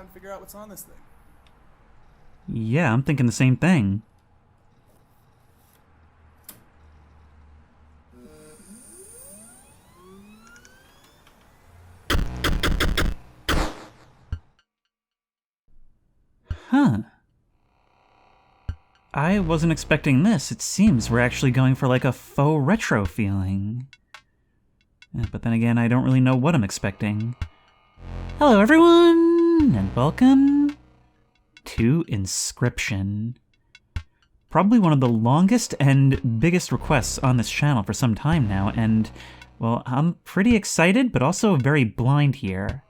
and figure out what's on this thing. Yeah, I'm thinking the same thing. Huh. I wasn't expecting this. It seems we're actually going for like a faux retro feeling. But then again, I don't really know what I'm expecting. Hello everyone, and welcome to Inscryption. Probably one of the longest and biggest requests on this channel for some time now, and, well, I'm pretty excited, but also very blind here.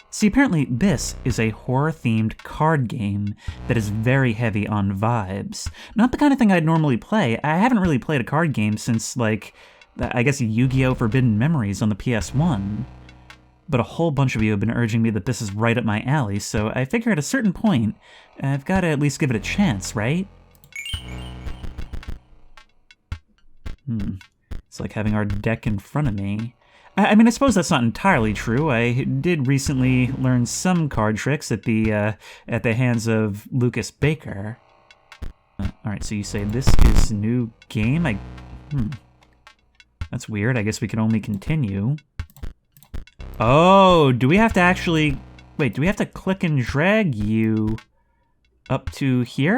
See, apparently this is a horror-themed card game that is very heavy on vibes. Not the kind of thing I'd normally play. I haven't really played a card game since, like, I guess Yu-Gi-Oh! Forbidden Memories on the PS1. But a whole bunch of you have been urging me that this is right up my alley, so I figure at a certain point, I've got to at least give it a chance, right? It's like having our deck in front of me. I mean, I suppose that's not entirely true. I did recently learn some card tricks at the hands of Lucas Baker. Alright, so you say this is new game? That's weird. I guess we can only continue. Oh, do we have to actually... Wait, do we have to click and drag you up to here?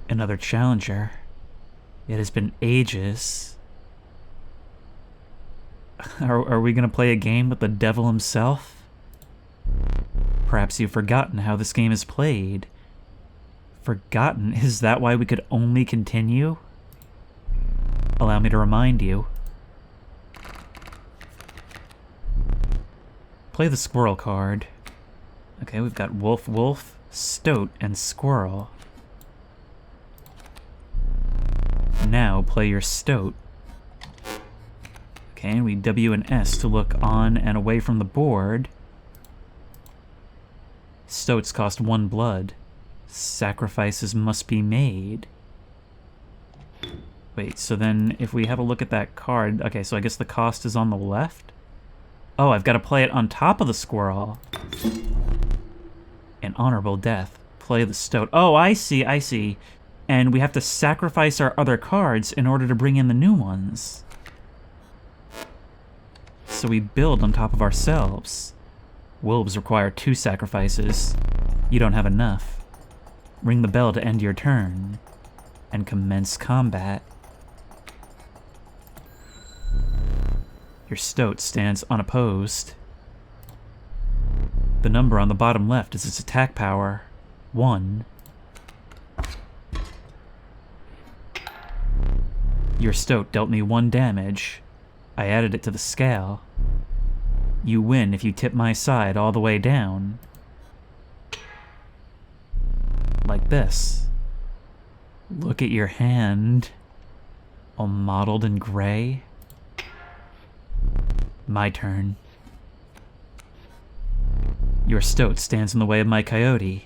Another challenger. It has been ages. Are we gonna play a game with the devil himself? Perhaps you've forgotten how this game is played. Forgotten? Is that why we could only continue? Allow me to remind you. Play the squirrel card. Okay, we've got wolf, wolf, stoat, and squirrel. Now play your stoat. Okay, and we W and S to look on and away from the board. Stoats cost 1 blood. Sacrifices must be made. Wait, so then if we have a look at that card... Okay, so I guess the cost is on the left? Oh, I've got to play it on top of the squirrel. An honorable death. Play the stoat. Oh, I see, I see. And we have to sacrifice our other cards in order to bring in the new ones. So we build on top of ourselves. Wolves require 2 sacrifices. You don't have enough. Ring the bell to end your turn. And commence combat. Your stoat stands unopposed. The number on the bottom left is its attack power. 1. Your stoat dealt me 1 damage. I added it to the scale. You win if you tip my side all the way down. Like this. Look at your hand. All mottled in gray. My turn. Your stoat stands in the way of my coyote.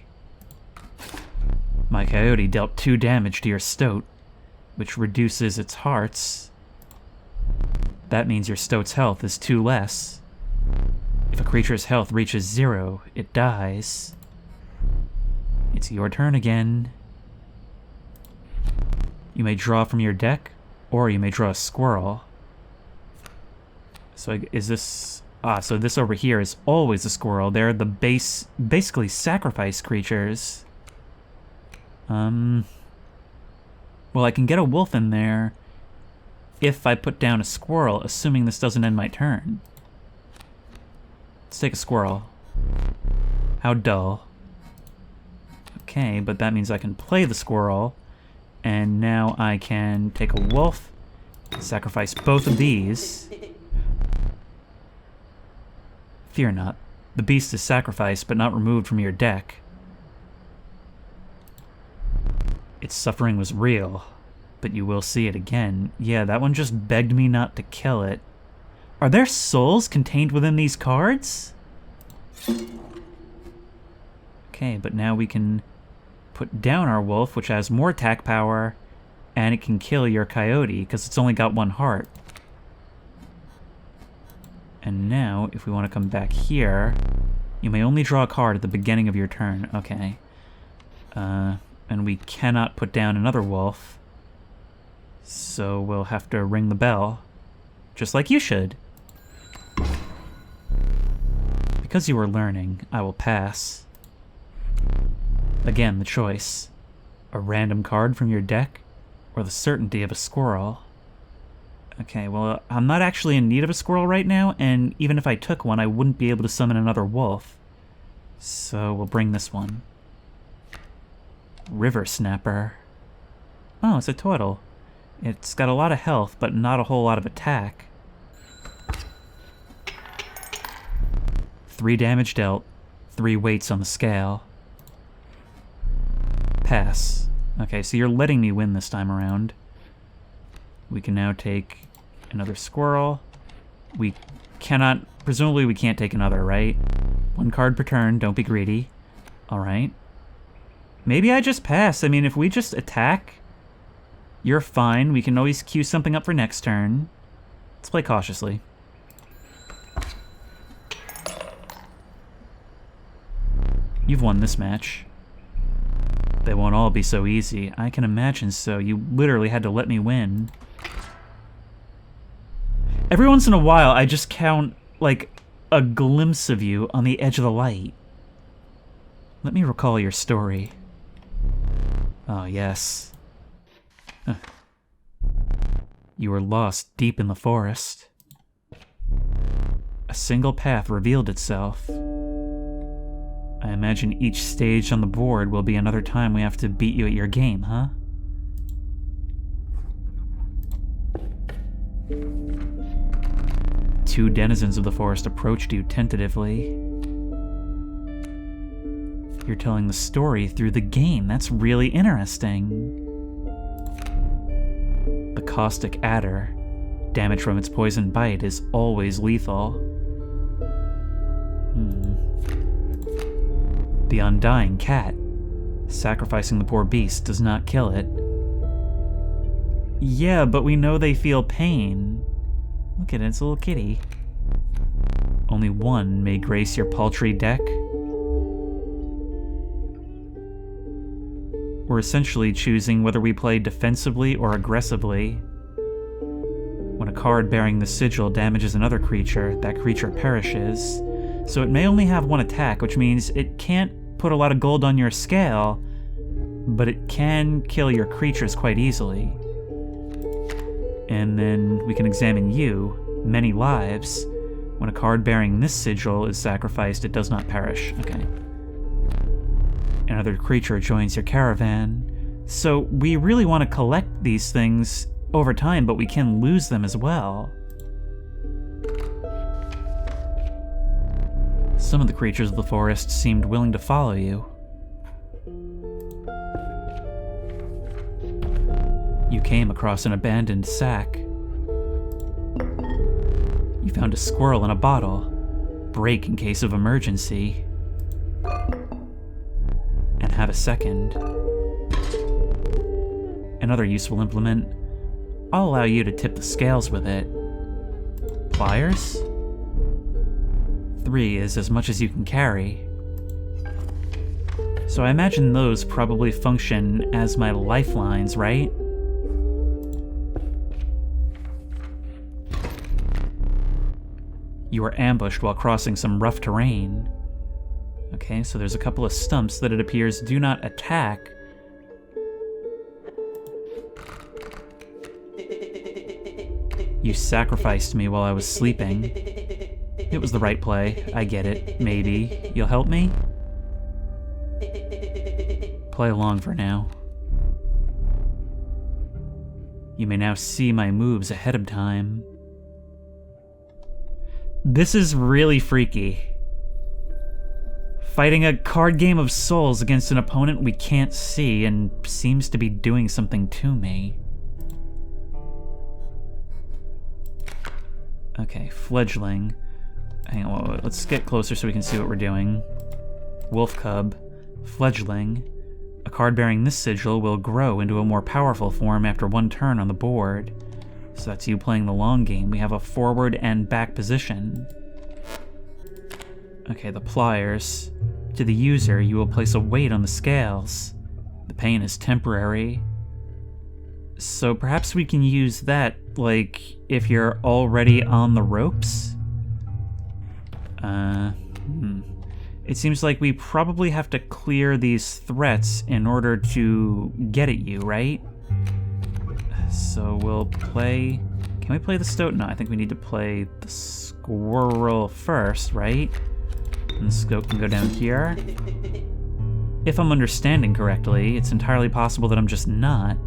My coyote dealt 2 damage to your stoat, which reduces its hearts. That means your stoat's health is 2 less. If a creature's health reaches 0, it dies. It's your turn again. You may draw from your deck, or you may draw a squirrel. So is this... so this over here is always a squirrel. They're the basically sacrifice creatures. Well, I can get a wolf in there if I put down a squirrel, assuming this doesn't end my turn. Let's take a squirrel. How dull. Okay, but that means I can play the squirrel, and now I can take a wolf, sacrifice both of these. Fear not. The beast is sacrificed, but not removed from your deck. Its suffering was real, but you will see it again. Yeah, that one just begged me not to kill it. Are there souls contained within these cards? Okay, but now we can put down our wolf, which has more attack power, and it can kill your coyote, because it's only got 1 heart. And now, if we want to come back here, you may only draw a card at the beginning of your turn. Okay. And we cannot put down another wolf, so we'll have to ring the bell, just like you should. Because you are learning, I will pass. Again, the choice. A random card from your deck, or the certainty of a squirrel. Okay, well, I'm not actually in need of a squirrel right now, and even if I took one, I wouldn't be able to summon another wolf. So we'll bring this one. River Snapper. Oh, it's a turtle. It's got a lot of health, but not a whole lot of attack. 3 damage dealt, 3 weights on the scale. Pass. Okay, so you're letting me win this time around. We can now take another squirrel. We cannot... Presumably we can't take another, right? 1 card per turn, don't be greedy. Alright. Maybe I just pass. I mean, if we just attack, you're fine. We can always queue something up for next turn. Let's play cautiously. You've won this match. They won't all be so easy. I can imagine so. You literally had to let me win. Every once in a while, I just count, like, a glimpse of you on the edge of the light. Let me recall your story. Oh, yes. You were lost deep in the forest. A single path revealed itself. I imagine each stage on the board will be another time we have to beat you at your game, huh? Two denizens of the forest approached you tentatively. You're telling the story through the game. That's really interesting. The caustic adder, damage from its poison bite, is always lethal. The undying cat, sacrificing the poor beast does not kill it. Yeah, but we know they feel pain. Look at it, it's a little kitty. Only one may grace your paltry deck. We're essentially choosing whether we play defensively or aggressively. When a card bearing the sigil damages another creature, that creature perishes. So it may only have 1 attack, which means it can't put a lot of gold on your scale, but it can kill your creatures quite easily. And then we can examine you, many lives. When a card bearing this sigil is sacrificed, it does not perish. Okay. Another creature joins your caravan. So we really want to collect these things over time, but we can lose them as well. Some of the creatures of the forest seemed willing to follow you. You came across an abandoned sack. You found a squirrel in a bottle. Break in case of emergency. And have a second. Another useful implement. I'll allow you to tip the scales with it. Pliers? 3 is as much as you can carry. So I imagine those probably function as my lifelines, right? You were ambushed while crossing some rough terrain. Okay, so there's a couple of stumps that it appears do not attack. You sacrificed me while I was sleeping. It was the right play. I get it. Maybe. You'll help me? Play along for now. You may now see my moves ahead of time. This is really freaky. Fighting a card game of souls against an opponent we can't see and seems to be doing something to me. Okay, fledgling. Hang on, let's get closer so we can see what we're doing. Wolf cub, fledgling. A card bearing this sigil will grow into a more powerful form after one turn on the board. So that's you playing the long game. We have a forward and back position. Okay, the pliers. To the user, you will place a weight on the scales. The pain is temporary. So perhaps we can use that, like, if you're already on the ropes? It seems like we probably have to clear these threats in order to get at you, right? So we'll play... Can we play the stoat? No, I think we need to play the squirrel first, right? And the stoat can go down here. If I'm understanding correctly, it's entirely possible that I'm just not.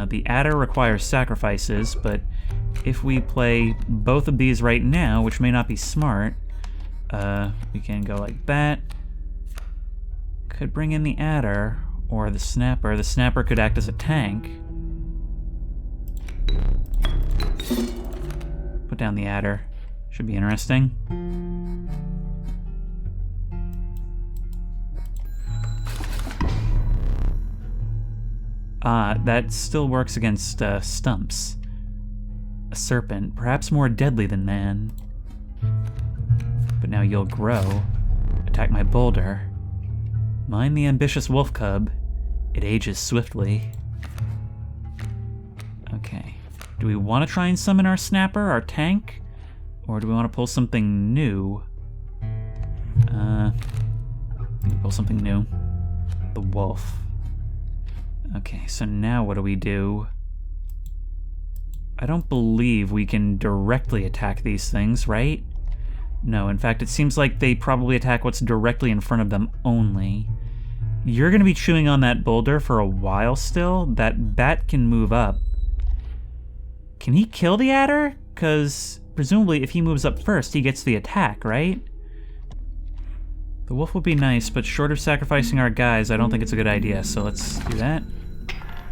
The adder requires sacrifices, but if we play both of these right now, which may not be smart, we can go like that. Could bring in the adder, or the snapper. The snapper could act as a tank. Put down the adder. Should be interesting. That still works against stumps. A serpent, perhaps more deadly than man. But now you'll grow. Attack my boulder. Mind the ambitious wolf cub. It ages swiftly. Okay. Do we want to try and summon our snapper, our tank? Or do we want to pull something new? Pull something new. The wolf. Okay, so now what do we do? I don't believe we can directly attack these things, right? No, in fact, it seems like they probably attack what's directly in front of them only. You're going to be chewing on that boulder for a while still. That bat can move up. Can he kill the adder? Because presumably if he moves up first, he gets the attack, right? The wolf would be nice, but short of sacrificing our guys, I don't think it's a good idea, so let's do that.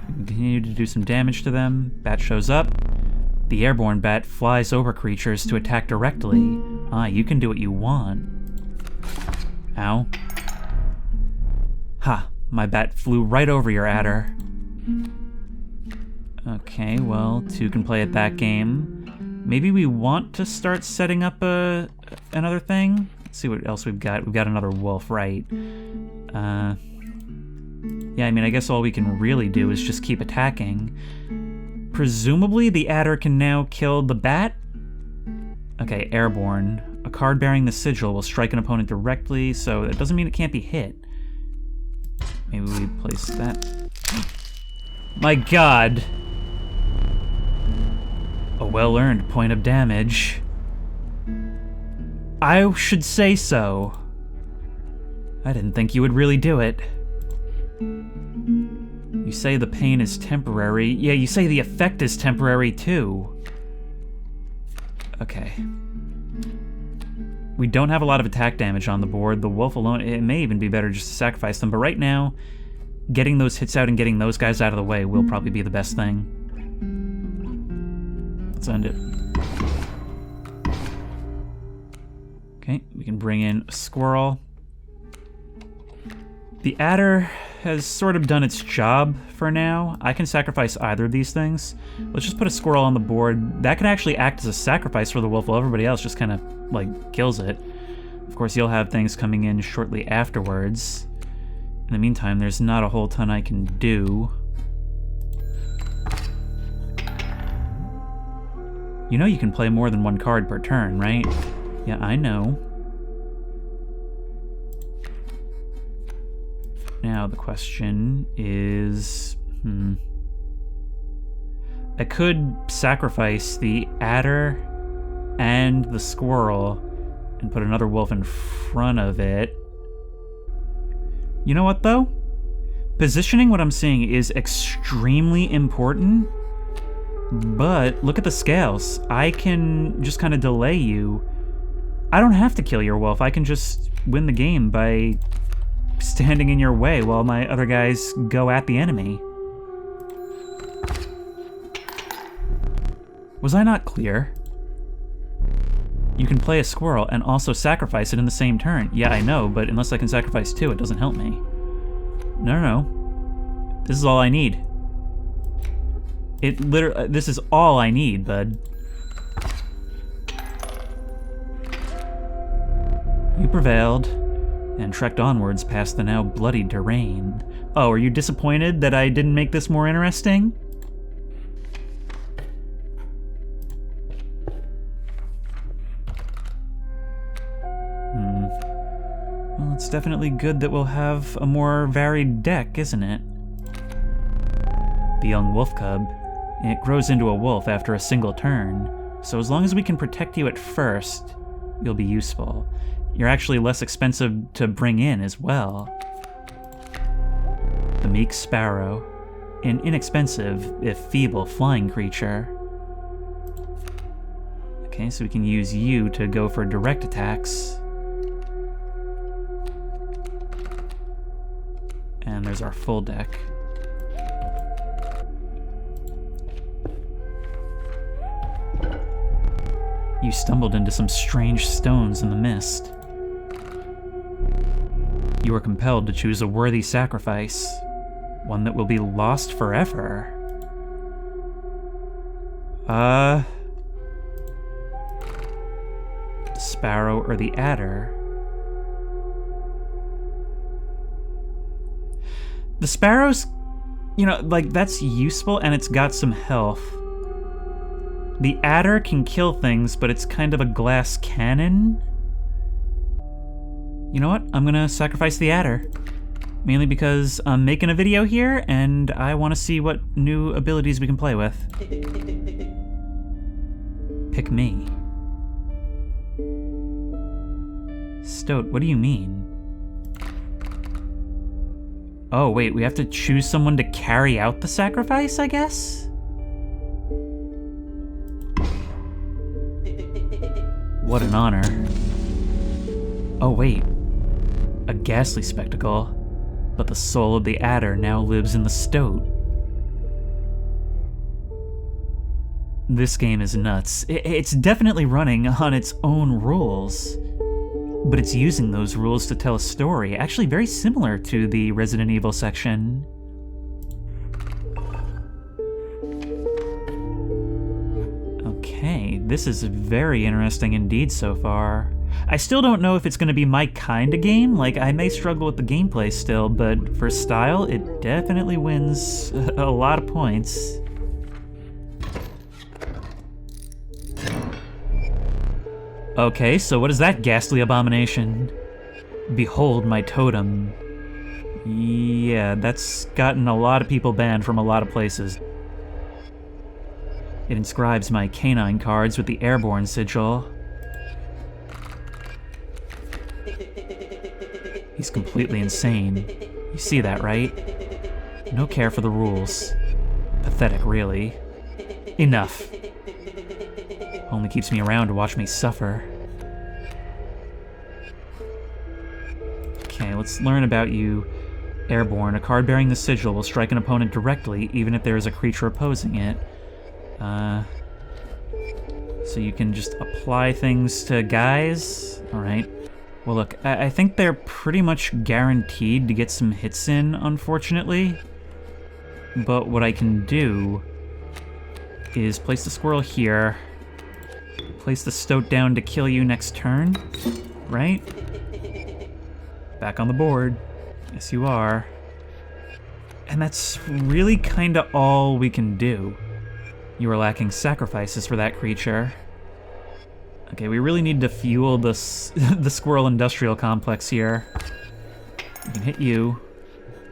We can continue to do some damage to them. Bat shows up. The airborne bat flies over creatures to attack directly. Ah, you can do what you want. Ow. Ha! My bat flew right over your adder. Okay, well, 2 can play at that game. Maybe we want to start setting up another thing? Let's see what else we've got. We've got another wolf, right? Yeah, I mean, I guess all we can really do is just keep attacking. Presumably, the adder can now kill the bat? Okay, airborne. A card bearing the sigil will strike an opponent directly, so it doesn't mean it can't be hit. Maybe we place that. My god! A well-earned point of damage. I should say so. I didn't think you would really do it. You say the pain is temporary. Yeah, you say the effect is temporary too. Okay. We don't have a lot of attack damage on the board. The wolf alone, it may even be better just to sacrifice them, but right now, getting those hits out and getting those guys out of the way will probably be the best thing. Let's end it. Okay, we can bring in a squirrel. The adder has sort of done its job for now. I can sacrifice either of these things. Let's just put a squirrel on the board. That can actually act as a sacrifice for the wolf while everybody else just kind of, like, kills it. Of course, you'll have things coming in shortly afterwards. In the meantime, there's not a whole ton I can do. You know you can play more than one card per turn, right? Yeah, I know. Now the question is... I could sacrifice the adder and the squirrel and put another wolf in front of it. You know what, though? Positioning, what I'm seeing, is extremely important. But look at the scales. I can just kind of delay you. I don't have to kill your wolf. I can just win the game by standing in your way while my other guys go at the enemy. Was I not clear? You can play a squirrel and also sacrifice it in the same turn. Yeah, I know, but unless I can sacrifice 2, it doesn't help me. No. This is all I need. This is all I need, bud. You prevailed and trekked onwards past the now bloody terrain. Oh, are you disappointed that I didn't make this more interesting? Well, it's definitely good that we'll have a more varied deck, isn't it? The young wolf cub. It grows into a wolf after a single turn, so as long as we can protect you at first, you'll be useful. You're actually less expensive to bring in as well. The meek sparrow. An inexpensive, if feeble, flying creature. Okay, so we can use you to go for direct attacks. And there's our full deck. You stumbled into some strange stones in the mist. You are compelled to choose a worthy sacrifice, one that will be lost forever. The sparrow or the adder? The sparrow's, that's useful and it's got some health. The adder can kill things, but it's kind of a glass cannon. You know what? I'm gonna sacrifice the adder. Mainly because I'm making a video here, and I want to see what new abilities we can play with. Pick me. Stoat, what do you mean? Oh, wait, we have to choose someone to carry out the sacrifice, I guess? What an honor. Oh, wait. A ghastly spectacle. But the soul of the adder now lives in the stoat. This game is nuts. It's definitely running on its own rules. But it's using those rules to tell a story, actually very similar to the Resident Evil section. Okay, this is very interesting indeed so far. I still don't know if it's going to be my kind of game, like I may struggle with the gameplay still, but for style, it definitely wins a lot of points. Okay, so what is that ghastly abomination? Behold my totem. Yeah, that's gotten a lot of people banned from a lot of places. It inscribes my canine cards with the airborne sigil. He's completely insane. You see that, right? No care for the rules. Pathetic, really. Enough. Only keeps me around to watch me suffer. Okay, let's learn about you. Airborne, a card bearing the sigil will strike an opponent directly, even if there is a creature opposing it. So you can just apply things to guys? Alright. Well look, I think they're pretty much guaranteed to get some hits in, unfortunately. But what I can do is place the squirrel here. Place the stoat down to kill you next turn, right? Back on the board. Yes, you are. And that's really kinda all we can do. You are lacking sacrifices for that creature. Okay, we really need to fuel the squirrel industrial complex here. We can hit you.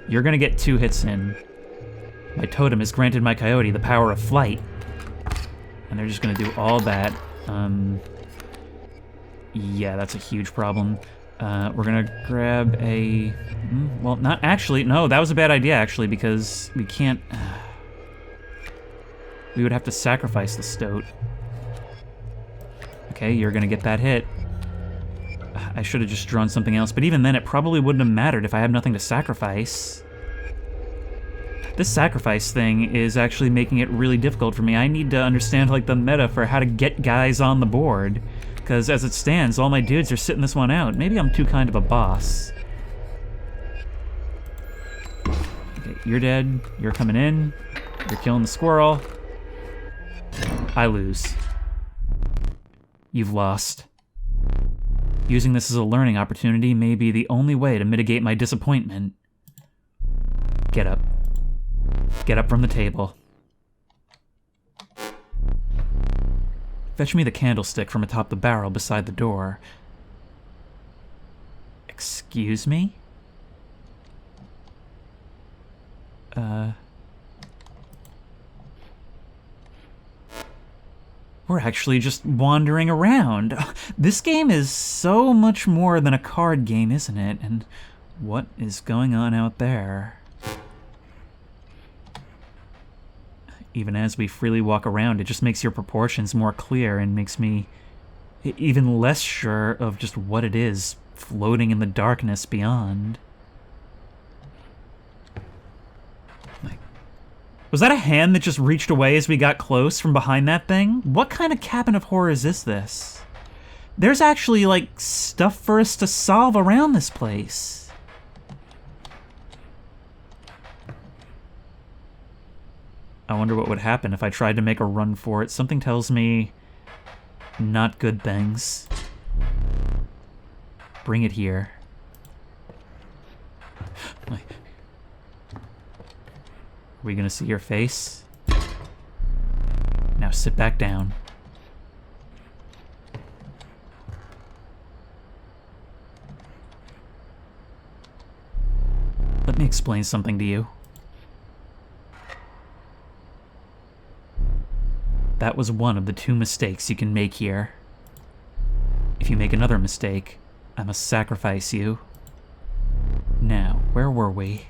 You're gonna get 2 hits in. My totem has granted my coyote the power of flight. And they're just gonna do all that. Yeah, that's a huge problem. We're gonna grab a... well, not actually. No, that was a bad idea, actually, because we can't... we would have to sacrifice the stoat. Okay, you're gonna get that hit. I should have just drawn something else, but even then it probably wouldn't have mattered if I had nothing to sacrifice. This sacrifice thing is actually making it really difficult for me. I need to understand, like, the meta for how to get guys on the board. Because as it stands, all my dudes are sitting this one out. Maybe I'm too kind of a boss. Okay, you're dead. You're coming in. You're killing the squirrel. I lose. You've lost. Using this as a learning opportunity may be the only way to mitigate my disappointment. Get up. Get up from the table. Fetch me the candlestick from atop the barrel beside the door. Excuse me? We're actually just wandering around. This game is so much more than a card game, isn't it? And what is going on out there? Even as we freely walk around, it just makes your proportions more clear and makes me even less sure of just what it is floating in the darkness beyond. Was that a hand that just reached away as we got close from behind that thing? What kind of cabin of horrors is this? There's actually, like, stuff for us to solve around this place. I wonder what would happen if I tried to make a run for it. Something tells me not good things. Bring it here. Are we gonna see your face? Now sit back down. Let me explain something to you. That was one of the 2 mistakes you can make here. If you make another mistake, I must sacrifice you. Now, where were we?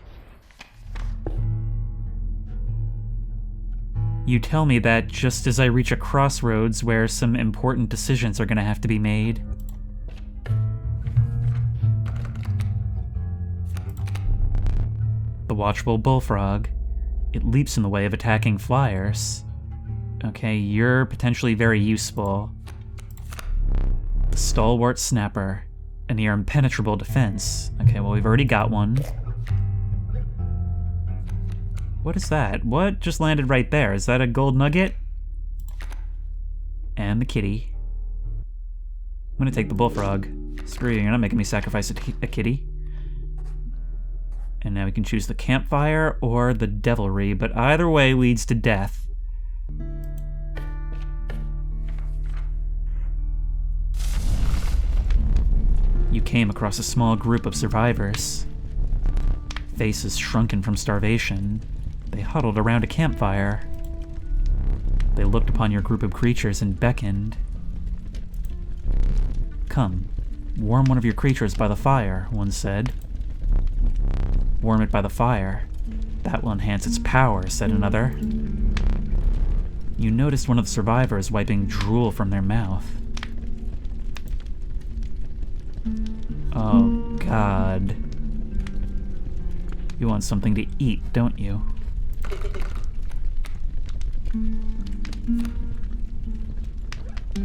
You tell me that just as I reach a crossroads where some important decisions are gonna have to be made. The watchful bullfrog. It leaps in the way of attacking flyers. Okay, you're potentially very useful. The stalwart snapper. A near impenetrable defense. Okay, well, we've already got one. What is that? What just landed right there? Is that a gold nugget? And the kitty. I'm gonna take the bullfrog. Screw you, you're not making me sacrifice a kitty. And now we can choose the campfire or the devilry, but either way leads to death. You came across a small group of survivors. Faces shrunken from starvation. They huddled around a campfire. They looked upon your group of creatures and beckoned. Come, warm one of your creatures by the fire, one said. Warm it by the fire. That will enhance its power, said another. You noticed one of the survivors wiping drool from their mouth. Oh, God. You want something to eat, don't you?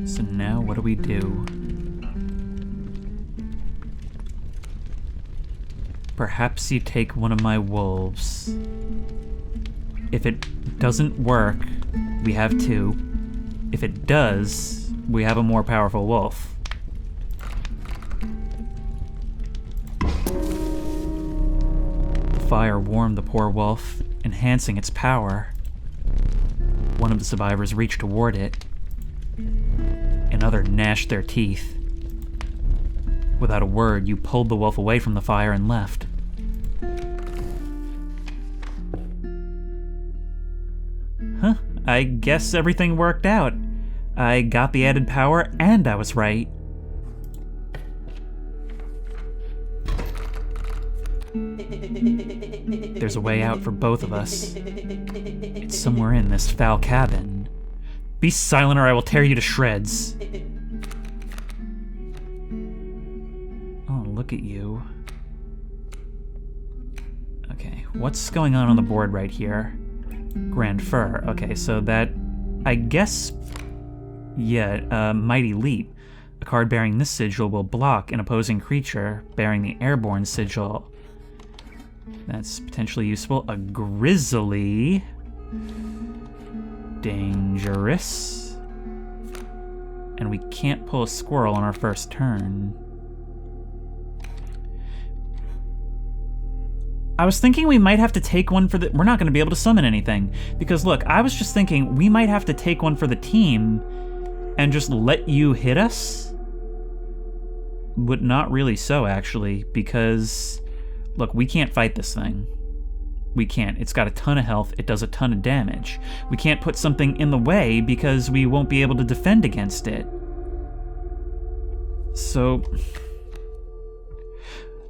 So now what do we do? Perhaps you take one of my wolves. If it doesn't work, we have 2. If it does, we have a more powerful wolf. The fire warmed the poor wolf, enhancing its power. One of the survivors reached toward it. Another gnashed their teeth. Without a word, you pulled the wolf away from the fire and left. Huh, I guess everything worked out. I got the added power, and I was right. There's a way out for both of us. It's somewhere in this foul cabin. Be silent or I will tear you to shreds. Oh, look at you. Okay, what's going on the board right here? Grand Fur. Okay, so that, I guess, yeah, Mighty Leap. A card bearing this sigil will block an opposing creature bearing the airborne sigil. That's potentially useful. A grizzly. Dangerous. And we can't pull a squirrel on our first turn. I was thinking we might have to take one for the... We're not going to be able to summon anything. Because look, I was just thinking we might have to take one for the team and just let you hit us. But not really so, actually, because... Look, we can't fight this thing. We can't. It's got a ton of health. It does a ton of damage. We can't put something in the way because we won't be able to defend against it. So...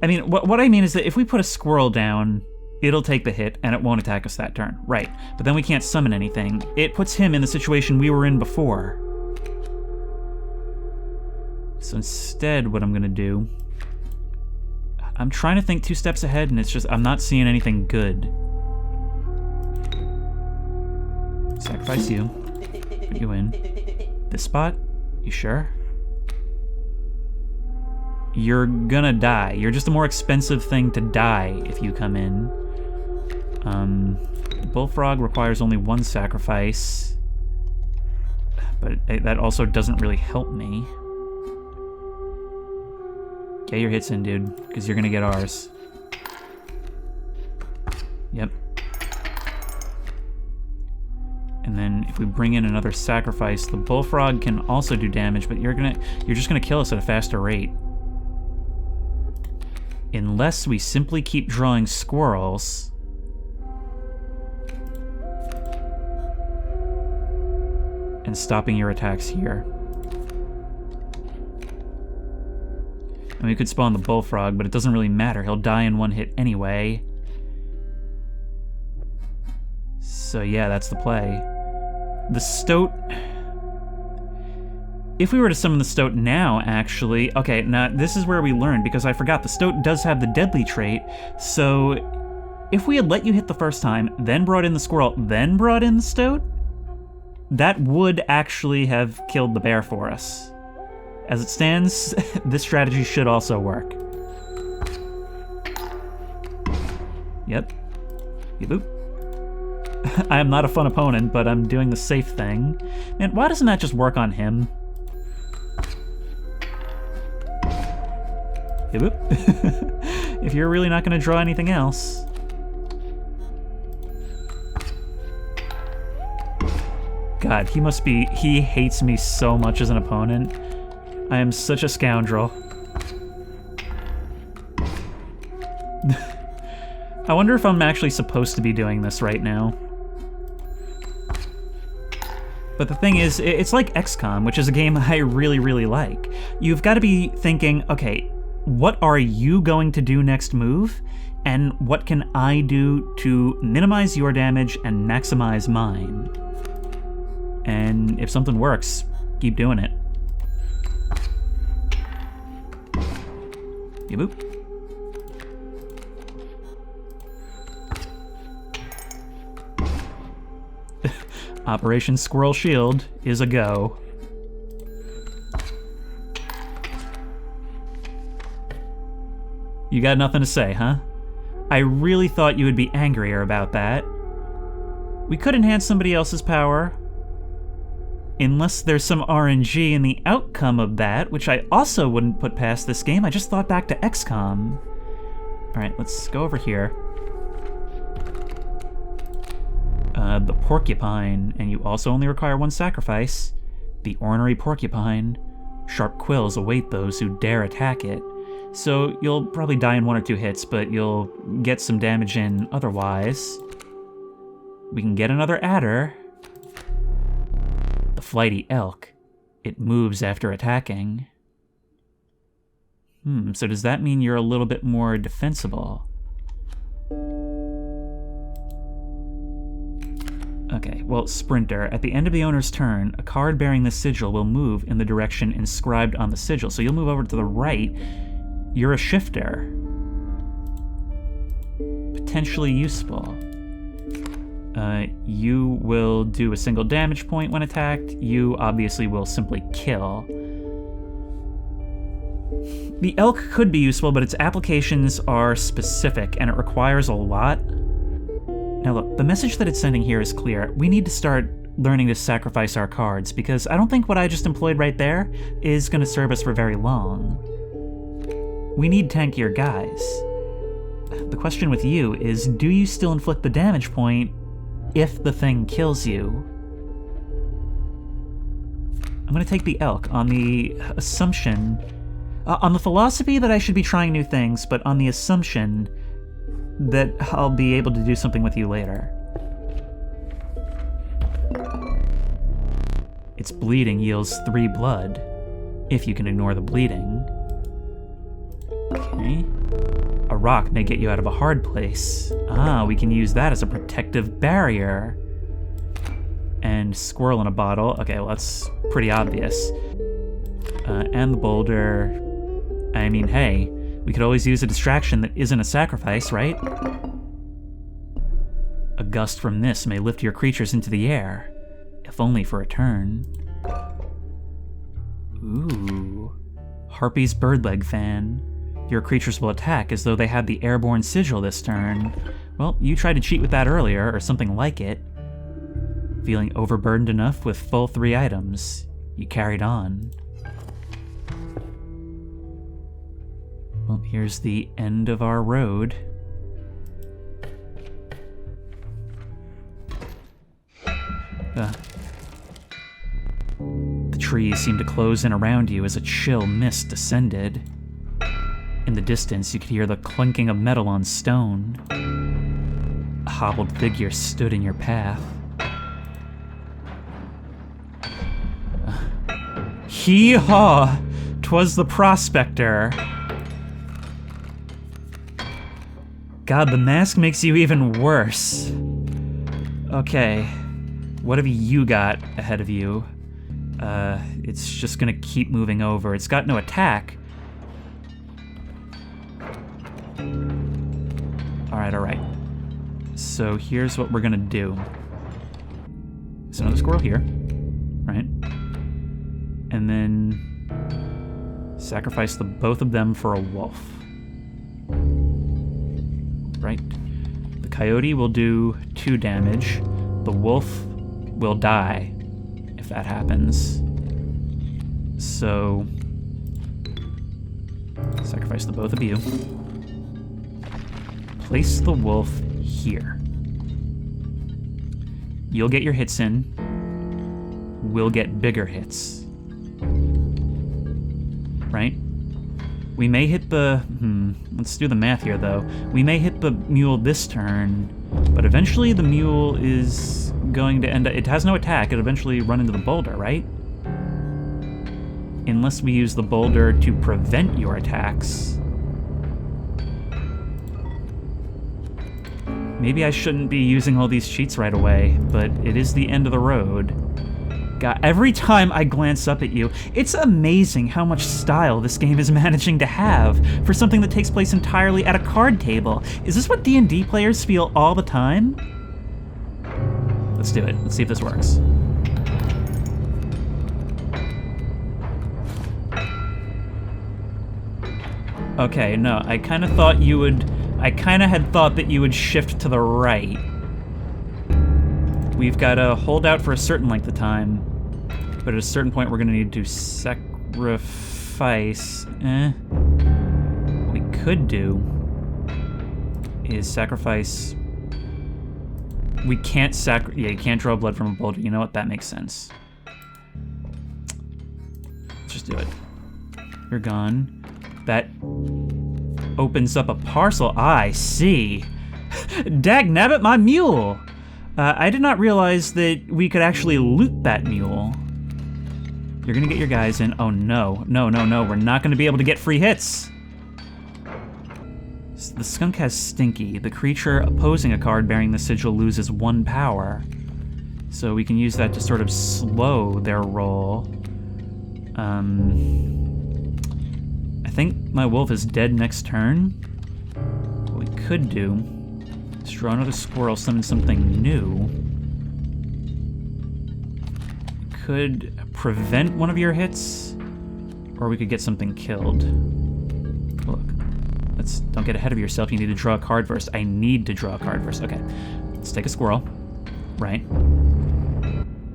I mean, what I mean is that if we put a squirrel down, it'll take the hit and it won't attack us that turn. Right. But then we can't summon anything. It puts him in the situation we were in before. So instead, what I'm going to do... I'm trying to think 2 steps ahead, and it's just... I'm not seeing anything good. Sacrifice you. Put you in. This spot? You sure? You're gonna die. You're just a more expensive thing to die if you come in. Bullfrog requires only 1 sacrifice. But that also doesn't really help me. Get your hits in, dude, because you're gonna get ours. Yep. And then if we bring in another sacrifice, the Bullfrog can also do damage, but you're just gonna kill us at a faster rate. Unless we simply keep drawing squirrels. And stopping your attacks here. And we could spawn the Bullfrog, but it doesn't really matter. He'll die in 1 hit anyway. So yeah, that's the play. The Stoat... If we were to summon the Stoat now, actually... Okay, now this is where we learn, because I forgot the Stoat does have the deadly trait, so if we had let you hit the first time, then brought in the squirrel, then brought in the Stoat, that would actually have killed the bear for us. As it stands, this strategy should also work. Yep. Yep, boop. I am not a fun opponent, but I'm doing the safe thing. Man, why doesn't that just work on him? Yep, boop. If you're really not going to draw anything else. God, he hates me so much as an opponent. I am such a scoundrel. I wonder if I'm actually supposed to be doing this right now. But the thing is, it's like XCOM, which is a game I really, really like. You've got to be thinking, okay, what are you going to do next move? And what can I do to minimize your damage and maximize mine? And if something works, keep doing it. Yeah, boop. Operation Squirrel Shield is a go. You got nothing to say, huh? I really thought you would be angrier about that. We could enhance somebody else's power. Unless there's some RNG in the outcome of that, which I also wouldn't put past this game. I just thought back to XCOM. Alright, let's go over here. The Porcupine, and you also only require 1 sacrifice. The Ornery Porcupine. Sharp quills await those who dare attack it. So you'll probably die in 1 or 2 hits, but you'll get some damage in otherwise. We can get another adder. The Flighty Elk. It moves after attacking. So does that mean you're a little bit more defensible? Okay, well, Sprinter. At the end of the owner's turn, a card bearing the sigil will move in the direction inscribed on the sigil. So you'll move over to the right. You're a shifter. Potentially useful. You will do a single damage point when attacked. You obviously will simply kill. The elk could be useful, but its applications are specific, and it requires a lot. Now look, the message that it's sending here is clear. We need to start learning to sacrifice our cards, because I don't think what I just employed right there is going to serve us for very long. We need tankier guys. The question with you is, do you still inflict the damage point if the thing kills you? I'm going to take the elk on the assumption, on the philosophy that I should be trying new things, but on the assumption that I'll be able to do something with you later. Its bleeding yields 3 blood, if you can ignore the bleeding. Okay. A rock may get you out of a hard place. Ah, we can use that as a protective barrier. And squirrel in a bottle. Okay, well that's pretty obvious. And the boulder. I mean, hey, we could always use a distraction that isn't a sacrifice, right? A gust from this may lift your creatures into the air, if only for a turn. Ooh. Harpy's birdleg fan. Your creatures will attack as though they had the airborne sigil this turn. Well, you tried to cheat with that earlier, or something like it. Feeling overburdened enough with full 3 items, you carried on. Well, here's the end of our road. The trees seemed to close in around you as a chill mist descended. In the distance, you could hear the clinking of metal on stone. A hobbled figure stood in your path. Hee-haw! 'Twas the prospector. God, the mask makes you even worse. Okay, what have you got ahead of you? It's just gonna keep moving over. It's got no attack. Alright. So here's what we're gonna do. There's another squirrel here, right? And then sacrifice the both of them for a wolf. Right? The coyote will do 2 damage. The wolf will die if that happens. So sacrifice the both of you. Place the wolf here. You'll get your hits in. We'll get bigger hits. Right? We may hit the... let's do the math here, though. We may hit the mule this turn, but eventually the mule is going to end up... It has no attack. It'll eventually run into the boulder, right? Unless we use the boulder to prevent your attacks. Maybe I shouldn't be using all these cheats right away, but it is the end of the road. God, every time I glance up at you, it's amazing how much style this game is managing to have for something that takes place entirely at a card table. Is this what D&D players feel all the time? Let's do it. Let's see if this works. Okay, no, I kind of thought you would... I kind of had thought that you would shift to the right. We've got to hold out for a certain length of time, but at a certain point we're going to need to sacrifice. What we could do is sacrifice... We can't yeah, you can't draw blood from a boulder. You know what? That makes sense. Let's just do it. You're gone. That opens up a parcel. I see. Dagnabbit, my mule! I did not realize that we could actually loot that mule. You're gonna get your guys in. Oh no. No. We're not gonna be able to get free hits. The skunk has Stinky. The creature opposing a card bearing the sigil loses 1 power. So we can use that to sort of slow their roll. I think my wolf is dead next turn. What we could do is draw another squirrel, summon something new. We could prevent one of your hits, or we could get something killed. Look, don't get ahead of yourself. You need to draw a card first. I need to draw a card first. Okay, let's take a squirrel. Right.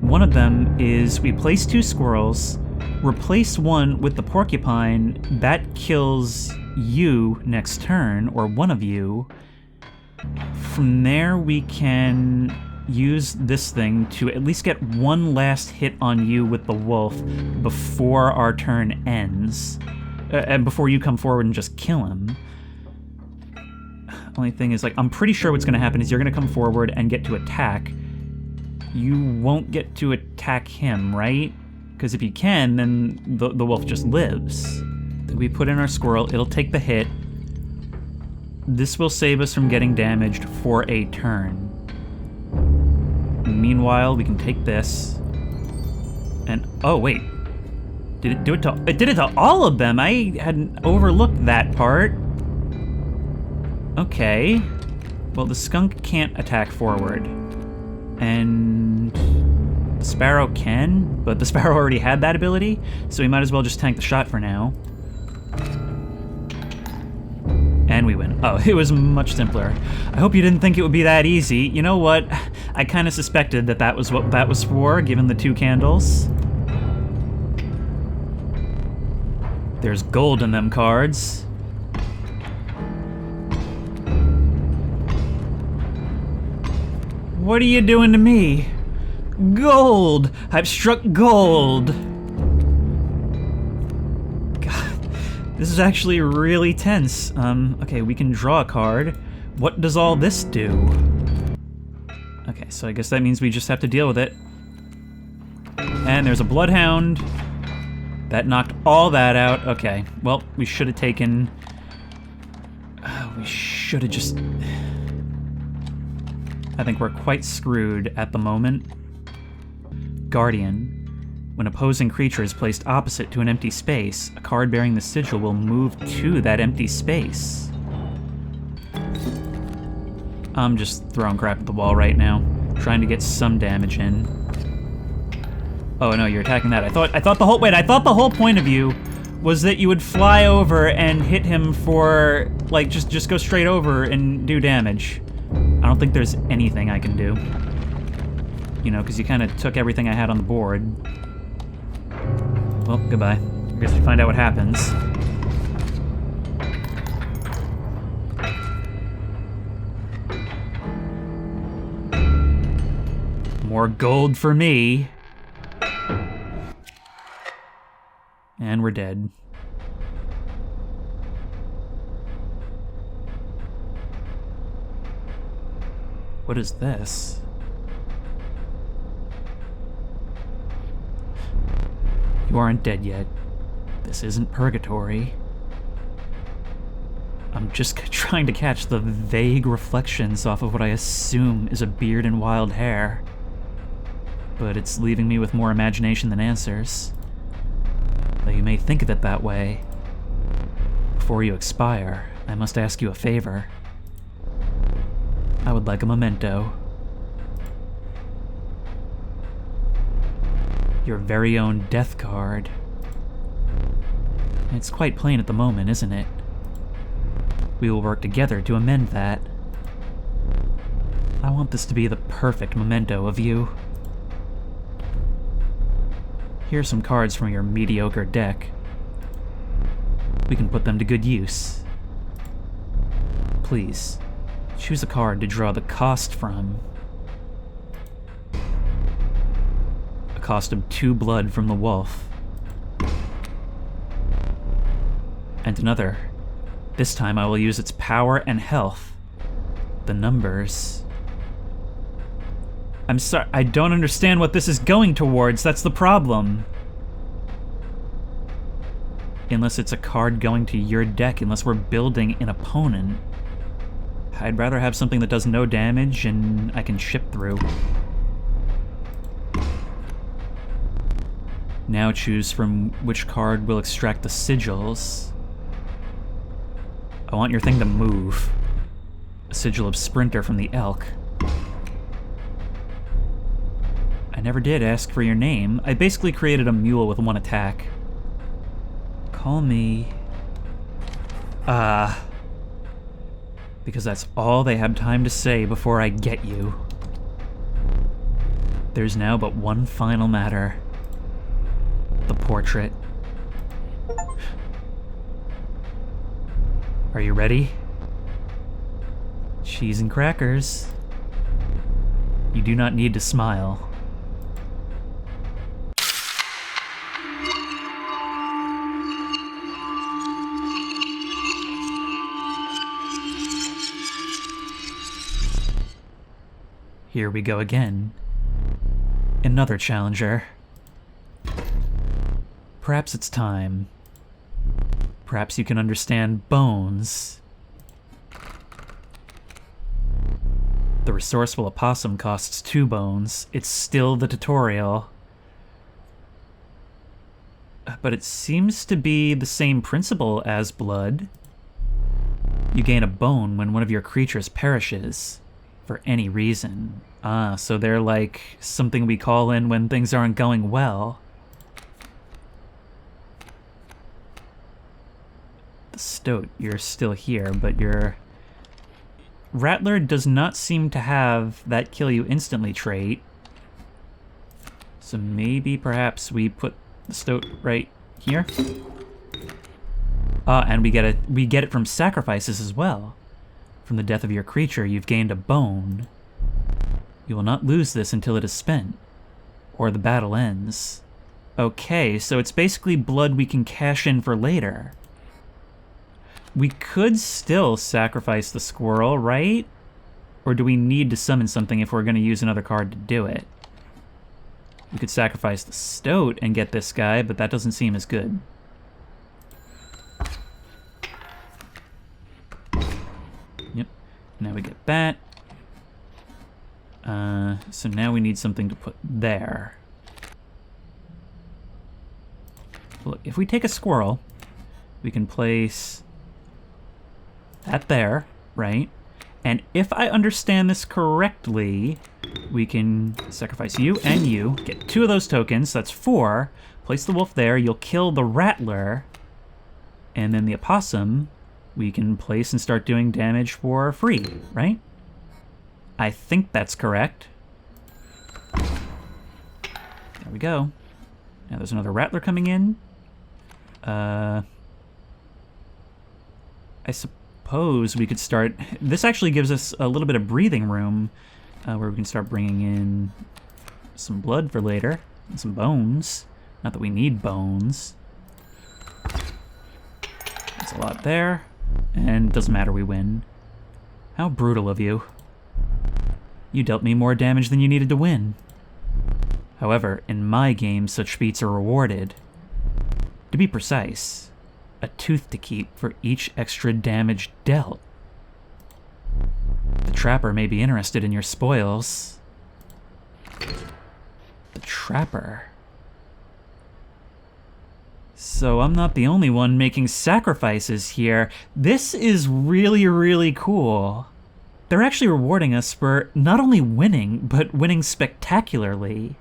One of them is we place 2 squirrels, replace one with the porcupine. That kills you next turn, or one of you. From there, we can use this thing to at least get one last hit on you with the wolf before our turn ends. And before you come forward and just kill him. Only thing is, like, I'm pretty sure what's going to happen is you're going to come forward and get to attack. You won't get to attack him, right? Because if you can, then the wolf just lives. We put in our squirrel, it'll take the hit. This will save us from getting damaged for a turn. Meanwhile, we can take this. And, oh wait. Did it do it to, it did it to all of them? I hadn't overlooked that part. Okay. Well, the skunk can't attack forward. And the sparrow can, but the sparrow already had that ability, so we might as well just tank the shot for now. And we win. Oh, it was much simpler. I hope you didn't think it would be that easy. You know what? I kind of suspected that that was what that was for, given the 2 candles. There's gold in them cards. What are you doing to me? Gold! I've struck gold! God, this is actually really tense. Okay, we can draw a card. What does all this do? Okay, so I guess that means we just have to deal with it. And there's a bloodhound. That knocked all that out. Okay, well, we should have taken... we should have just... I think we're quite screwed at the moment. Guardian. When opposing creature is placed opposite to an empty space, a card bearing the sigil will move to that empty space. I'm just throwing crap at the wall right now, trying to get some damage in. Oh no, you're attacking that. I thought the whole point of you was that you would fly over and hit him for, like, just go straight over and do damage. I don't think there's anything I can do. You know, because you kind of took everything I had on the board. Well, goodbye. I guess we find out what happens. More gold for me. And we're dead. What is this? You aren't dead yet. This isn't purgatory. I'm just trying to catch the vague reflections off of what I assume is a beard and wild hair. But it's leaving me with more imagination than answers. Though you may think of it that way. Before you expire, I must ask you a favor. I would like a memento. Your very own death card. It's quite plain at the moment, isn't it? We will work together to amend that. I want this to be the perfect memento of you. Here are some cards from your mediocre deck. We can put them to good use. Please, choose a card to draw the cost from. A cost of 2 blood from the wolf. And another. This time I will use its power and health. The numbers. I'm sorry, I don't understand what this is going towards, that's the problem. Unless it's a card going to your deck, unless we're building an opponent. I'd rather have something that does no damage and I can ship through. Now choose from which card will extract the sigils. I want your thing to move. A sigil of Sprinter from the Elk. I never did ask for your name. I basically created a mule with 1 attack. Call me... Because that's all they had time to say before I get you. There's now but one final matter. The portrait. Are you ready? Cheese and crackers. You do not need to smile. Here we go again. Another challenger. Perhaps it's time. Perhaps you can understand bones. The resourceful opossum costs 2 bones. It's still the tutorial. But it seems to be the same principle as blood. You gain a bone when one of your creatures perishes. For any reason. So they're like something we call in when things aren't going well. The Stoat, you're still here, but your Rattler does not seem to have that kill you instantly trait. So maybe perhaps we put the Stoat right here. And we get it from sacrifices as well. From the death of your creature, you've gained a bone. You will not lose this until it is spent, or the battle ends. Okay, so it's basically blood we can cash in for later. We could still sacrifice the squirrel, right? Or do we need to summon something if we're going to use another card to do it? We could sacrifice the Stoat and get this guy, but that doesn't seem as good. Yep. Now we get that. So now we need something to put there. Look, if we take a squirrel, we can place that there, right? And if I understand this correctly, we can sacrifice you and you, get 2 of those tokens, that's 4, place the wolf there, you'll kill the Rattler, and then the opossum we can place and start doing damage for free, right? I think that's correct. There we go. Now there's another Rattler coming in. I suppose we could start... This actually gives us a little bit of breathing room where we can start bringing in some blood for later and some bones. Not that we need bones. That's a lot there. And it doesn't matter, we win. How brutal of you. You dealt me more damage than you needed to win. However, in my game, such feats are rewarded. To be precise, a tooth to keep for each extra damage dealt. The Trapper may be interested in your spoils. The Trapper. So I'm not the only one making sacrifices here. This is really, really cool. They're actually rewarding us for not only winning, but winning spectacularly.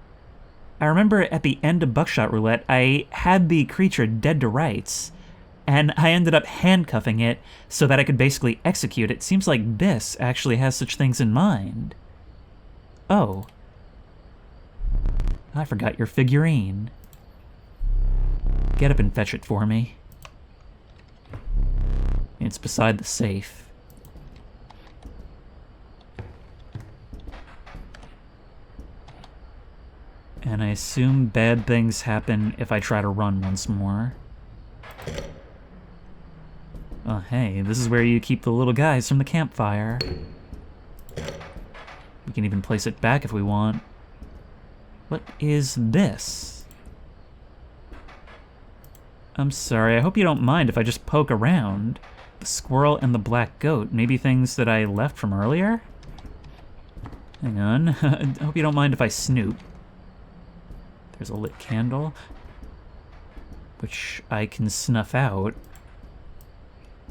I remember at the end of Buckshot Roulette, I had the creature dead to rights, and I ended up handcuffing it so that I could basically execute it. Seems like this actually has such things in mind. Oh. I forgot your figurine. Get up and fetch it for me. It's beside the safe. And I assume bad things happen if I try to run once more. Oh, hey, this is where you keep the little guys from the campfire. We can even place it back if we want. What is this? I'm sorry, I hope you don't mind if I just poke around. The squirrel and the black goat, maybe things that I left from earlier? Hang on, I hope you don't mind if I snoop. There's a lit candle, which I can snuff out.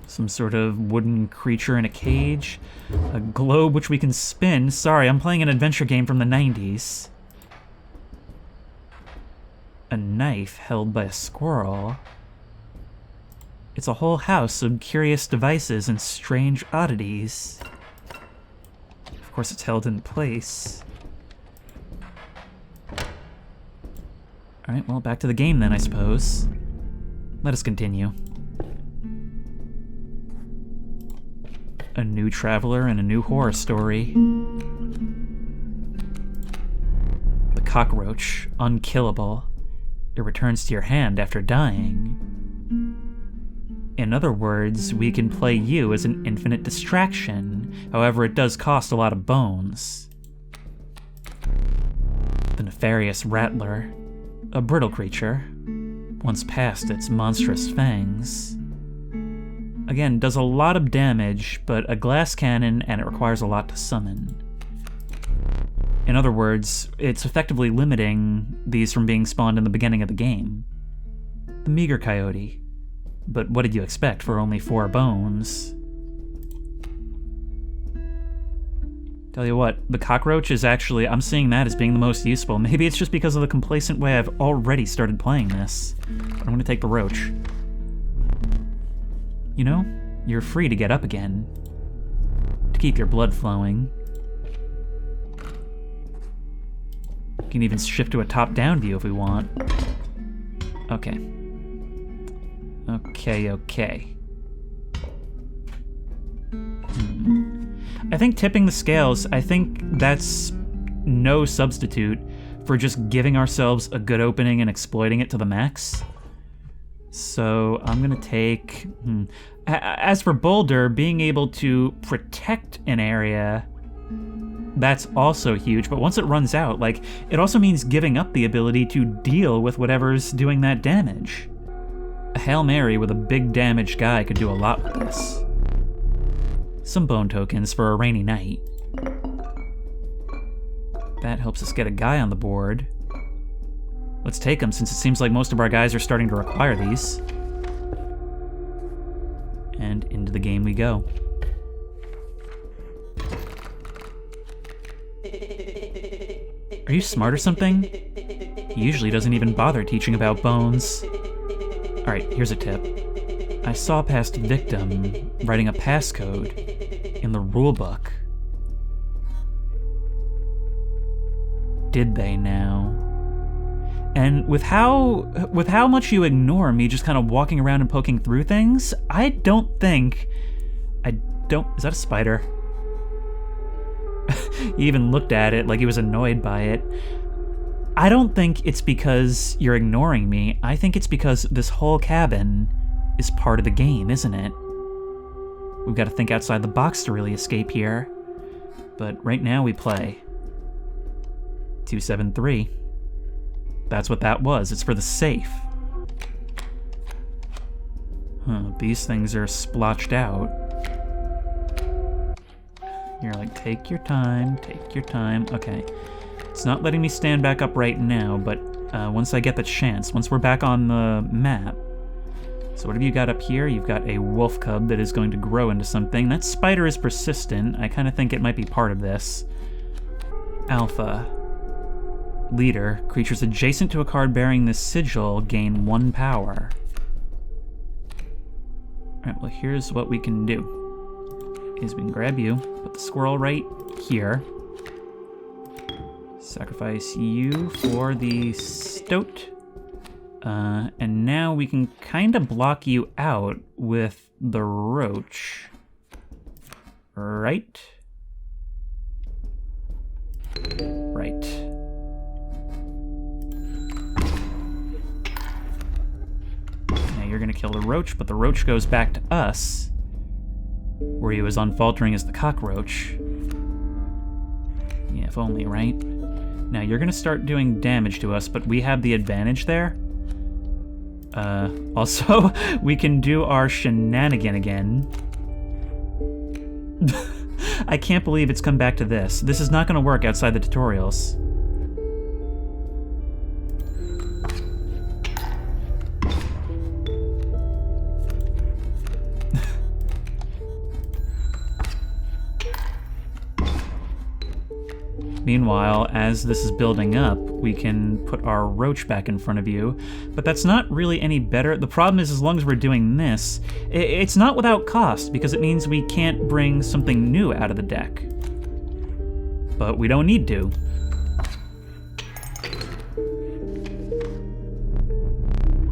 Some sort of wooden creature in a cage. A globe which we can spin. Sorry, I'm playing an adventure game from the 90s. A knife held by a squirrel. It's a whole house of curious devices and strange oddities. Of course, it's held in place. Alright, well, back to the game then, I suppose. Let us continue. A new traveler and a new horror story. The cockroach, unkillable. It returns to your hand after dying. In other words, we can play you as an infinite distraction. However, it does cost a lot of bones. The nefarious rattler. A brittle creature, once past its monstrous fangs. Again, does a lot of damage, but a glass cannon, and it requires a lot to summon. In other words, it's effectively limiting these from being spawned in the beginning of the game. The meager coyote. But what did you expect for only 4 bones? Tell you what, the cockroach is actually, I'm seeing that as being the most useful. Maybe it's just because of the complacent way I've already started playing this. But I'm gonna take the roach. You know, you're free to get up again. To keep your blood flowing. You can even shift to a top-down view if we want. Okay. Okay. I think tipping the scales, I think that's no substitute for just giving ourselves a good opening and exploiting it to the max. So I'm gonna take... As for Boulder, being able to protect an area, that's also huge, but once it runs out, like, it also means giving up the ability to deal with whatever's doing that damage. A Hail Mary with a big damaged guy could do a lot with this. Some bone tokens for a rainy night. That helps us get a guy on the board. Let's take him, since it seems like most of our guys are starting to require these. And into the game we go. Are you smart or something? He usually doesn't even bother teaching about bones. Alright, here's a tip. I saw past victim writing a passcode in the rulebook. Did they now? And with how much you ignore me just kind of walking around and poking through things, is that a spider? He even looked at it like he was annoyed by it. I don't think it's because you're ignoring me. I think it's because this whole cabin is part of the game, isn't it? We've got to think outside the box to really escape here. But right now we play 273. That's what that was. It's for the safe. These things are splotched out. You're like, take your time, take your time. Okay. It's not letting me stand back up right now, but once I get the chance, once we're back on the map. So what have you got up here? You've got a wolf cub that is going to grow into something. That spider is persistent. I kind of think it might be part of this. Alpha. Leader. Creatures adjacent to a card bearing this sigil gain 1 power. Alright, well here's what we can do. Is we can grab you, put the squirrel right here. Sacrifice you for the stoat. And now we can kind of block you out with the roach. Right? Right. Now you're gonna kill the roach, but the roach goes back to us, where he was unfaltering as the cockroach. Yeah, if only, right? Now you're gonna start doing damage to us, but we have the advantage there. Also, we can do our shenanigan again. I can't believe it's come back to this. This is not gonna work outside the tutorials. Meanwhile, as this is building up, we can put our roach back in front of you, but that's not really any better. The problem is, as long as we're doing this, it's not without cost, because it means we can't bring something new out of the deck. But we don't need to.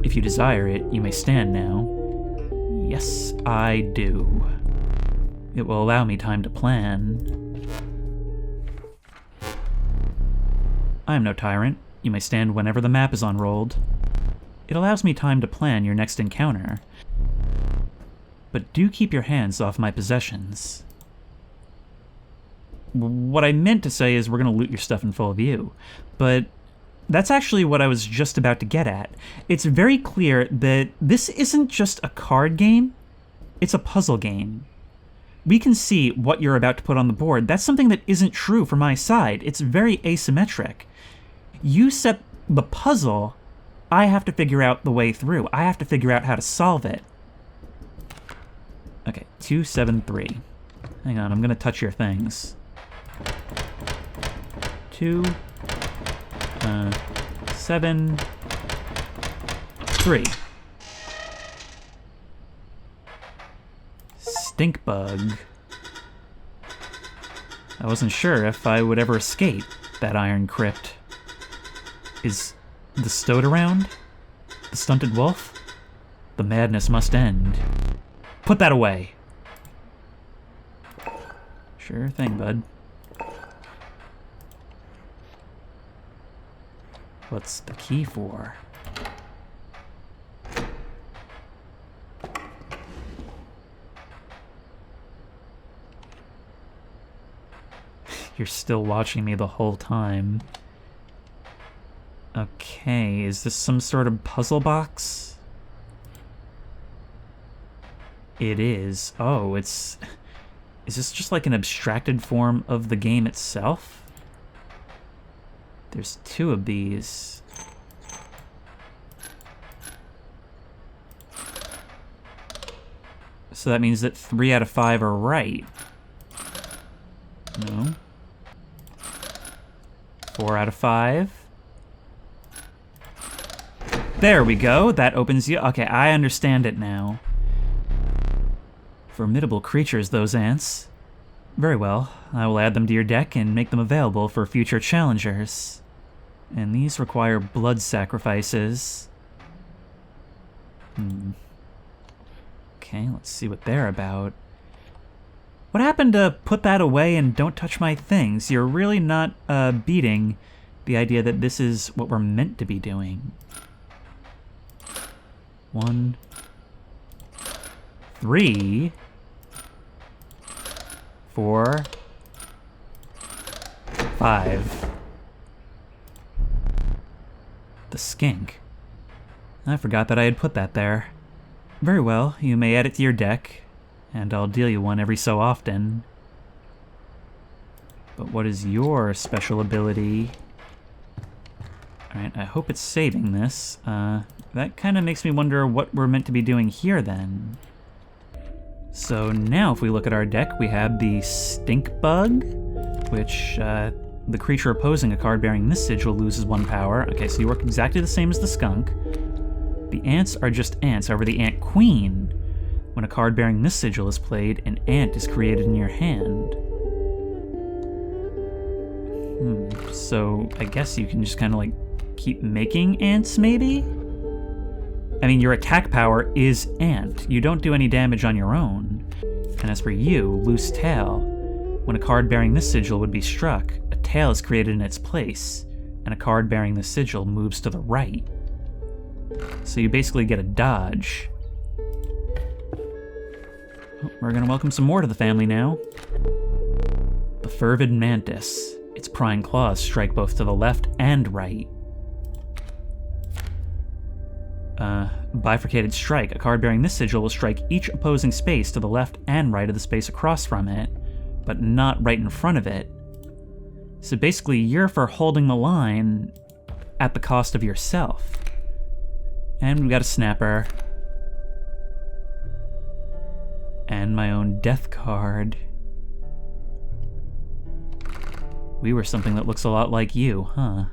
If you desire it, you may stand now. Yes, I do. It will allow me time to plan. I am no tyrant. You may stand whenever the map is unrolled. It allows me time to plan your next encounter. But do keep your hands off my possessions. What I meant to say is we're going to loot your stuff in full view, but that's actually what I was just about to get at. It's very clear that this isn't just a card game, it's a puzzle game. We can see what you're about to put on the board. That's something that isn't true for my side. It's very asymmetric. You set the puzzle, I have to figure out the way through. I have to figure out how to solve it. Okay, 273. Hang on, I'm gonna touch your things. 2, 7, 3. Stink bug. I wasn't sure if I would ever escape that iron crypt. Is the stoat around? The stunted wolf? The madness must end. Put that away. Sure thing, bud. What's the key for? You're still watching me the whole time. Okay, is this some sort of puzzle box? It is. Oh, it's... Is this just like an abstracted form of the game itself? There's 2 of these. So that means that 3 out of 5 are right. No. 4 out of 5. There we go. That opens you. Okay, I understand it now. Formidable creatures, those ants. Very well. I will add them to your deck and make them available for future challengers. And these require blood sacrifices. Okay, let's see what they're about. What happened to put that away and don't touch my things? You're really not beating the idea that this is what we're meant to be doing. 1, 3, 4, 5. The skink. I forgot that I had put that there. Very well, you may add it to your deck, and I'll deal you one every so often. But what is your special ability? Alright, I hope it's saving this. That kind of makes me wonder what we're meant to be doing here then. So now if we look at our deck, we have the Stink Bug, which the creature opposing a card bearing this sigil loses 1 power. Okay, so you work exactly the same as the skunk. The ants are just ants. However, the Ant Queen, when a card bearing this sigil is played, an ant is created in your hand. So I guess you can just kind of like keep making ants, maybe? I mean, your attack power is ant. You don't do any damage on your own. And as for you, Loose Tail, when a card bearing this sigil would be struck, a tail is created in its place, and a card bearing the sigil moves to the right. So you basically get a dodge. Oh, we're gonna welcome some more to the family now. The Fervid Mantis. Its prying claws strike both to the left and right. Bifurcated Strike. A card bearing this sigil will strike each opposing space to the left and right of the space across from it, but not right in front of it. So basically, you're for holding the line at the cost of yourself. And we've got a Snapper. And my own death card. We were something that looks a lot like you, huh?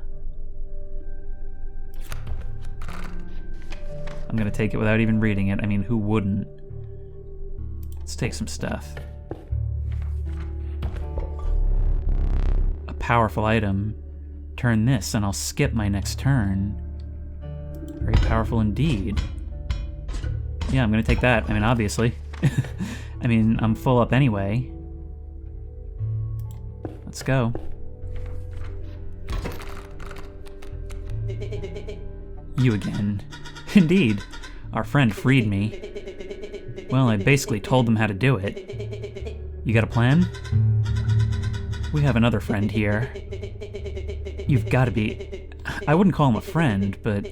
I'm gonna take it without even reading it. I mean, who wouldn't? Let's take some stuff. A powerful item. Turn this and I'll skip my next turn. Very powerful indeed. Yeah, I'm gonna take that. I mean, obviously. I mean, I'm full up anyway. Let's go. You again. Indeed. Our friend freed me. Well, I basically told them how to do it. You got a plan? We have another friend here. You've got to be... I wouldn't call him a friend, but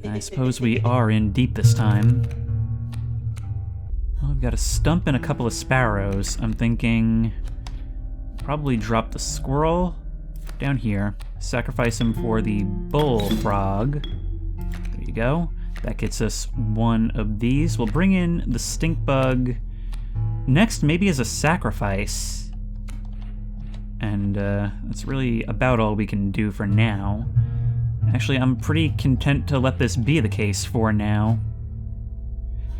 I suppose we are in deep this time. Well, I've got a stump and a couple of sparrows. I'm thinking... probably drop the squirrel down here. Sacrifice him for the bullfrog. There you go. That gets us one of these. We'll bring in the stink bug next, maybe as a sacrifice. And that's really about all we can do for now. Actually, I'm pretty content to let this be the case for now.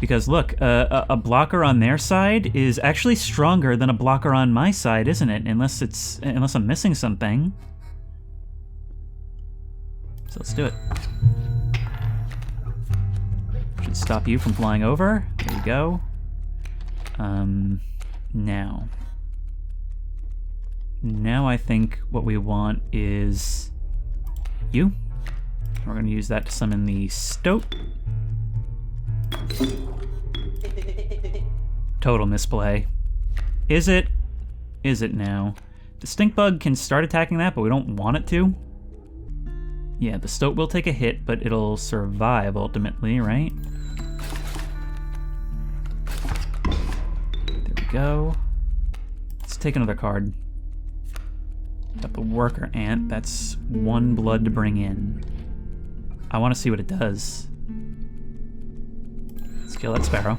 Because look, a blocker on their side is actually stronger than a blocker on my side, isn't it? Unless I'm missing something. So let's do it. Should stop you from flying over. There you go. Now I think what we want is you. We're going to use that to summon the stoat. Total misplay. Is it? Is it now? The stink bug can start attacking that, but we don't want it to. Yeah, the stoat will take a hit, but it'll survive ultimately, right? There we go. Let's take another card. Got the worker ant. That's one blood to bring in. I want to see what it does. Let's kill that sparrow.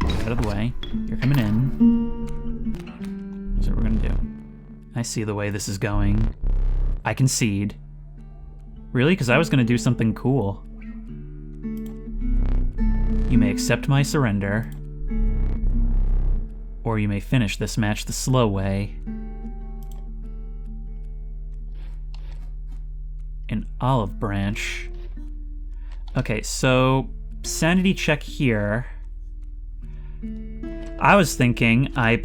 Get out of the way. You're coming in. Here's what we're gonna do. I see the way this is going. I concede. Really? Because I was gonna do something cool. You may accept my surrender. Or you may finish this match the slow way. An olive branch. Okay, so sanity check here. I was thinking I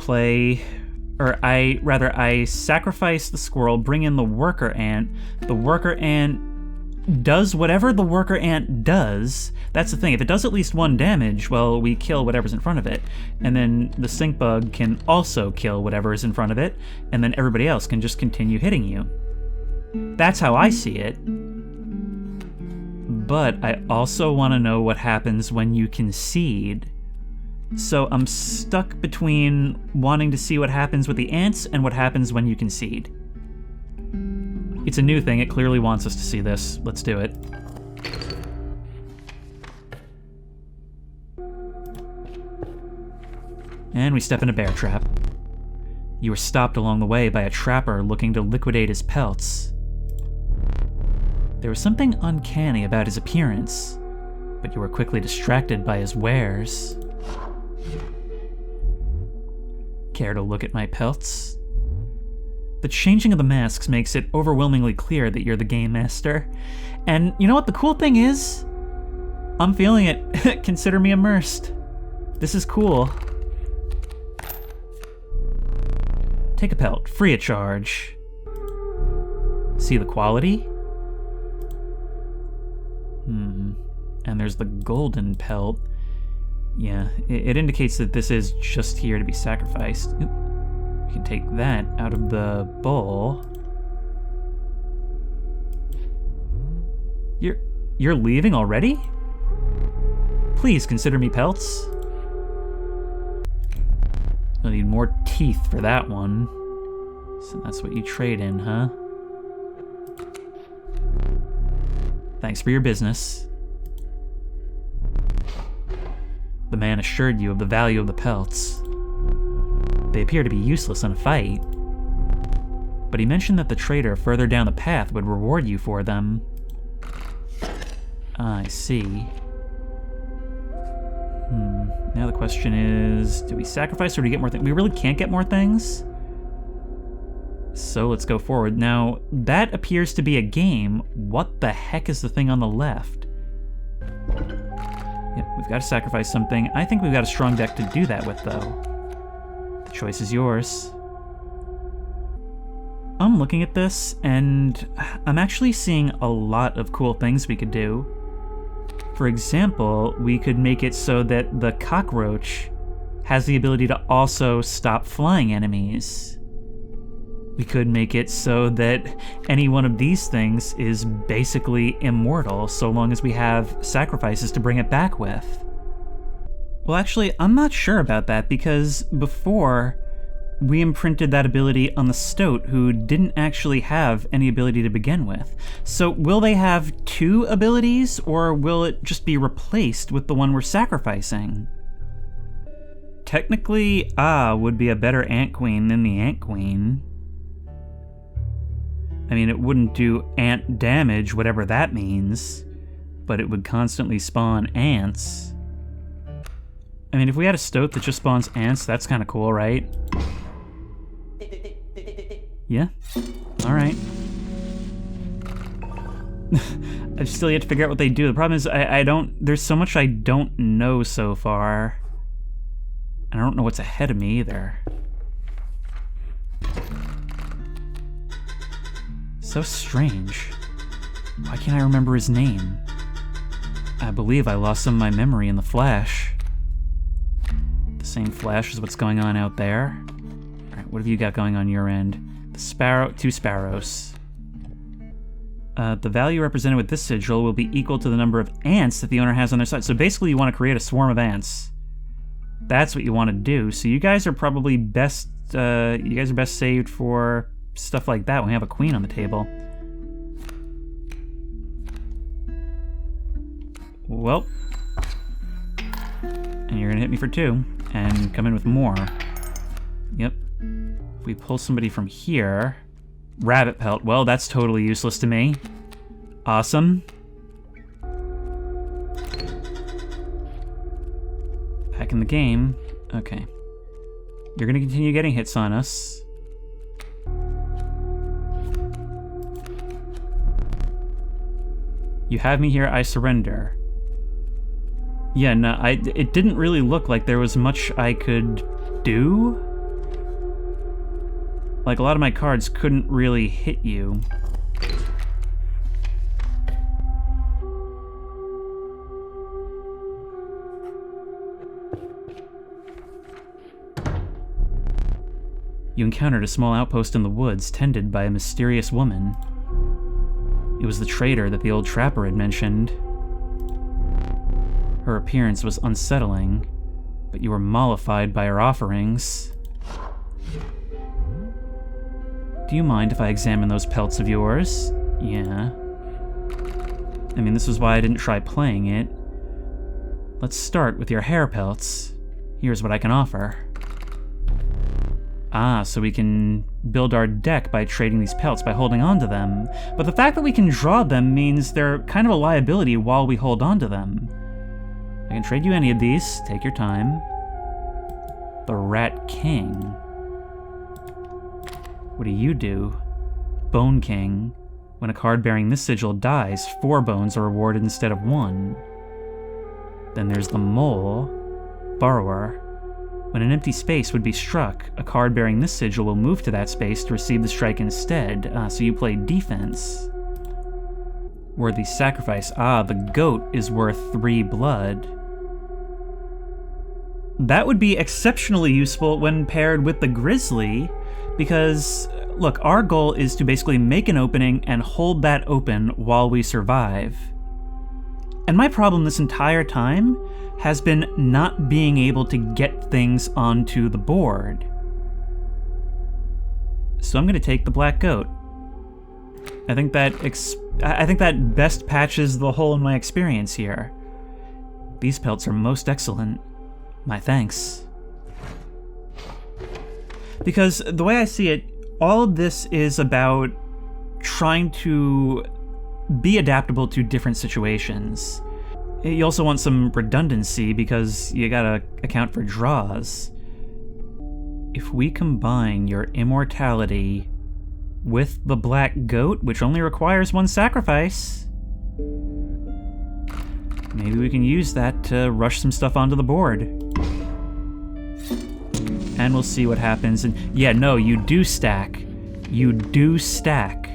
sacrifice the squirrel, bring in the worker ant. The worker ant does whatever the worker ant does. That's the thing. If it does at least 1 damage, well, we kill whatever's in front of it. And then the stink bug can also kill whatever is in front of it, and then everybody else can just continue hitting you. That's how I see it. But I also want to know what happens when you concede. So I'm stuck between wanting to see what happens with the ants and what happens when you concede. It's a new thing. It clearly wants us to see this. Let's do it. And we step in a bear trap. You were stopped along the way by a trapper looking to liquidate his pelts. There was something uncanny about his appearance, but you were quickly distracted by his wares. Care to look at my pelts? The changing of the masks makes it overwhelmingly clear that you're the game master. And you know what the cool thing is? I'm feeling it. Consider me immersed. This is cool. Take a pelt, free of charge. See the quality? And there's the golden pelt. Yeah, it indicates that this is just here to be sacrificed. Oop. We can take that out of the bowl. You're leaving already? Please consider me pelts. I'll need more teeth for that one. So that's what you trade in, huh? Thanks for your business. The man assured you of the value of the pelts. They appear to be useless in a fight. but he mentioned that the trader further down the path would reward you for them. I see. Now the question is, do we sacrifice or do we get more things? We really can't get more things. So let's go forward. Now, that appears to be a game. What the heck is the thing on the left? Yep, we've got to sacrifice something. I think we've got a strong deck to do that with, though. The choice is yours. I'm looking at this, and I'm actually seeing a lot of cool things we could do. For example, we could make it so that the cockroach has the ability to also stop flying enemies. We could make it so that any one of these things is basically immortal so long as we have sacrifices to bring it back with. Well, actually, I'm not sure about that because before, we imprinted that ability on the Stoat, who didn't actually have any ability to begin with. So will they have two abilities, or will it just be replaced with the one we're sacrificing? Technically, would be a better Ant Queen than the Ant Queen. I mean, it wouldn't do ant damage, whatever that means, but it would constantly spawn ants. I mean, if we had a Stoat that just spawns ants, that's kind of cool, right? Yeah? Alright. I still yet to figure out what they do. The problem is, there's so much I don't know so far. And I don't know what's ahead of me either. So strange. Why can't I remember his name? I believe I lost some of my memory in the flash. The same flash as what's going on out there. Alright, what have you got going on your end? The sparrow, 2 sparrows. The value represented with this sigil will be equal to the number of ants that the owner has on their side. So basically you want to create a swarm of ants. That's what you want to do. So you guys are probably best, saved for stuff like that when we have a queen on the table. Well. And you're gonna hit me for 2, and come in with more. Yep. If we pull somebody from here... Rabbit pelt. Well, that's totally useless to me. Awesome. Back in the game. Okay. You're gonna continue getting hits on us. You have me here, I surrender. Yeah, no, it didn't really look like there was much I could do. Like, a lot of my cards couldn't really hit you. You encountered a small outpost in the woods tended by a mysterious woman. It was the trader that the old trapper had mentioned. Her appearance was unsettling, but you were mollified by her offerings. Do you mind if I examine those pelts of yours? Yeah. I mean, this is why I didn't try playing it. Let's start with your hair pelts. Here's what I can offer. So we can build our deck by trading these pelts, by holding on to them. But the fact that we can draw them means they're kind of a liability while we hold on to them. I can trade you any of these. Take your time. The Rat King. What do? Bone King. When a card bearing this sigil dies, 4 bones are rewarded instead of 1. Then there's the Mole. Borrower. When an empty space would be struck, a card bearing this sigil will move to that space to receive the strike instead, so you play defense. Worthy sacrifice. The goat is worth 3 blood. That would be exceptionally useful when paired with the grizzly, because, look, our goal is to basically make an opening and hold that open while we survive. And my problem this entire time has been not being able to get things onto the board. So I'm going to take the black goat. I think that best patches the hole in my experience here. These pelts are most excellent. My thanks. Because the way I see it, all of this is about trying to be adaptable to different situations. You also want some redundancy because you gotta account for draws. If we combine your immortality with the black goat, which only requires 1 sacrifice, maybe we can use that to rush some stuff onto the board. And we'll see what happens. And yeah, no, you do stack. You do stack.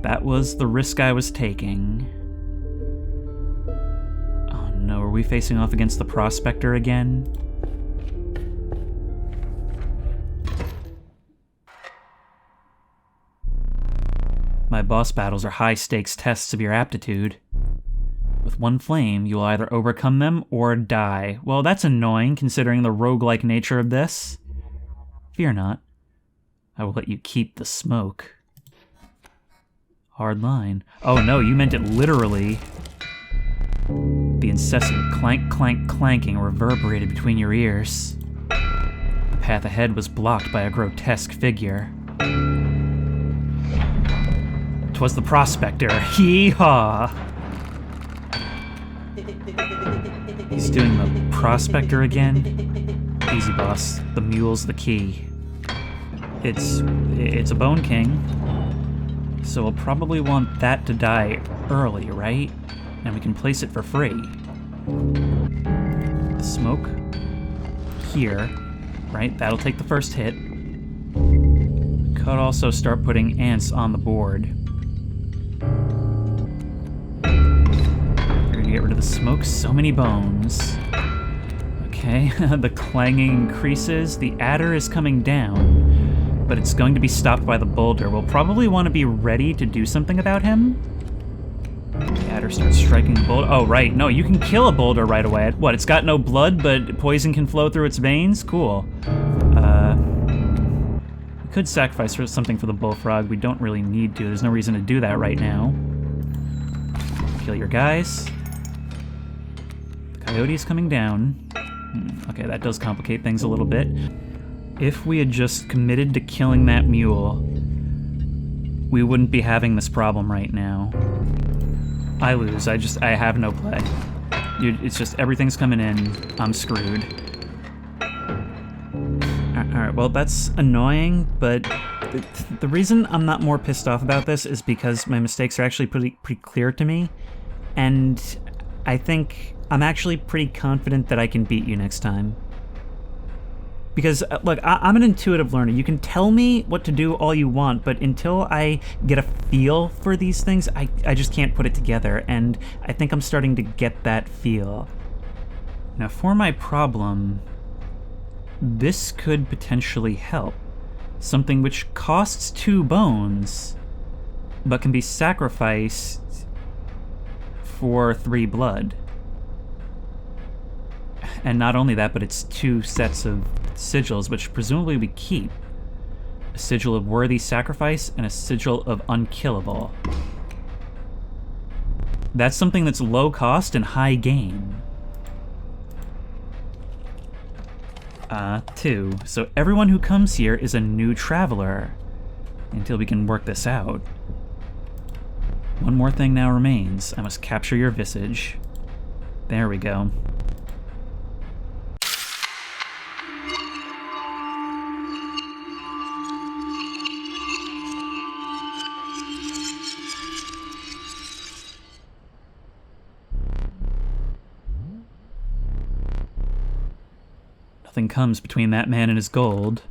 That was the risk I was taking. Oh no, are we facing off against the Prospector again? My boss battles are high-stakes tests of your aptitude. With 1 flame, you will either overcome them or die. Well, that's annoying, considering the roguelike nature of this. Fear not. I will let you keep the smoke. Hard line. Oh no, you meant it literally. The incessant clank, clank, clanking reverberated between your ears. The path ahead was blocked by a grotesque figure. 'Twas the Prospector. Hee-haw! He's doing the Prospector again? Easy, boss. The mule's the key. It's a Bone King, so we'll probably want that to die early, right? And we can place it for free. The smoke here, right? That'll take the first hit. Could also start putting ants on the board. We're gonna get rid of the smoke. So many bones. Okay, the clanging increases. The adder is coming down, but it's going to be stopped by the boulder. We'll probably want to be ready to do something about him. The adder starts striking the boulder. Oh, right. No, you can kill a boulder right away. What, it's got no blood, but poison can flow through its veins? Cool. We could sacrifice something for the bullfrog. We don't really need to. There's no reason to do that right now. Kill your guys. The coyote's coming down. Okay, that does complicate things a little bit. If we had just committed to killing that mule, we wouldn't be having this problem right now. I lose. I have no play. It's just everything's coming in. I'm screwed. Alright, well, that's annoying, but the reason I'm not more pissed off about this is because my mistakes are actually pretty clear to me, and I think I'm actually pretty confident that I can beat you next time. Because, look, I'm an intuitive learner. You can tell me what to do all you want, but until I get a feel for these things, I just can't put it together, and I think I'm starting to get that feel. Now, for my problem, this could potentially help. Something which costs 2 bones, but can be sacrificed for 3 blood. And not only that, but it's 2 sets of sigils, which presumably we keep. A sigil of worthy sacrifice and a sigil of unkillable. That's something that's low cost and high gain. 2. So everyone who comes here is a new traveler, until we can work this out. One more thing now remains. I must capture your visage. There we go. Nothing comes between that man and his gold.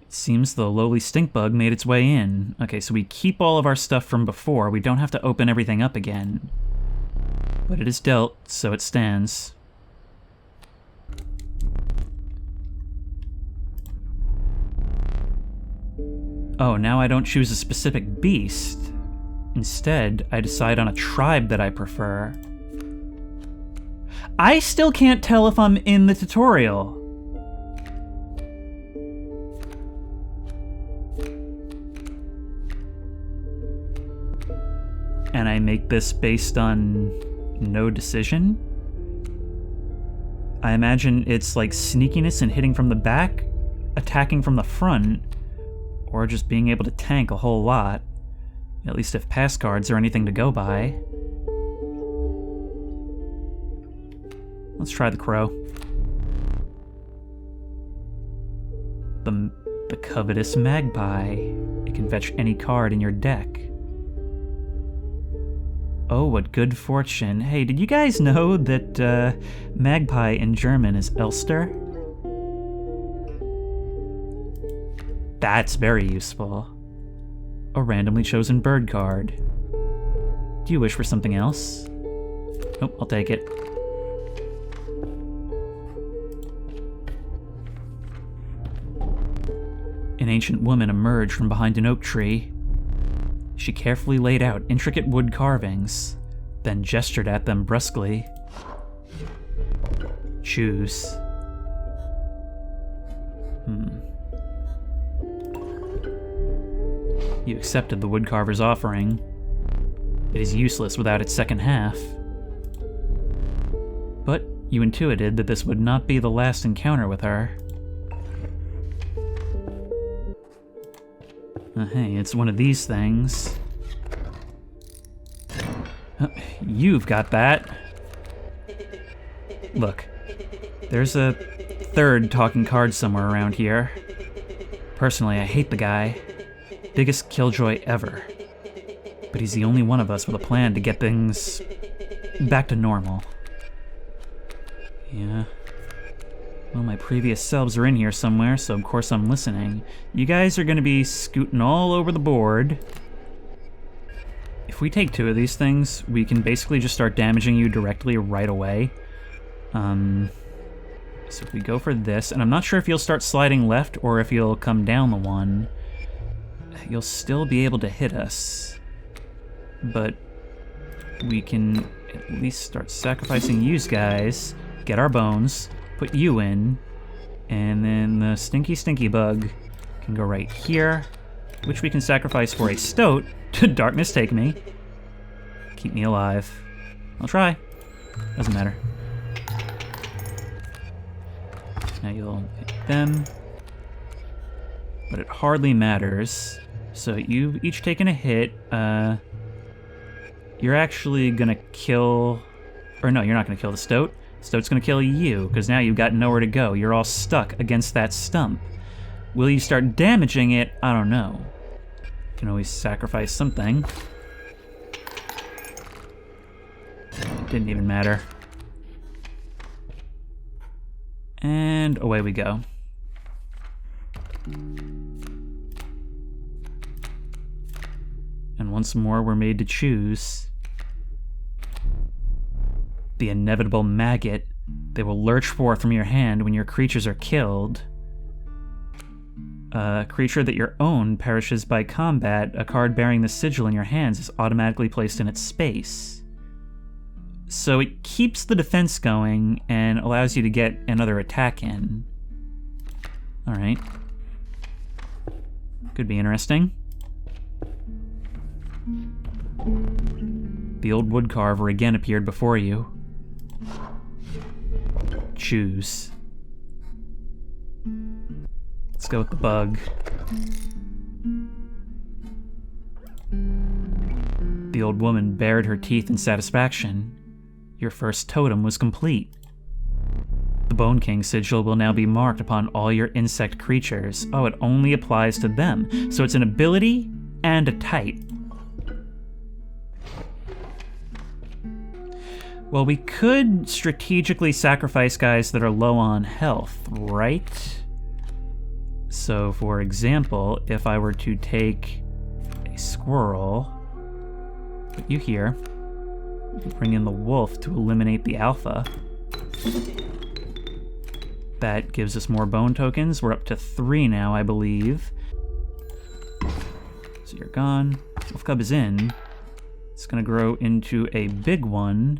It seems the lowly stink bug made its way in. Okay, so we keep all of our stuff from before. We don't have to open everything up again. But it is dealt, so it stands. Oh, now I don't choose a specific beast. Instead, I decide on a tribe that I prefer. I still can't tell if I'm in the tutorial. And I make this based on no decision? I imagine it's like sneakiness and hitting from the back. attacking from the front, or just being able to tank a whole lot. At least if pass cards are anything to go by. Let's try the crow. The covetous magpie. It can fetch any card in your deck. Oh, what good fortune. Hey, did you guys know that magpie in German is Elster? That's very useful. A randomly chosen bird card. Do you wish for something else? Oh, I'll take it. An ancient woman emerged from behind an oak tree. She carefully laid out intricate wood carvings, then gestured at them brusquely. Choose. You accepted the woodcarver's offering. It is useless without its second half. But you intuited that this would not be the last encounter with her. Hey, it's one of these things. You've got that. Look, there's a third talking card somewhere around here. Personally, I hate the guy. Biggest killjoy ever. But he's the only one of us with a plan to get things back to normal. Yeah. Well, my previous selves are in here somewhere, so of course I'm listening. You guys are gonna be scooting all over the board. If we take 2 of these things, we can basically just start damaging you directly right away. So if we go for this, and I'm not sure if you'll start sliding left or if you'll come down the one, you'll still be able to hit us. But we can at least start sacrificing you guys, get our bones, put you in, and then the stinky bug can go right here, which we can sacrifice for a stoat to darkness take me. Keep me alive. I'll try. Doesn't matter. Now you'll hit them. But it hardly matters. So you've each taken a hit. You're actually gonna kill... Or no, you're not gonna kill the stoat. Stoat's gonna kill you, because now you've got nowhere to go. You're all stuck against that stump. Will you start damaging it? I don't know. You can always sacrifice something. It didn't even matter. And away we go. And once more we're made to choose. The inevitable maggot. They will lurch forth from your hand when your creatures are killed. A creature that your own perishes by combat, a card bearing the sigil in your hands is automatically placed in its space. So it keeps the defense going and allows you to get another attack in. Alright. Could be interesting. The old woodcarver again appeared before you. Choose. Let's go with the bug. The old woman bared her teeth in satisfaction. Your first totem was complete. The Bone King sigil will now be marked upon all your insect creatures. Oh, it only applies to them. So it's an ability and a type. Well, we could strategically sacrifice guys that are low on health, right? So, for example, if I were to take a squirrel, put you here, bring in the wolf to eliminate the alpha. That gives us more bone tokens. We're up to 3 now, I believe. So you're gone. Wolf cub is in. It's gonna grow into a big one.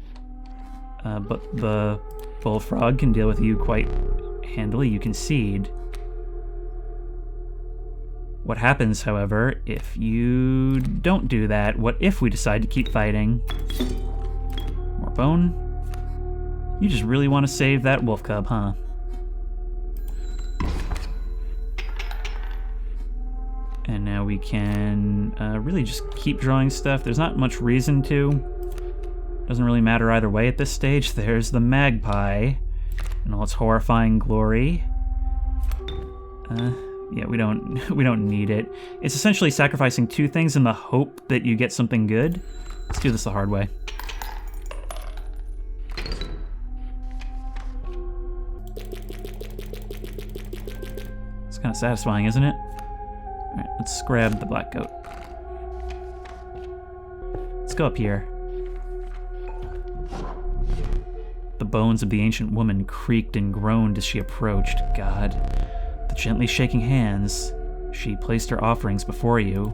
But the bullfrog can deal with you quite handily. You concede. What happens, however, if you don't do that? What if we decide to keep fighting? More bone? You just really want to save that wolf cub, huh? And now we can really just keep drawing stuff. There's not much reason to. Doesn't really matter either way at this stage. There's the magpie in all its horrifying glory. Yeah, we don't need it. It's essentially sacrificing two things in the hope that you get something good. Let's do this the hard way. It's kind of satisfying, isn't it? All right, let's grab the black goat. Let's go up here. The bones of the ancient woman creaked and groaned as she approached. God. The gently shaking hands. She placed her offerings before you.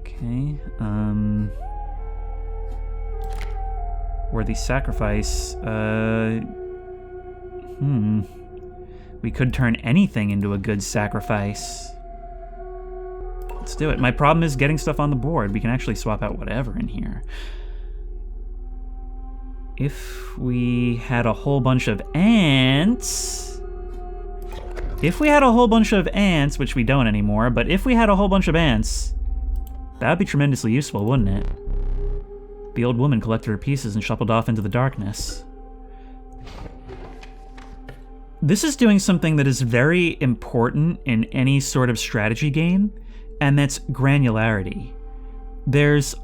Okay, worthy sacrifice, We could turn anything into a good sacrifice. Let's do it. My problem is getting stuff on the board. We can actually swap out whatever in here. If we had a whole bunch of ants... If we had a whole bunch of ants, which we don't anymore, but if we had a whole bunch of ants, that would be tremendously useful, wouldn't it? The old woman collected her pieces and shuffled off into the darkness. This is doing something that is very important in any sort of strategy game, and that's granularity. There's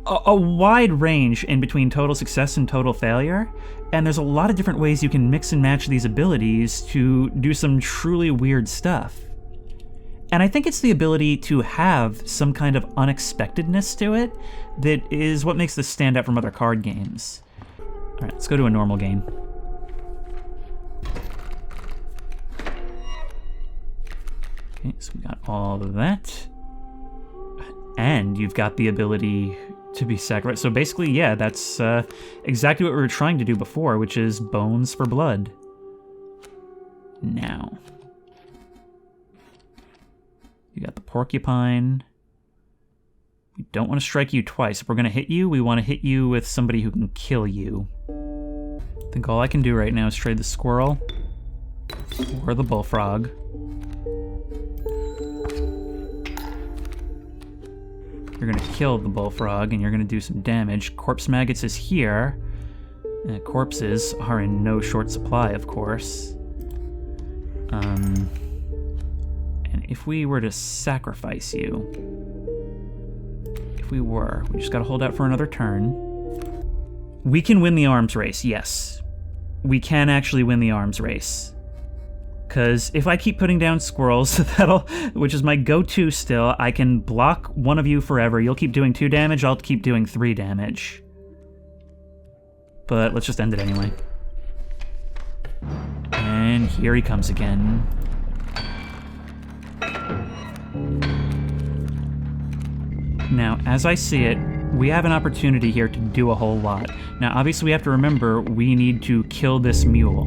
a wide range in between total success and total failure, and there's a lot of different ways you can mix and match these abilities to do some truly weird stuff. And I think it's the ability to have some kind of unexpectedness to it that is what makes this stand out from other card games. All right, let's go to a normal game. Okay, so we got all of that. And you've got the ability to be sacrificed. So basically, yeah, that's exactly what we were trying to do before, which is bones for blood. Now. You got the porcupine. We don't want to strike you twice. If we're going to hit you, we want to hit you with somebody who can kill you. I think all I can do right now is trade the squirrel or the bullfrog. You're gonna kill the bullfrog and you're gonna do some damage. Corpse maggots is here. Corpses are in no short supply, of course. And if we were to sacrifice you, we just gotta hold out for another turn. We can win the arms race, yes. We can actually win the arms race. Because if I keep putting down squirrels, which is my go-to still, I can block one of you forever. You'll keep doing 2 damage, I'll keep doing 3 damage. But let's just end it anyway. And here he comes again. Now, as I see it, we have an opportunity here to do a whole lot. Now, obviously we have to remember we need to kill this mule.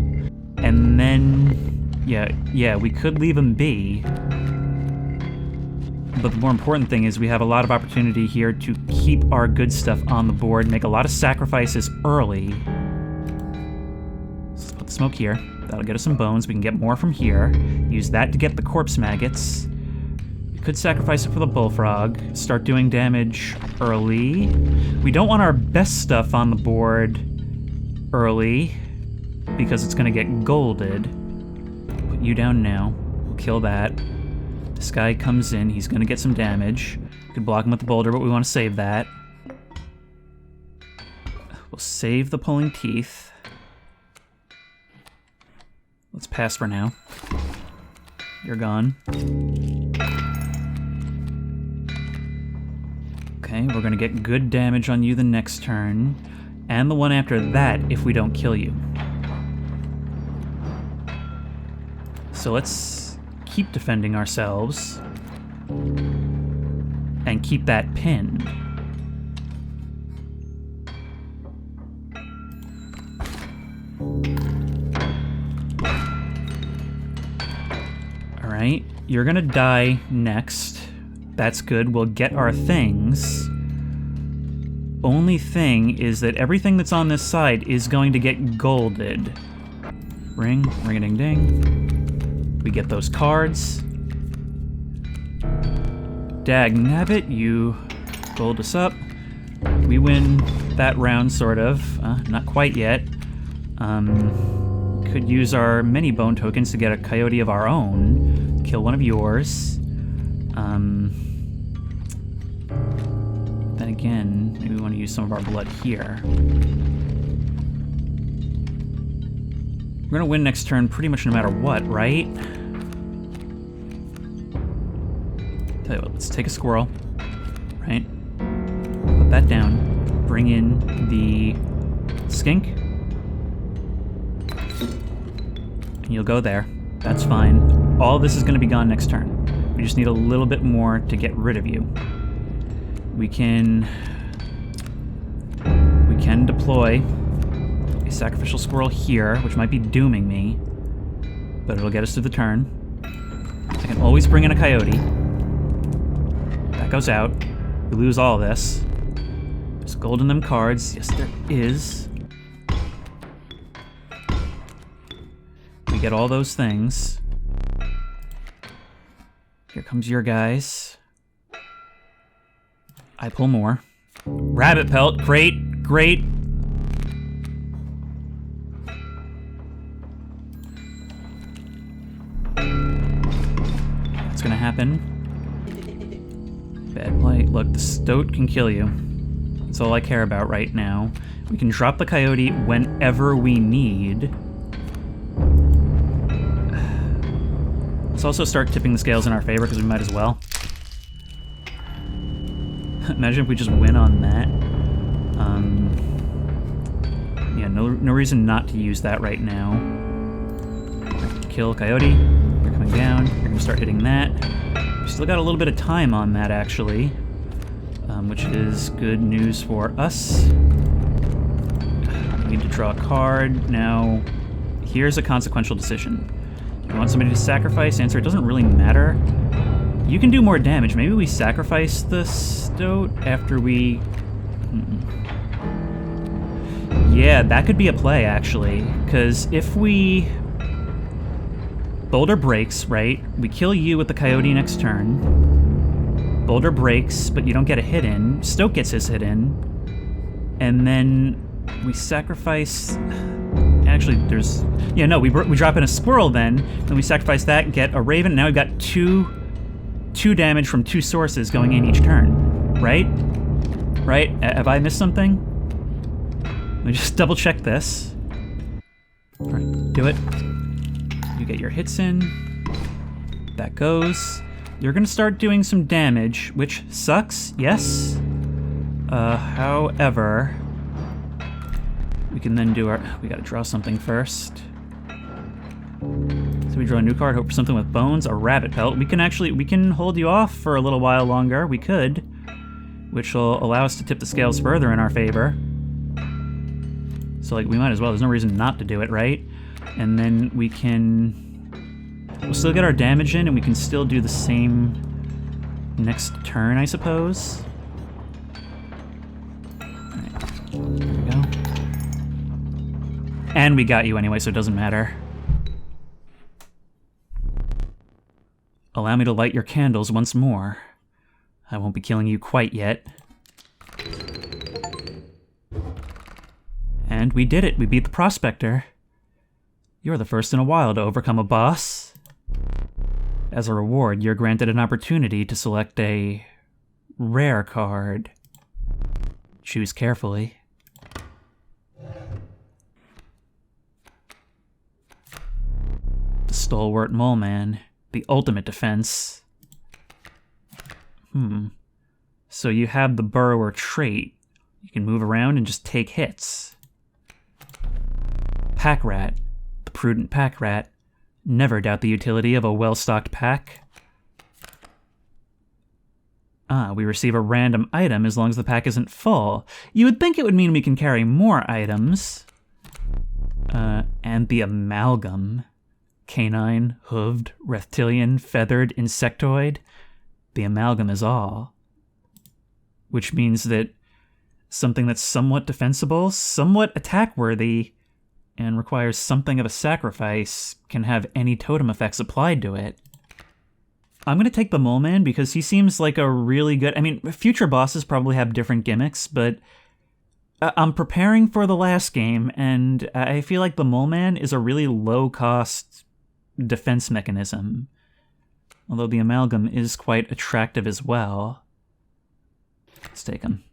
And then... Yeah, we could leave him be. But the more important thing is we have a lot of opportunity here to keep our good stuff on the board, make a lot of sacrifices early. Let's put the smoke here. That'll get us some bones. We can get more from here. Use that to get the corpse maggots. We could sacrifice it for the bullfrog. Start doing damage early. We don't want our best stuff on the board early, because it's going to get golded. You down now. We'll kill that. This guy comes in. He's going to get some damage. We could block him with the boulder, but we want to save that. We'll save the pulling teeth. Let's pass for now. You're gone. Okay, we're going to get good damage on you the next turn. And the one after that if we don't kill you. So let's keep defending ourselves and keep that pinned. All right, you're gonna die next. That's good, we'll get our things. Only thing is that everything that's on this side is going to get golded. Ring, ring-a-ding-ding. We get those cards. Dagnabbit, you gold us up. We win that round, sort of. Not quite yet. Could use our many bone tokens to get a coyote of our own. Kill one of yours. Then again, maybe we want to use some of our blood here. We're gonna win next turn pretty much no matter what, right? Tell you what, let's take a squirrel, right? Put that down. Bring in the skink. And you'll go there. That's fine. All this is gonna be gone next turn. We just need a little bit more to get rid of you. We can deploy a sacrificial squirrel here, which might be dooming me, but it'll get us through the turn. I can always bring in a coyote. That goes out. We lose all this. There's gold in them cards. Yes, there is. We get all those things. Here comes your guys. I pull more. Rabbit pelt, great, great. That's gonna happen. Bad play. Look, the stoat can kill you. That's all I care about right now. We can drop the coyote whenever we need. Let's also start tipping the scales in our favor, because we might as well. Imagine if we just win on that. Yeah, no reason not to use that right now. Kill coyote. You're coming down. You're gonna start hitting that. We still got a little bit of time on that, actually, which is good news for us. We need to draw a card. Now, here's a consequential decision. You want somebody to sacrifice? Answer, it doesn't really matter. You can do more damage. Maybe we sacrifice the stoat after we... Yeah, that could be a play, actually. Because if we... Boulder breaks, right? We kill you with the coyote next turn. Boulder breaks, but you don't get a hit in. Stoat gets his hit in. And then we sacrifice... Actually, there's... Yeah, no, we drop in a squirrel then. Then we sacrifice that and get a raven. Now we've got two damage from two sources going in each turn. Right? Right? Have I missed something? Let me just double check this. Alright, do it. You get your hits in. That goes. You're gonna start doing some damage, which sucks, yes. However, we can then do our... We gotta draw something first. So we draw a new card, hope for something with bones, a rabbit pelt. We can hold you off for a little while longer. We could, which will allow us to tip the scales further in our favor. So, like, we might as well. There's no reason not to do it, right? And then we can... We'll still get our damage in, and we can still do the same next turn, I suppose. Alright, there we go. And we got you anyway, so it doesn't matter. Allow me to light your candles once more. I won't be killing you quite yet. And we did it. We beat the Prospector. You're the first in a while to overcome a boss. As a reward, you're granted an opportunity to select a rare card. Choose carefully. The Stalwart Mole Man. The ultimate defense. So you have the Burrower trait. You can move around and just take hits. Pack Rat. The prudent pack rat. Never doubt the utility of a well-stocked pack. We receive a random item as long as the pack isn't full. You would think it would mean we can carry more items. And the Amalgam. Canine, hooved, reptilian, feathered, insectoid. The amalgam is all. Which means that something that's somewhat defensible, somewhat attack-worthy, and requires something of a sacrifice can have any totem effects applied to it. I'm going to take the Mole Man because he seems like a really good... I mean, future bosses probably have different gimmicks, but I'm preparing for the last game, and I feel like the Mole Man is a really low-cost defense mechanism. Although the Amalgam is quite attractive as well. Let's take him.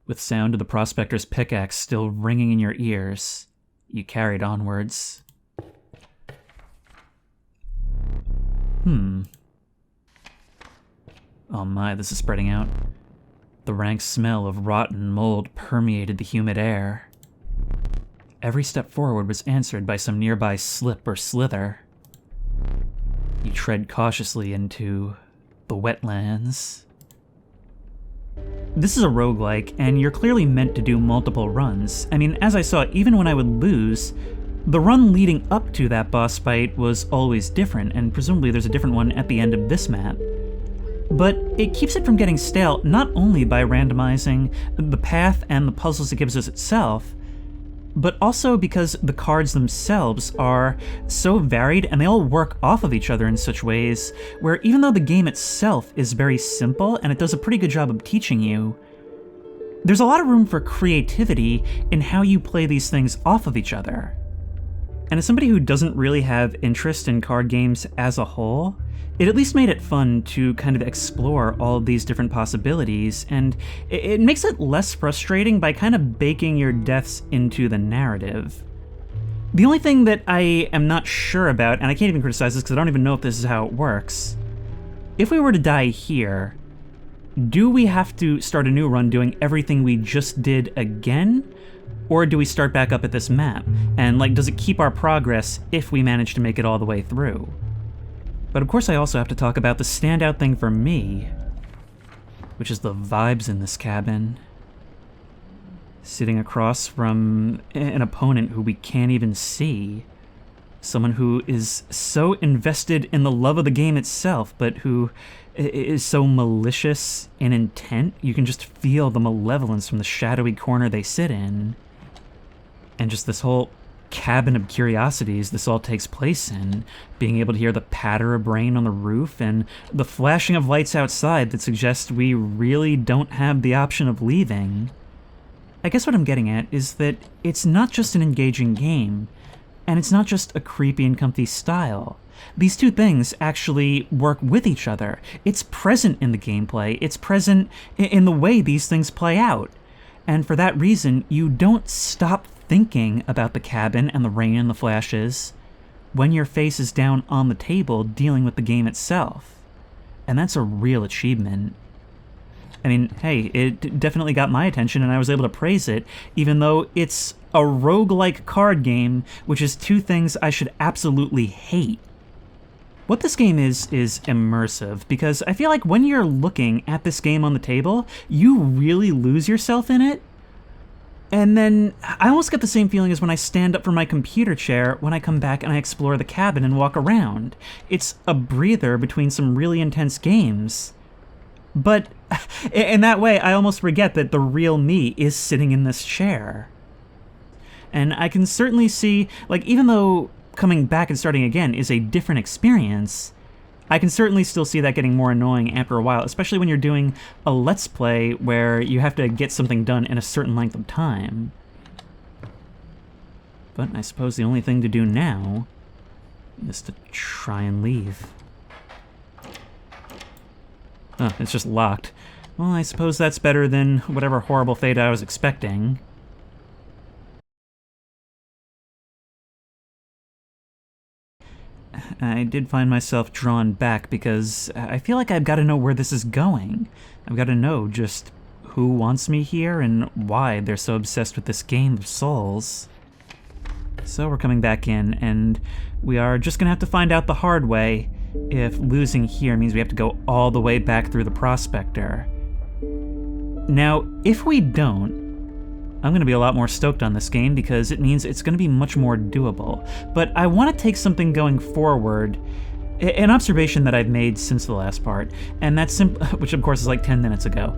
With sound of the Prospector's pickaxe still ringing in your ears, you carried onwards. Oh my, this is spreading out. The rank smell of rotten mold permeated the humid air. Every step forward was answered by some nearby slip or slither. You tread cautiously into the wetlands. This is a roguelike, and you're clearly meant to do multiple runs. I mean, as I saw, even when I would lose, the run leading up to that boss fight was always different, and presumably there's a different one at the end of this map. But it keeps it from getting stale not only by randomizing the path and the puzzles it gives us itself, but also because the cards themselves are so varied and they all work off of each other in such ways where even though the game itself is very simple and it does a pretty good job of teaching you, there's a lot of room for creativity in how you play these things off of each other. And as somebody who doesn't really have interest in card games as a whole, it at least made it fun to kind of explore all of these different possibilities, and it makes it less frustrating by kind of baking your deaths into the narrative. The only thing that I am not sure about, and I can't even criticize this because I don't even know if this is how it works, if we were to die here, do we have to start a new run doing everything we just did again? Or do we start back up at this map? And like, does it keep our progress if we manage to make it all the way through? But of course I also have to talk about the standout thing for me, which is the vibes in this cabin. Sitting across from an opponent who we can't even see. Someone who is so invested in the love of the game itself, but who is so malicious in intent, you can just feel the malevolence from the shadowy corner they sit in. And just this whole cabin of curiosities this all takes place in, being able to hear the patter of rain on the roof and the flashing of lights outside that suggest we really don't have the option of leaving. I guess what I'm getting at is that it's not just an engaging game, and it's not just a creepy and comfy style. These two things actually work with each other. It's present in the gameplay, it's present in the way these things play out. And for that reason, you don't stop thinking about the cabin and the rain and the flashes when your face is down on the table dealing with the game itself. And that's a real achievement. I mean, hey, it definitely got my attention and I was able to praise it, even though it's a roguelike card game, which is two things I should absolutely hate. What this game is immersive, because I feel like when you're looking at this game on the table, you really lose yourself in it. And then I almost get the same feeling as when I stand up from my computer chair when I come back and I explore the cabin and walk around. It's a breather between some really intense games. But in that way, I almost forget that the real me is sitting in this chair. And I can certainly see, like, even though coming back and starting again is a different experience, I can certainly still see that getting more annoying after a while, especially when you're doing a Let's Play where you have to get something done in a certain length of time. But I suppose the only thing to do now is to try and leave. Oh, it's just locked. Well, I suppose that's better than whatever horrible fate I was expecting. I did find myself drawn back because I feel like I've got to know where this is going. I've got to know just who wants me here and why they're so obsessed with this game of souls. So we're coming back in, and we are just gonna have to find out the hard way if losing here means we have to go all the way back through the Prospector. Now, if we don't, I'm going to be a lot more stoked on this game because it means it's going to be much more doable. But I want to take something going forward, an observation that I've made since the last part, and that's which of course is like 10 minutes ago.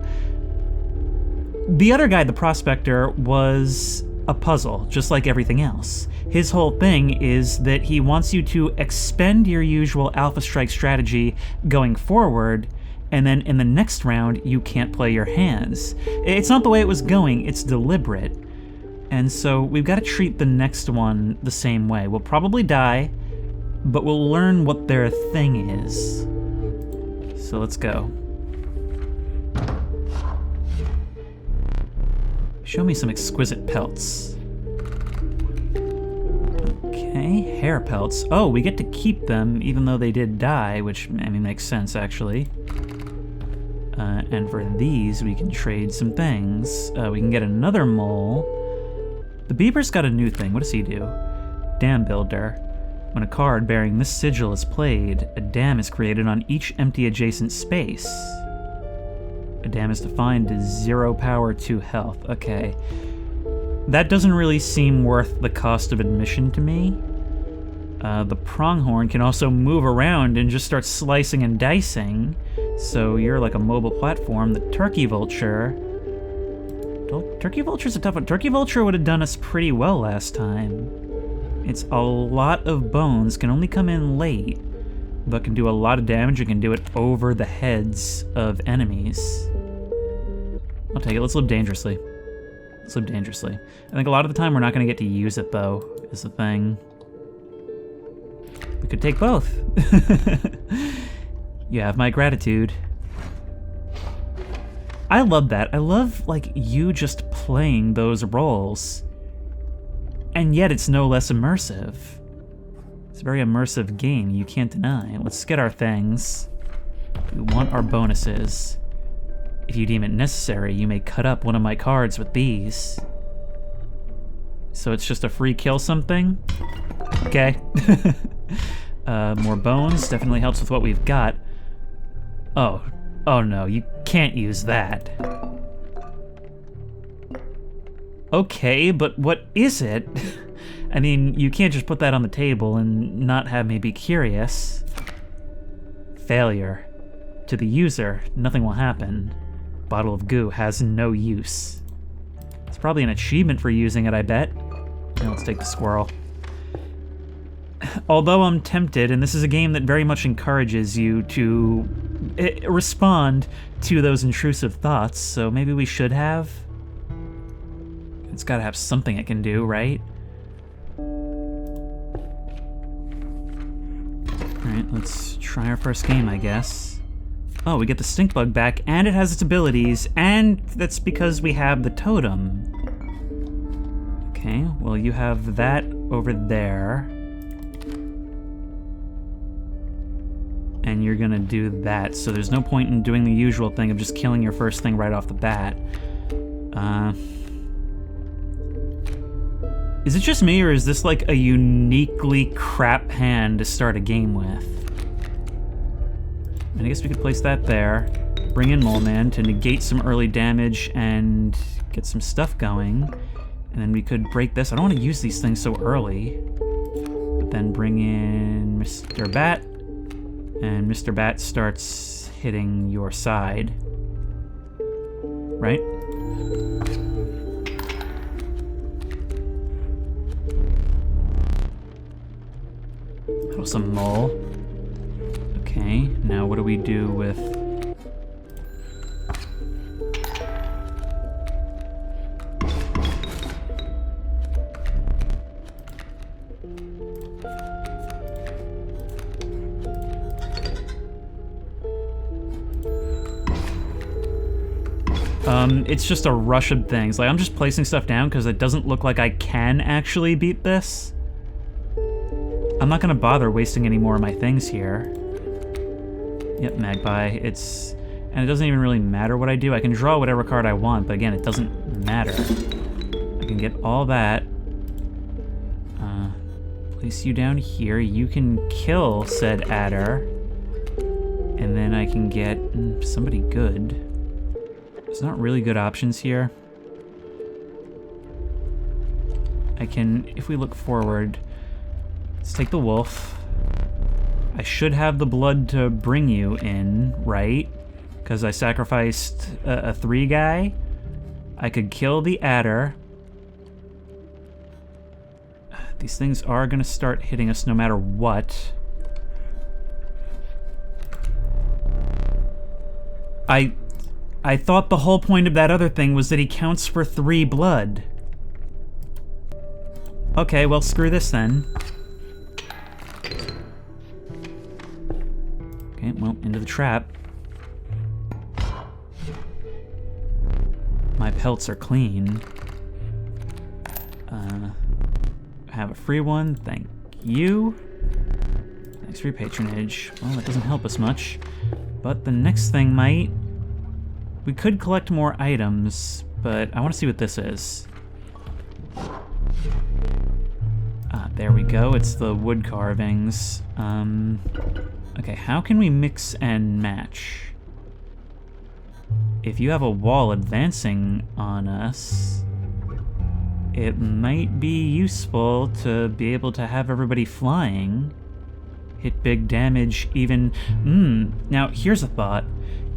The other guy, the Prospector, was a puzzle, just like everything else. His whole thing is that he wants you to expend your usual Alpha Strike strategy going forward, and then in the next round, you can't play your hands. It's not the way it was going, it's deliberate. And so we've got to treat the next one the same way. We'll probably die, but we'll learn what their thing is. So let's go. Show me some exquisite pelts. Okay, hair pelts. Oh, we get to keep them even though they did die, which, I mean, makes sense, actually. And for these, we can trade some things. We can get another mole. The Beaver's got a new thing. What does he do? Dam Builder. When a card bearing this sigil is played, a dam is created on each empty adjacent space. A dam is defined as 0 power, 2 health. Okay. That doesn't really seem worth the cost of admission to me. The pronghorn can also move around and just start slicing and dicing. So you're like a mobile platform. The Turkey Vulture... Turkey Vulture's a tough one. Turkey Vulture would have done us pretty well last time. It's a lot of bones, can only come in late, but can do a lot of damage and can do it over the heads of enemies. I'll take it. Let's live dangerously. Let's live dangerously. I think a lot of the time we're not going to get to use it, though, is the thing. We could take both. You have my gratitude. I love that. I love, like, you just playing those roles. And yet it's no less immersive. It's a very immersive game, you can't deny. Let's get our things. We want our bonuses. If you deem it necessary, you may cut up one of my cards with these. So it's just a free kill something? Okay. More bones definitely helps with what we've got. Oh no, you can't use that. Okay, but what is it? I mean, you can't just put that on the table and not have me be curious. Failure. To the user, nothing will happen. Bottle of goo has no use. It's probably an achievement for using it, I bet. Now let's take the squirrel. Although I'm tempted, and this is a game that very much encourages you to respond to those intrusive thoughts, so maybe we should have. It's gotta have something it can do, right? Alright, let's try our first game, I guess. Oh, we get the stink bug back, and it has its abilities, and that's because we have the totem. Okay, well, you have that over there. And you're gonna do that, so there's no point in doing the usual thing of just killing your first thing right off the bat. Is it just me, or is this like a uniquely crap hand to start a game with? And I guess we could place that there, bring in Mole Man to negate some early damage and get some stuff going. And then we could break this. I don't want to use these things so early. But then bring in Mr. Bat, and Mr. Bat starts hitting your side. Right? Some mole. Okay, now what do we do with... It's just a rush of things. Like, I'm just placing stuff down because it doesn't look like I can actually beat this. I'm not gonna bother wasting any more of my things here. Yep, Magpie. And it doesn't even really matter what I do. I can draw whatever card I want, but again, it doesn't matter. I can get all that. Place you down here. You can kill said adder. And then I can get somebody good. There's not really good options here. I can, if we look forward, let's take the wolf. I should have the blood to bring you in, right? Because I sacrificed a 3 guy. I could kill the adder. These things are gonna start hitting us no matter what. I thought the whole point of that other thing was that he counts for 3 blood. Okay, well, screw this then. Okay, well, into the trap. My pelts are clean. Have a free one, thank you. Thanks for your patronage. Well, that doesn't help us much. But the next thing might... We could collect more items, but I want to see what this is. There we go, it's the wood carvings. Okay, how can we mix and match? If you have a wall advancing on us, it might be useful to be able to have everybody flying. Hit big damage even... Now, here's a thought.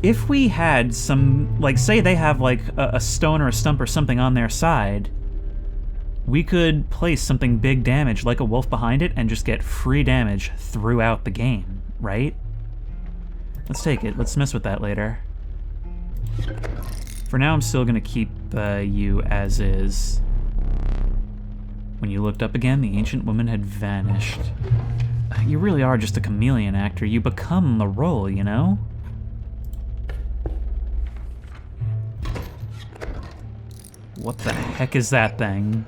If we had some... Like, say they have, like, a stone or a stump or something on their side, we could place something big damage, like a wolf behind it, and just get free damage throughout the game, right? Let's take it. Let's mess with that later. For now, I'm still gonna keep you as is. When you looked up again, the ancient woman had vanished. You really are just a chameleon actor. You become the role, you know? What the heck is that thing?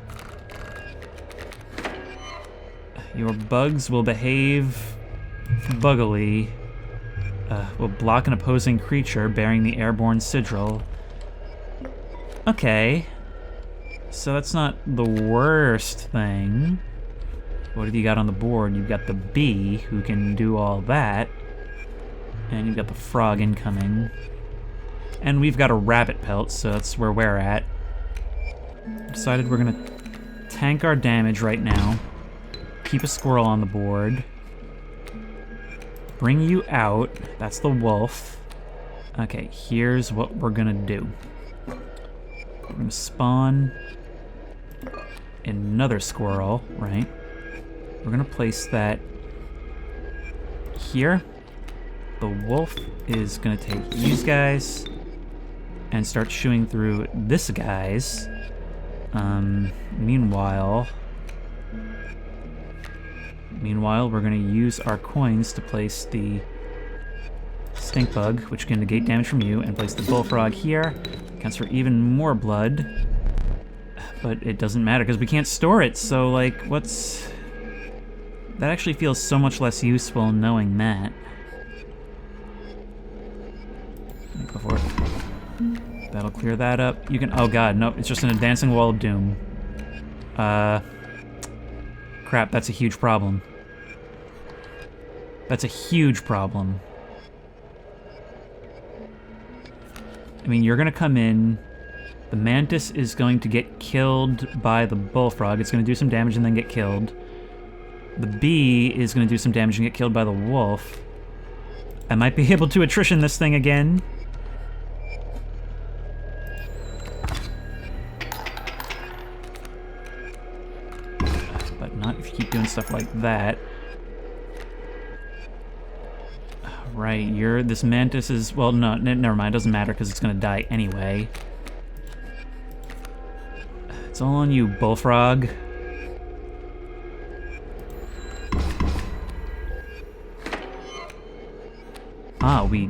Your bugs will behave buggily. Will block an opposing creature bearing the airborne sigil. Okay. So that's not the worst thing. What have you got on the board? You've got the bee, who can do all that. And you've got the frog incoming. And we've got a rabbit pelt, so that's where we're at. Decided we're gonna tank our damage right now. Keep a squirrel on the board. Bring you out. That's the wolf. Okay, here's what we're gonna do. We're gonna spawn another squirrel, right? We're gonna place that here. The wolf is gonna take these guys and start shooing through this guy's. Meanwhile, we're gonna use our coins to place the stink bug, which can negate damage from you, and place the bullfrog here. Counts for even more blood. But it doesn't matter because we can't store it, so like, what's... That actually feels so much less useful knowing that. Go for it. That'll clear that up. You can... Oh god, no, it's just an advancing wall of doom. Crap, that's a huge problem. That's a huge problem. I mean, you're gonna come in. The mantis is going to get killed by the bullfrog. It's gonna do some damage and then get killed. The bee is gonna do some damage and get killed by the wolf. I might be able to attrition this thing again. But not if you keep doing stuff like that. Right, this mantis is... Well, no, never mind. It doesn't matter because it's gonna die anyway. It's all on you, bullfrog. Ah, we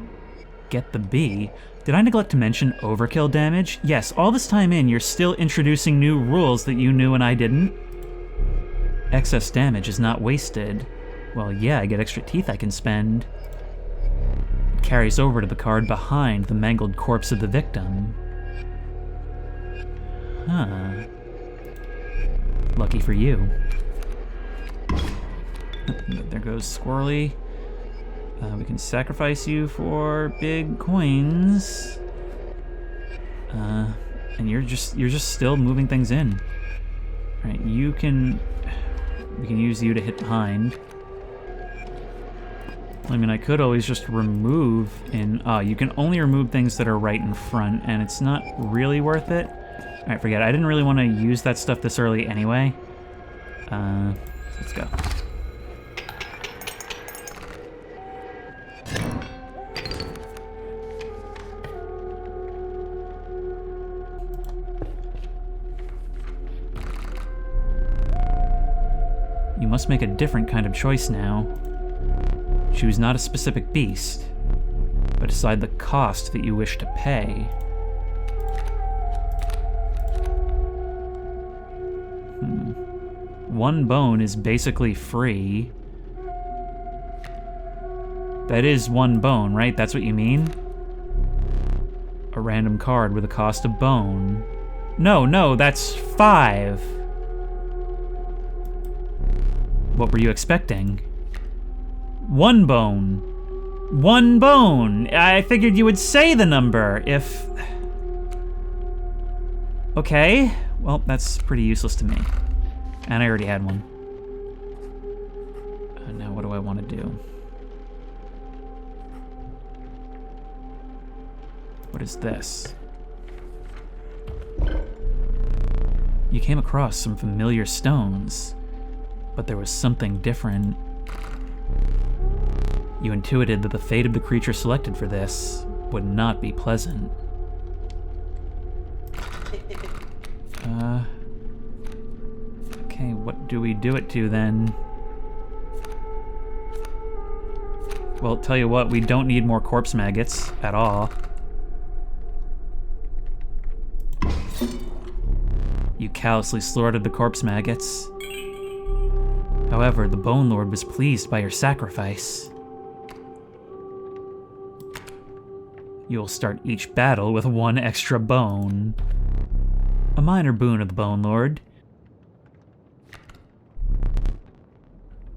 get the bee. Did I neglect to mention overkill damage? Yes, all this time in, you're still introducing new rules that you knew and I didn't. Excess damage is not wasted. Well, yeah, I get extra teeth I can spend. It carries over to the card behind the mangled corpse of the victim. Huh. Lucky for you. There goes Squirrely. We can sacrifice you for big coins. And you're just still moving things in. Alright, we can use you to hit behind. I mean, I could always just remove you can only remove things that are right in front, and it's not really worth it. Alright, forget it. I didn't really want to use that stuff this early anyway. Let's go. You must make a different kind of choice now. Choose not a specific beast, but decide the cost that you wish to pay. One bone is basically free. That is one bone, right? That's what you mean? A random card with a cost of bone. No, that's 5. What were you expecting? One bone. One bone! I figured you would say the number if... Okay, well, that's pretty useless to me. And I already had one. Now what do I want to do? What is this? You came across some familiar stones, but there was something different. You intuited that the fate of the creature selected for this would not be pleasant. Okay, what do we do it to then? Well, tell you what, we don't need more corpse maggots at all. You callously slaughtered the corpse maggots. However, the Bone Lord was pleased by your sacrifice. You'll start each battle with 1 extra bone. A minor boon of the Bone Lord.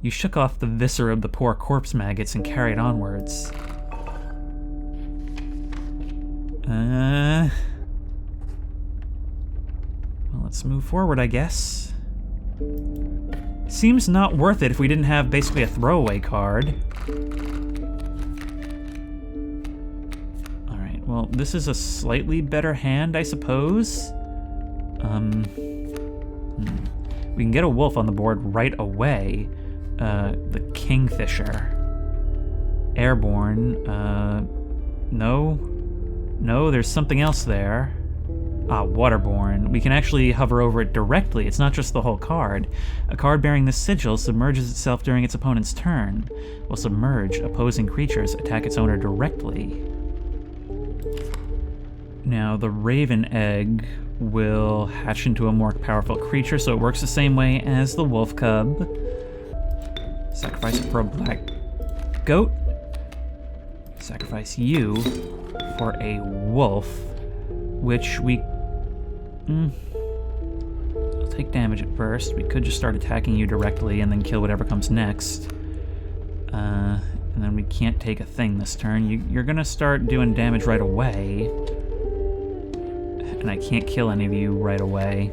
You shook off the viscera of the poor corpse maggots and carried onwards. Well, let's move forward, I guess. Seems not worth it if we didn't have basically a throwaway card. Alright, well, this is a slightly better hand, I suppose. We can get a wolf on the board right away. The Kingfisher. Airborne, no, there's something else there. Waterborne. We can actually hover over it directly. It's not just the whole card. A card bearing this sigil submerges itself during its opponent's turn. Will submerge opposing creatures, attack its owner directly. Now, the Raven Egg will hatch into a more powerful creature, so it works the same way as the Wolf Cub. Sacrifice it for a black goat. Sacrifice you for a wolf, which we... I'll take damage at first. We could just start attacking you directly and then kill whatever comes next. And then we can't take a thing this turn. You're gonna start doing damage right away. And I can't kill any of you right away.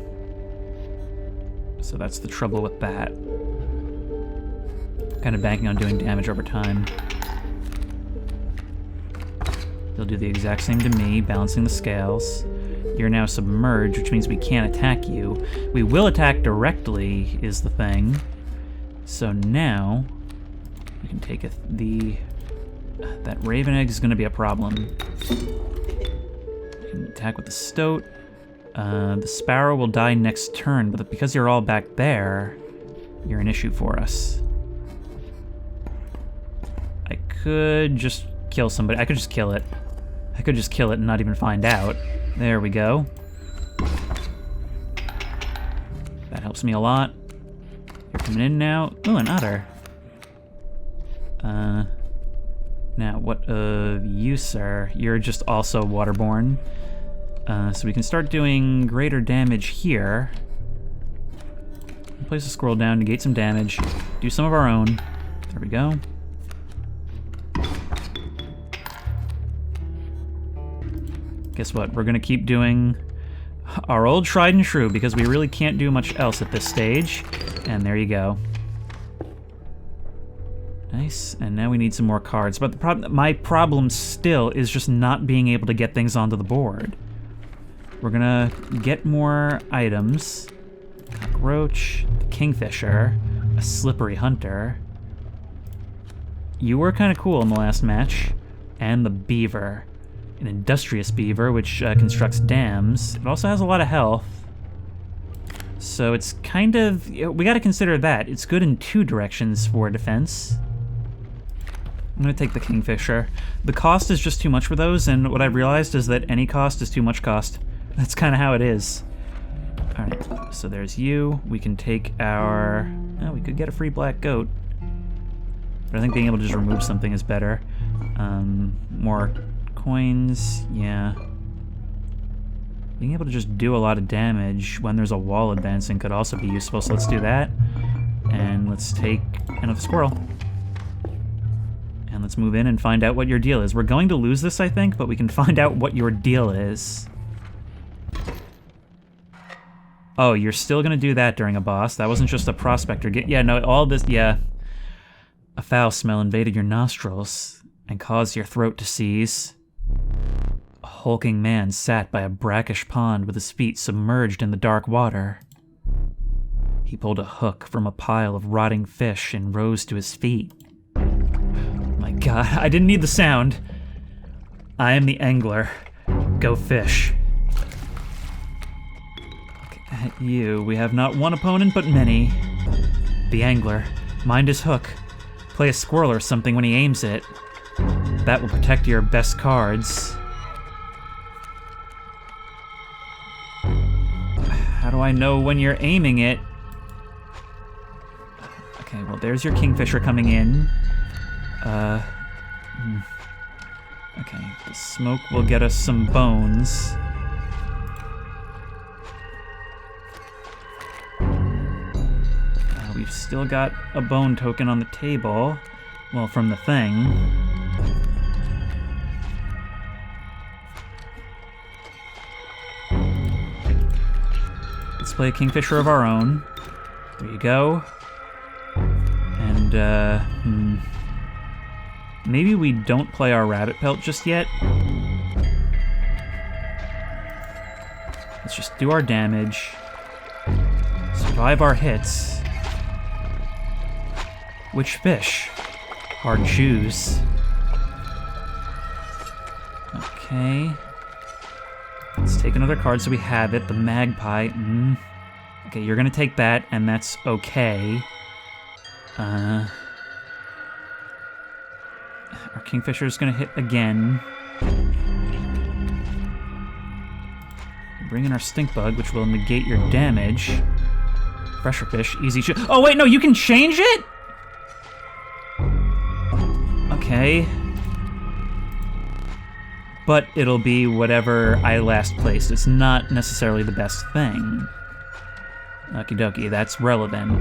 So that's the trouble with that. Kind of banking on doing damage over time. You'll do the exact same to me, balancing the scales. You're now submerged, which means we can't attack you. We will attack directly, is the thing. So now, you can take that Raven Egg is going to be a problem. You can attack with the Stoat. The Sparrow will die next turn, but because you're all back there, you're an issue for us. I could just kill somebody. I could just kill it. I could just kill it and not even find out. There we go. That helps me a lot. You're coming in now. Ooh, an otter. Now, what of you, sir? You're just also waterborne. So we can start doing greater damage here. Place a squirrel down, negate some damage. Do some of our own. There we go. Guess what? We're gonna keep doing our old tried and true because we really can't do much else at this stage. And there you go. Nice. And now we need some more cards. But my problem still is just not being able to get things onto the board. We're gonna get more items. God, roach, the kingfisher, a slippery hunter. You were kind of cool in the last match. And the beaver. An industrious beaver, which constructs dams. It also has a lot of health. So it's kind of... we gotta consider that. It's good in two directions for defense. I'm gonna take the kingfisher. The cost is just too much for those, and what I've realized is that any cost is too much cost. That's kind of how it is. Alright, so there's you. We can take our... oh, we could get a free black goat. But I think being able to just remove something is better. More coins, yeah. Being able to just do a lot of damage when there's a wall advancing could also be useful, so let's do that. And let's take another squirrel. And let's move in and find out what your deal is. We're going to lose this, I think, but we can find out what your deal is. Oh, you're still gonna do that during a boss? That wasn't just a prospector. Yeah, no, all this, yeah. A foul smell invaded your nostrils and caused your throat to seize. A hulking man sat by a brackish pond with his feet submerged in the dark water. He pulled a hook from a pile of rotting fish and rose to his feet. My God, I didn't need the sound. I am the angler. Go fish. Look at you. We have not one opponent, but many. The angler. Mind his hook. Play a squirrel or something when he aims it. That will protect your best cards. How do I know when you're aiming it? Okay, well, there's your kingfisher coming in. Okay, the smoke will get us some bones. We've still got a bone token on the table. Well, from the thing. Let's play a kingfisher of our own. There you go. And, maybe we don't play our rabbit pelt just yet. Let's just do our damage. Survive our hits. Which fish? Hard shoes. Okay. Let's take another card so we have it. The magpie. Okay, you're gonna take that, and that's okay. Our kingfisher's gonna hit again. Bring in our stink bug, which will negate your damage. Pressure fish, easy shoot. Oh wait, no, you can change it? Okay. But it'll be whatever I last placed. It's not necessarily the best thing. Okie dokie, that's relevant.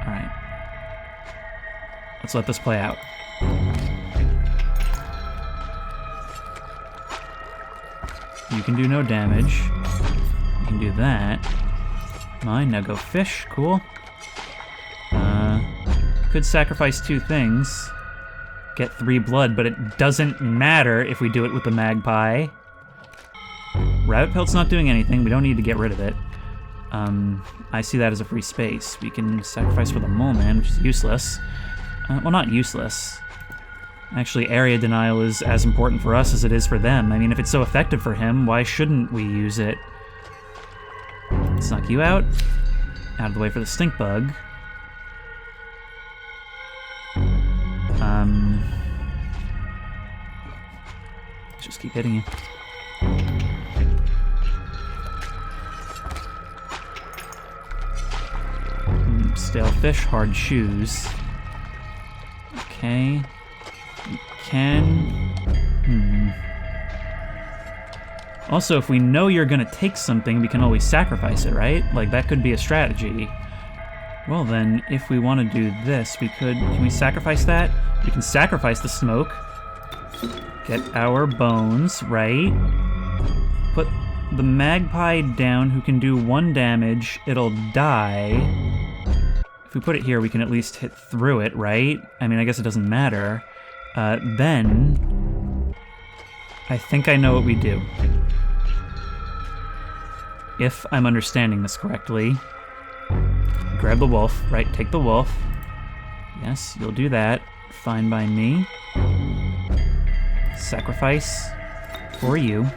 Alright. Let's let this play out. You can do no damage. You can do that. Mine, now go fish, cool. Could sacrifice two things. Get 3 blood, but it doesn't matter if we do it with the magpie. Rabbit pelt's not doing anything, we don't need to get rid of it. I see that as a free space. We can sacrifice for the mole man, which is useless. Well, not useless. Actually, area denial is as important for us as it is for them. I mean, if it's so effective for him, why shouldn't we use it? Let's knock you out. Out of the way for the stink bug. Let's just keep hitting you. Stale fish, hard shoes. Okay. We can... Also, if we know you're gonna take something, we can always sacrifice it, right? Like, that could be a strategy. Well then, if we want to do this, we could... Can we sacrifice that? We can sacrifice the smoke. Get our bones, right? Put the magpie down, who can do 1 damage. It'll die. If we put it here, we can at least hit through it, right? I mean, I guess it doesn't matter. Then... I think I know what we do. if I'm understanding this correctly, grab the wolf, right? Take the wolf. Yes, you'll do that. Fine by me. Sacrifice for you.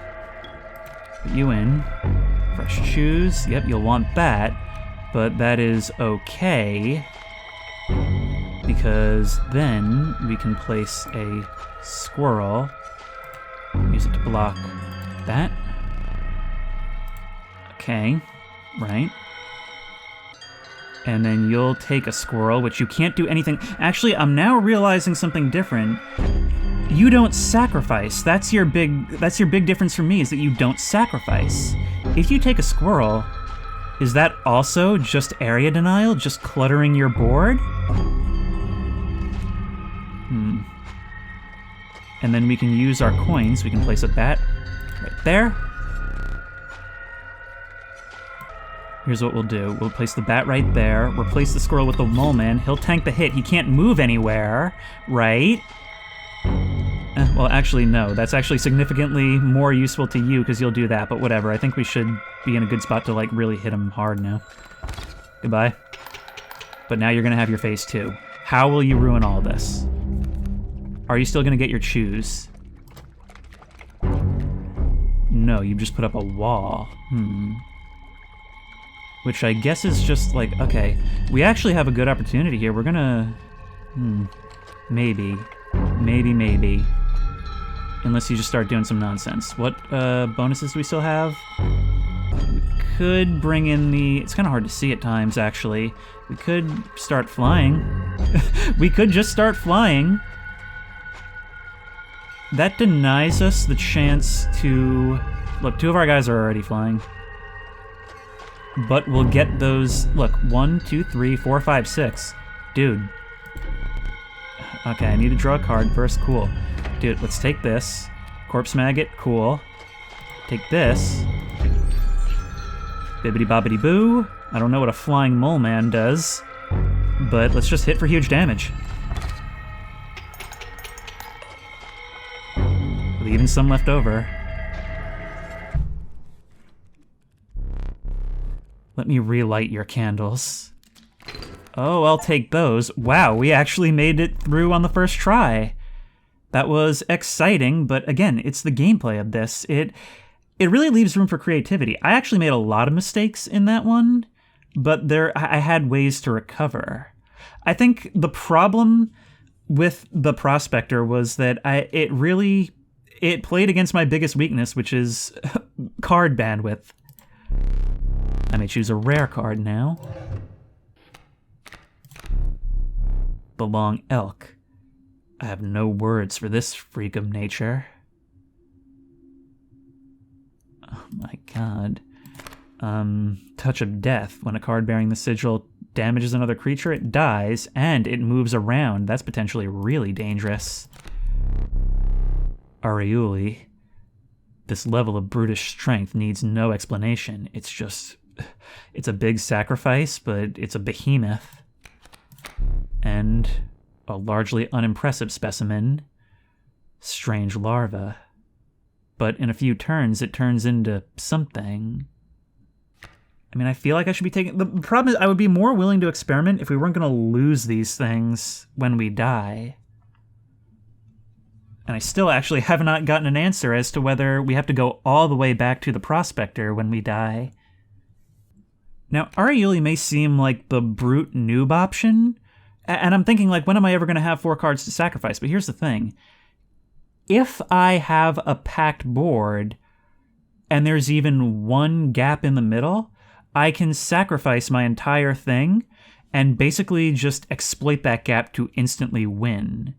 Put you in. Fresh choose. Yep, you'll want that. But that is okay, because then we can place a squirrel. Use it to block that. Okay, right. And then you'll take a squirrel, which you can't do anything. Actually, I'm now realizing something different. You don't sacrifice. That's your big difference for me, is that you don't sacrifice. If you take a squirrel, is that also just area denial? Just cluttering your board? And then we can use our coins. We can place a bat right there. Here's what we'll do. We'll place the bat right there. Replace the squirrel with the mole man. He'll tank the hit. He can't move anywhere, right? Well, actually, no. That's actually significantly more useful to you because you'll do that, but whatever. I think we should be in a good spot to, like, really hit him hard now. Goodbye. But now you're going to have your phase 2. How will you ruin all this? Are you still going to get your choose? No, you just put up a wall. Which I guess is just like, okay, we actually have a good opportunity here. We're gonna, maybe. Unless you just start doing some nonsense. What bonuses do we still have? We could bring in the, it's kind of hard to see at times, actually. We could start flying. We could just start flying. That denies us the chance to, look, 2 of our guys are already flying. But we'll get those, look, 1, 2, 3, 4, 5, 6. Dude. Okay, I need to draw a card first, cool. Dude, let's take this. Corpse maggot, cool. Take this. Bibbidi bobbidi boo. I don't know what a flying mole man does, but let's just hit for huge damage. With even some left over. Let me relight your candles. Oh, I'll take those. Wow, we actually made it through on the first try. That was exciting, but again, it's the gameplay of this. It really leaves room for creativity. I actually made a lot of mistakes in that one, but I had ways to recover. I think the problem with the Prospector was that it played against my biggest weakness, which is card bandwidth. I may choose a rare card now. The Long Elk. I have no words for this freak of nature. Oh my god. Touch of Death. When a card bearing the sigil damages another creature, it dies, and it moves around. That's potentially really dangerous. Ariuli. This level of brutish strength needs no explanation. It's a big sacrifice, but it's a behemoth. And a largely unimpressive specimen. Strange larva. But in a few turns, it turns into something. I mean, I feel like I should be taking... The problem is I would be more willing to experiment if we weren't going to lose these things when we die. And I still actually have not gotten an answer as to whether we have to go all the way back to the Prospector when we die. Now, Ariuli may seem like the brute noob option, and I'm thinking, like, when am I ever going to have 4 cards to sacrifice? But here's the thing. If I have a packed board, and there's even one gap in the middle, I can sacrifice my entire thing, and basically just exploit that gap to instantly win.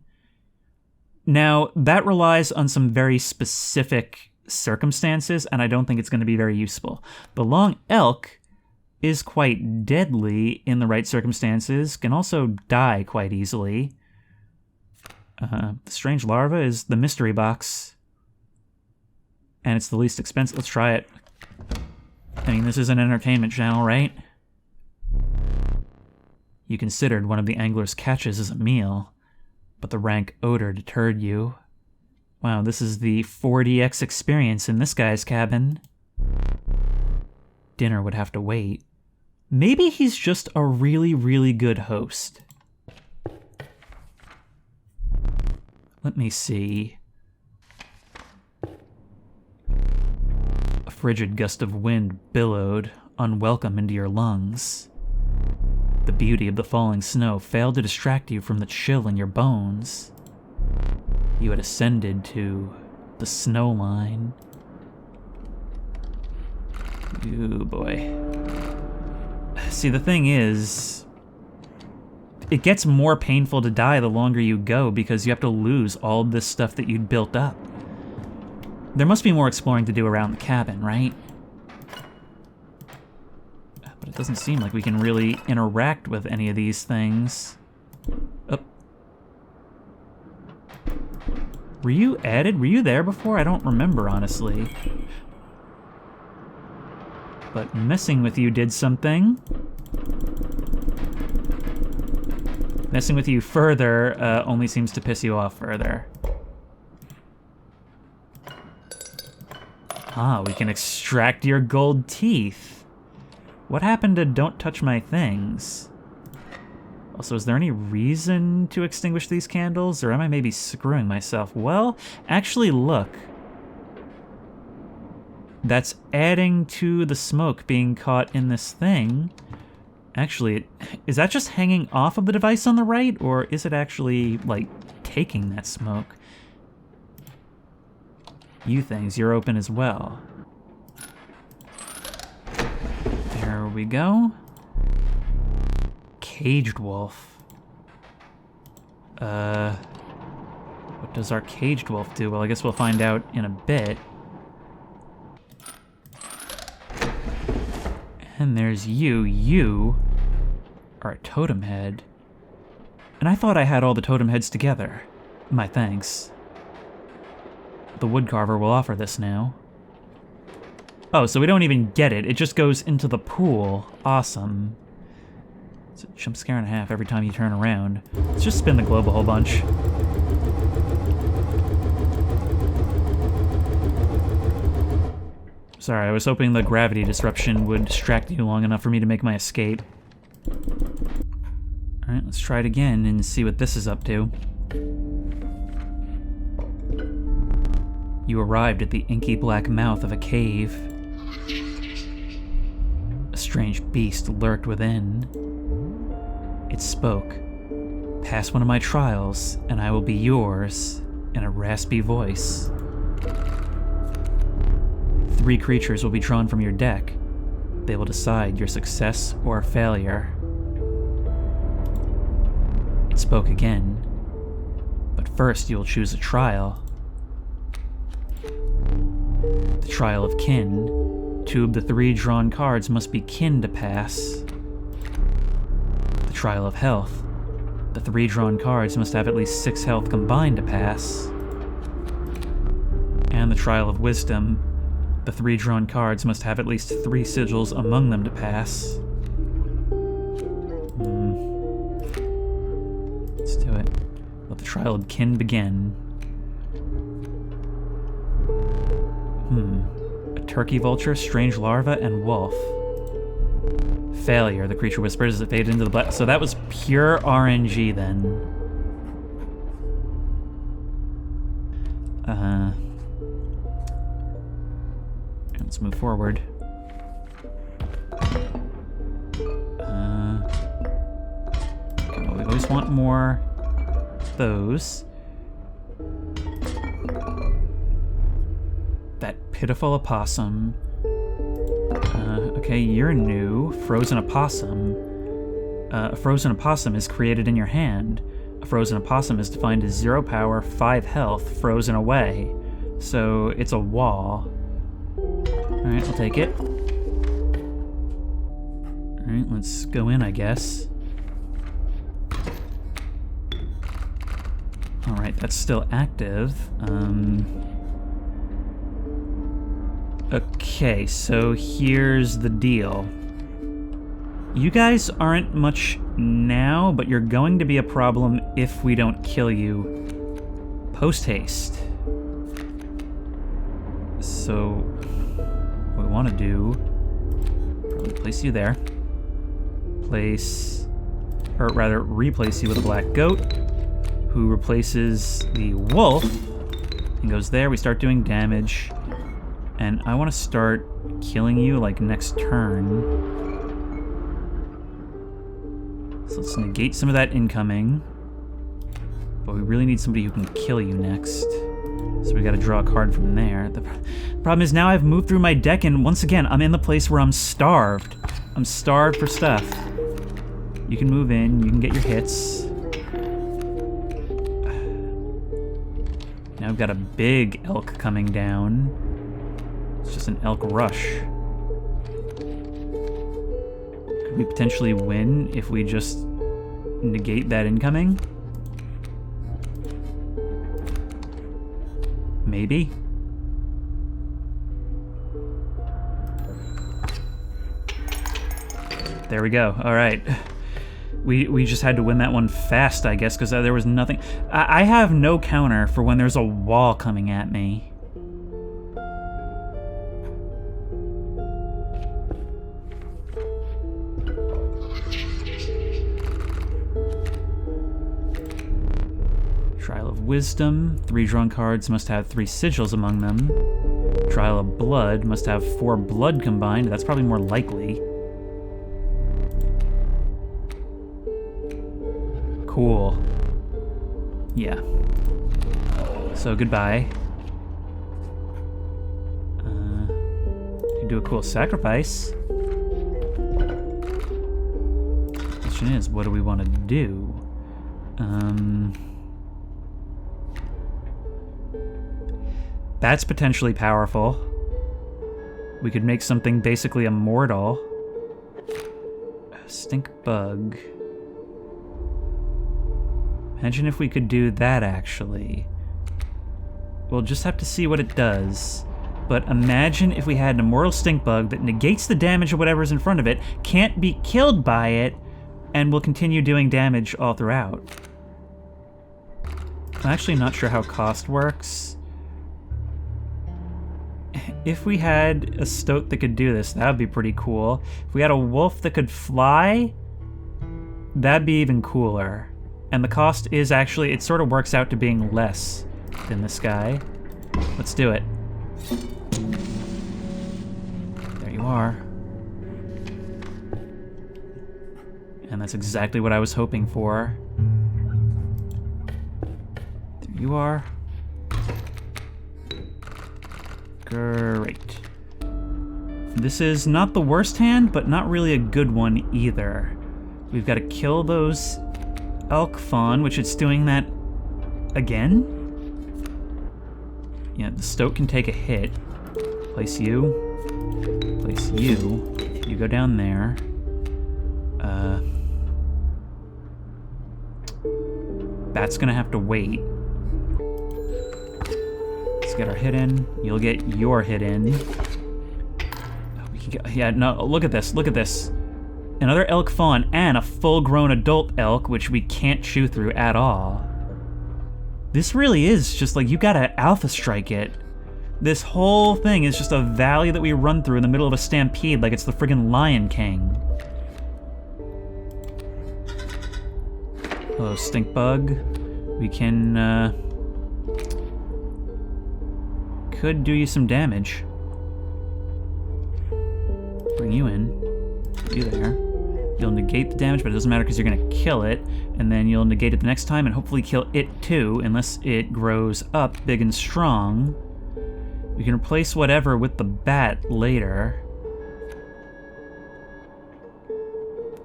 Now, that relies on some very specific circumstances, and I don't think it's going to be very useful. The Long Elk is quite deadly in the right circumstances, can also die quite easily. The Strange Larva is the mystery box, and it's the least expensive. Let's try it. I mean, this is an entertainment channel, right? You considered one of the angler's catches as a meal, but the rank odor deterred you. Wow, this is the 4DX experience in this guy's cabin. dinner would have to wait. Maybe he's just a really, really good host. Let me see. A frigid gust of wind billowed, unwelcome, into your lungs. The beauty of the falling snow failed to distract you from the chill in your bones. You had ascended to the snow line. Ooh, boy. See, the thing is, it gets more painful to die the longer you go because you have to lose all of this stuff that you'd built up. There must be more exploring to do around the cabin, right? But it doesn't seem like we can really interact with any of these things. Oh. Were you added? Were you there before? I don't remember, honestly. But messing with you did something. Messing with you further only seems to piss you off further. Ah, we can extract your gold teeth. What happened to don't touch my things? Also, is there any reason to extinguish these candles, or am I maybe screwing myself? Well, actually, look. That's adding to the smoke being caught in this thing. Actually, is that just hanging off of the device on the right, or is it actually, like, taking that smoke? You things, you're open as well. There we go. Caged wolf. What does our caged wolf do? Well, I guess we'll find out in a bit. And there's you. You are a totem head. And I thought I had all the totem heads together. My thanks. The woodcarver will offer this now. Oh, so we don't even get it. It just goes into the pool. Awesome. It's a jump scare and a half every time you turn around. Let's just spin the globe a whole bunch. Sorry, I was hoping the gravity disruption would distract you long enough for me to make my escape. Alright, let's try it again and see what this is up to. You arrived at the inky black mouth of a cave. A strange beast lurked within. It spoke. Pass one of my trials, and I will be yours, in a raspy voice. 3 creatures will be drawn from your deck. They will decide your success or failure. It spoke again. But first you will choose a trial. The trial of kin. 2 of the 3 drawn cards must be kin to pass. The trial of health. The 3 drawn cards must have at least 6 health combined to pass. And the trial of wisdom. The 3 drawn cards must have at least 3 sigils among them to pass. Let's do it. Let the trial of kin begin. A turkey vulture, strange larva, and wolf. Failure, the creature whispers as it faded into the black. So that was pure RNG then. Let's move forward. We always want more of those. That pitiful opossum. Okay, you're new. Frozen opossum. A frozen opossum is created in your hand. A frozen opossum is defined as 0 power, 5 health, frozen away. So it's a wall. Alright, I'll take it. Alright, let's go in, I guess. Alright, that's still active. Okay, so here's the deal. You guys aren't much now, but you're going to be a problem if we don't kill you post-haste. So, what we want to do we place you there. Replace you with a black goat, who replaces the wolf and goes there. We start doing damage, and I want to start killing you like next turn. So let's negate some of that incoming, but we really need somebody who can kill you next. So we gotta draw a card from there. The problem is now I've moved through my deck, and once again, I'm in the place where I'm starved. I'm starved for stuff. You can move in, you can get your hits. Now I've got a big elk coming down. It's just an elk rush. Could we potentially win if we just negate that incoming? Maybe. There we go. All right. We just had to win that one fast, I guess, because there was nothing. I have no counter for when there's a wall coming at me. Trial of Wisdom. 3 drawn cards must have 3 sigils among them. Trial of Blood must have 4 blood combined. That's probably more likely. Cool. Yeah. So goodbye. You can do a cool sacrifice. Question is, what do we want to do? That's potentially powerful. We could make something basically immortal. Stink bug. Imagine if we could do that, actually. We'll just have to see what it does. But imagine if we had an immortal stink bug that negates the damage of whatever's in front of it, can't be killed by it, and will continue doing damage all throughout. I'm actually not sure how cost works. If we had a stoat that could do this, that would be pretty cool. If we had a wolf that could fly, that'd be even cooler. And the cost is actually, it sort of works out to being less than this guy. Let's do it. There you are. And that's exactly what I was hoping for. There you are. Great. This is not the worst hand, but not really a good one either. We've got to kill those elk fawn, which it's doing that again? Yeah, the stoat can take a hit. Place you. Place you. You go down there. That's gonna have to wait. Let's get our hit in. You'll get your hit in. We can get, yeah, no, look at this, look at this. Another elk fawn and a full-grown adult elk, which we can't chew through at all. This really is just like, you gotta alpha strike it. This whole thing is just a valley that we run through in the middle of a stampede like it's the friggin' Lion King. Hello, stink bug. We can, could do you some damage. Bring you in. Put you there. You'll negate the damage, but it doesn't matter because you're gonna kill it, and then you'll negate it the next time and hopefully kill it too, unless it grows up big and strong. We can replace whatever with the bat later.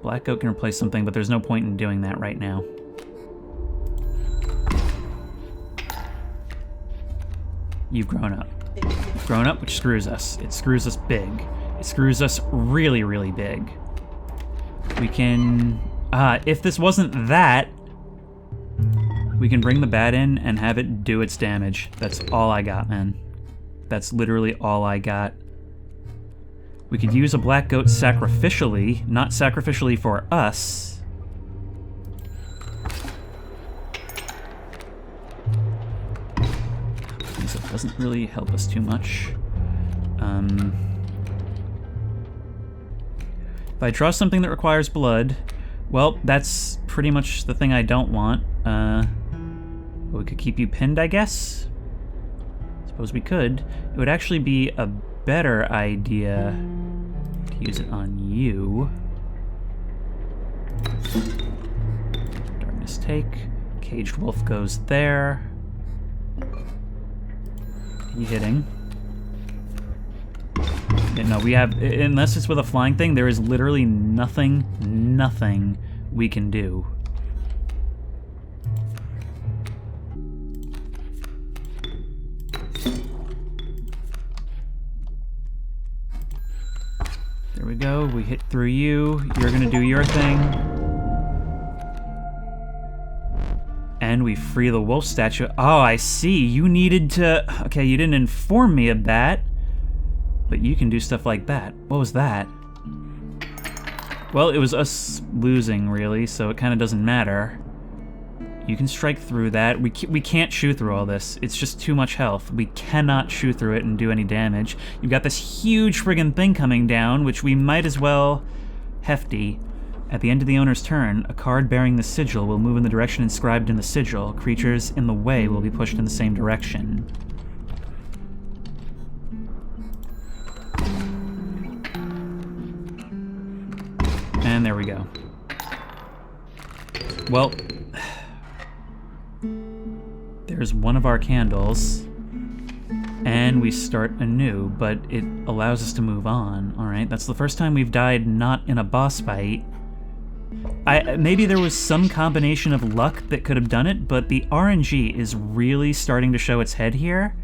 Black Goat can replace something, but there's no point in doing that right now. You've grown up. You've grown up, which screws us. It screws us big. It screws us really, really big. We can... if this wasn't that, we can bring the bat in and have it do its damage. That's all I got, man. That's literally all I got. We could use a black goat sacrificially, not sacrificially for us. It doesn't really help us too much. If I draw something that requires blood, well, that's pretty much the thing I don't want. We could keep you pinned, I guess? Suppose we could. It would actually be a better idea to use it on you. Darkness take. Caged wolf goes there. You hitting? Yeah, no, we have, unless it's with a flying thing, there is literally nothing we can do. There we go, we hit through you, you're gonna do your thing. And we free the wolf statue. Oh, I see, you needed to, okay, you didn't inform me of that. But you can do stuff like that. What was that? Well, it was us losing, really, so it kind of doesn't matter. You can strike through that. We can't shoot through all this. It's just too much health. We cannot shoot through it and do any damage. You've got this huge friggin' thing coming down, which we might as well... Hefty. At the end of the owner's turn, a card bearing the sigil will move in the direction inscribed in the sigil. Creatures in the way will be pushed in the same direction. And there we go. Well, there's one of our candles, and we start anew, but it allows us to move on. Alright, that's the first time we've died not in a boss fight. Maybe there was some combination of luck that could have done it, but the RNG is really starting to show its head here.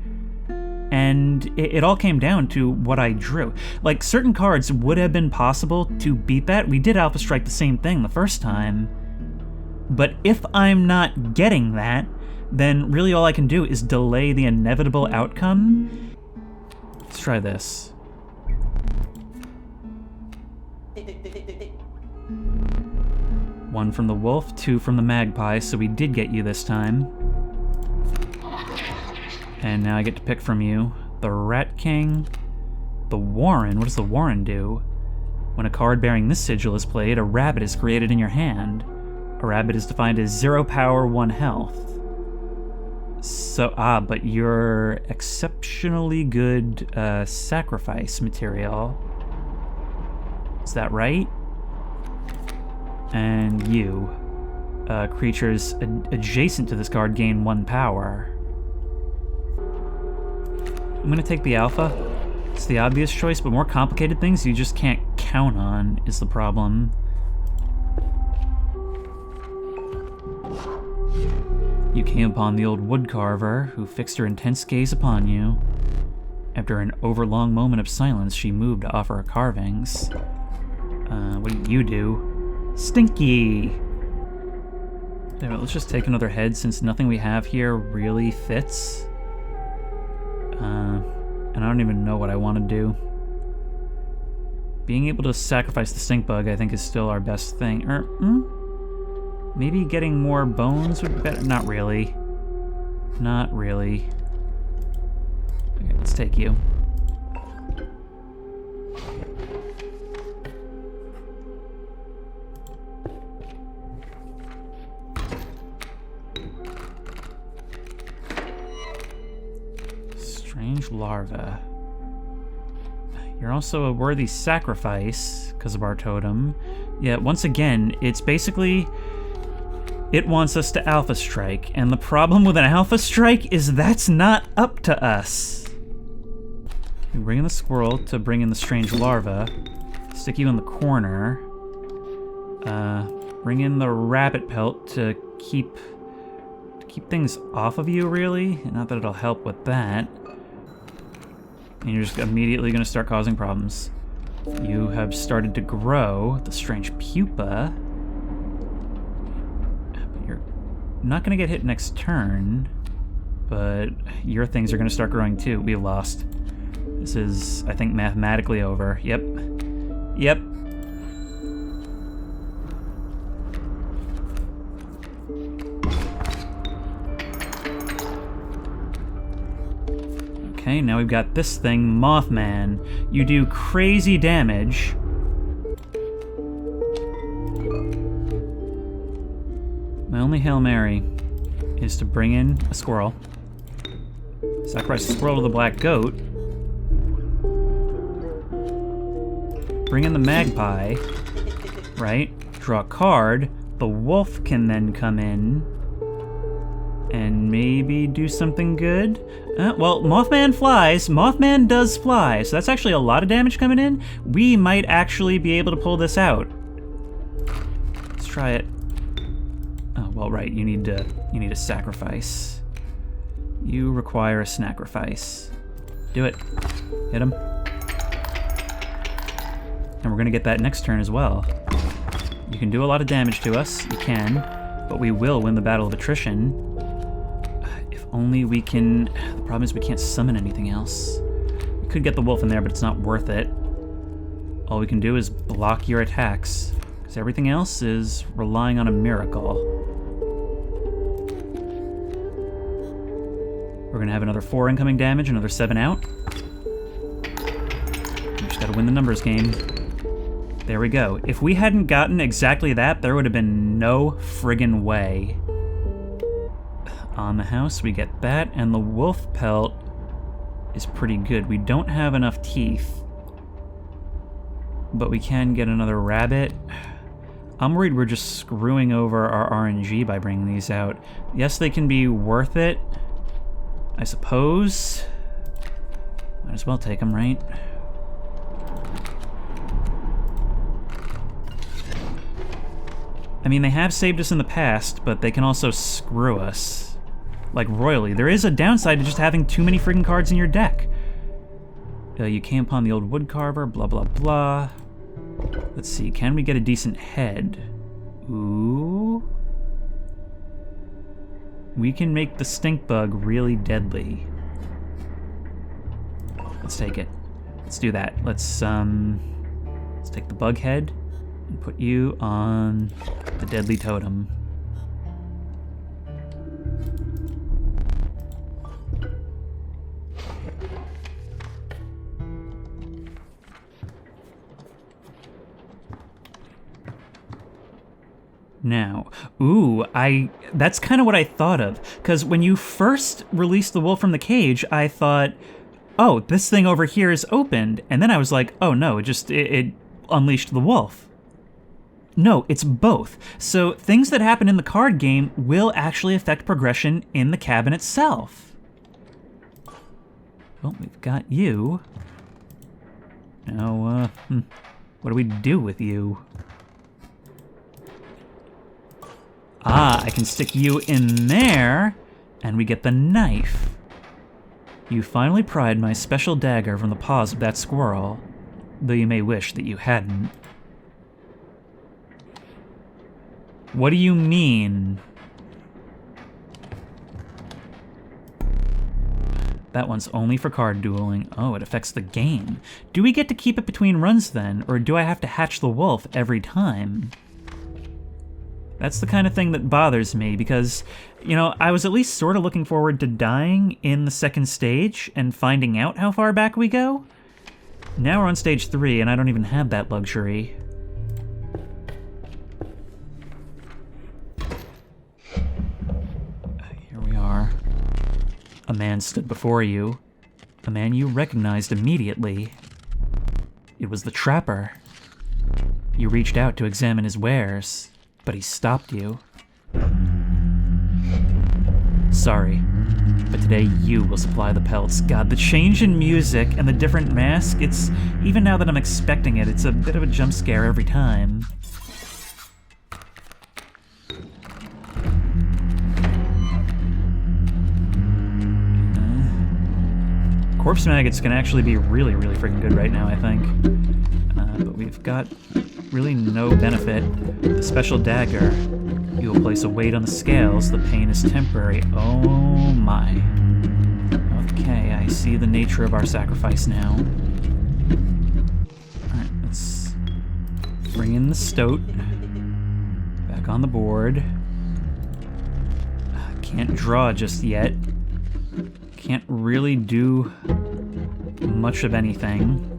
And it all came down to what I drew. Like, certain cards would have been possible to beat that. We did Alpha Strike the same thing the first time. But if I'm not getting that, then really all I can do is delay the inevitable outcome. Let's try this. One from the wolf, two from the magpie, so we did get you this time. And now I get to pick from you. The Rat King. The Warren. What does the Warren do? When a card bearing this sigil is played, a rabbit is created in your hand. A rabbit is defined as 0 power, 1 health. So, but you're exceptionally good sacrifice material. Is that right? And you. Creatures adjacent to this card gain 1 power. I'm gonna take the alpha. It's the obvious choice, but more complicated things you just can't count on is the problem. You came upon the old woodcarver, who fixed her intense gaze upon you. After an overlong moment of silence, she moved to offer her carvings. What do you do? Stinky! Anyway, let's just take another head, since nothing we have here really fits. And I don't even know what I want to do. Being able to sacrifice the stink bug, I think, is still our best thing. Maybe getting more bones would be better. Not really. Not really. Okay, let's take you. Strange larva. You're also a worthy sacrifice because of our totem. Yeah, once again, it's basically... It wants us to Alpha Strike, and the problem with an Alpha Strike is that's not up to us. We bring in the squirrel to bring in the strange larva. Stick you in the corner. Bring in the rabbit pelt to keep things off of you, really. Not that it'll help with that. And you're just immediately going to start causing problems. You have started to grow the strange pupa. But you're not going to get hit next turn. But your things are going to start growing too. We've lost. This is, I think, mathematically over. Yep. Yep. Okay, now we've got this thing, Mothman. You do crazy damage. only Hail Mary is to bring in a squirrel. Sacrifice a squirrel to the black goat. Bring in the magpie, right? Draw a card. The wolf can then come in and maybe do something good. Well, Mothman flies. Mothman does fly, so that's actually a lot of damage coming in. We might actually be able to pull this out. Let's try it. Oh, well, right, you need a sacrifice. You require a sacrifice. Do it. Hit him. And we're gonna get that next turn as well. You can do a lot of damage to us, you can, but we will win the battle of attrition. If only we can... The problem is we can't summon anything else. We could get the wolf in there, but it's not worth it. All we can do is block your attacks, because everything else is relying on a miracle. We're gonna have another 4 incoming damage, another 7 out. We just gotta win the numbers game. There we go. If we hadn't gotten exactly that, there would have been no friggin' way. On the house, we get that, and the wolf pelt is pretty good. We don't have enough teeth, but we can get another rabbit. I'm worried we're just screwing over our RNG by bringing these out. Yes, they can be worth it, I suppose. Might as well take them, right? I mean, they have saved us in the past, but they can also screw us. Like, royally. There is a downside to just having too many friggin' cards in your deck. You came upon the old woodcarver, blah, blah, blah. Let's see, can we get a decent head? Ooh. We can make the stink bug really deadly. Let's take it. Let's do that. Let's take the bug head and put you on the deadly totem. Now, that's kind of what I thought of, because when you first released the wolf from the cage, I thought, oh, this thing over here is opened, and then I was like, oh no, it unleashed the wolf. No, it's both. So things that happen in the card game will actually affect progression in the cabin itself. Well, we've got you. Now, what do we do with you? Ah, I can stick you in there, and we get the knife. You finally pried my special dagger from the paws of that squirrel, though you may wish that you hadn't. What do you mean? That one's only for card dueling. Oh, it affects the game. Do we get to keep it between runs then, or do I have to hatch the wolf every time? That's the kind of thing that bothers me, because, you know, I was at least sort of looking forward to dying in the second stage and finding out how far back we go. Now we're on stage 3, and I don't even have that luxury. Here we are. A man stood before you. A man you recognized immediately. It was the trapper. You reached out to examine his wares, but he stopped you. Sorry, but today you will supply the pelts. God, the change in music and the different mask, it's, even now that I'm expecting it, it's a bit of a jump scare every time. Corpse maggots can actually be really, really freaking good right now, I think. But we've got really no benefit. The special dagger. You will place a weight on the scales. The pain is temporary. Oh my. Okay, I see the nature of our sacrifice now. Alright, let's bring in the stoat. Back on the board. Can't draw just yet. Can't really do much of anything.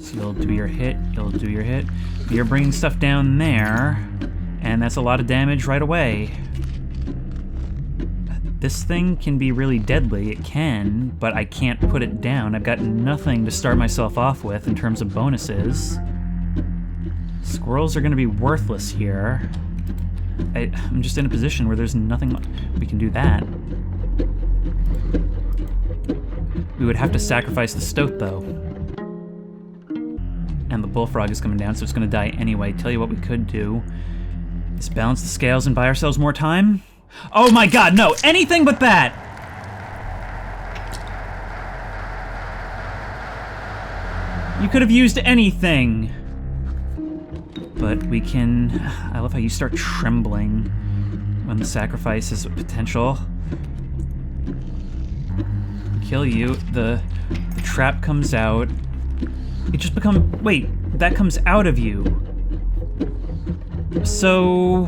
So you'll do your hit, you'll do your hit. You're bringing stuff down there. And that's a lot of damage right away. This thing can be really deadly, it can, but I can't put it down. I've got nothing to start myself off with in terms of bonuses. Squirrels are gonna be worthless here. I'm just in a position where there's nothing... We can do that. We would have to sacrifice the stoat, though. And the bullfrog is coming down, so it's gonna die anyway. Tell you what we could do is balance the scales and buy ourselves more time. Oh my god, no! Anything but that! You could have used anything! But we can... I love how you start trembling when the sacrifice is a potential. Kill you, the trap comes out. It just becomes... Wait, that comes out of you. So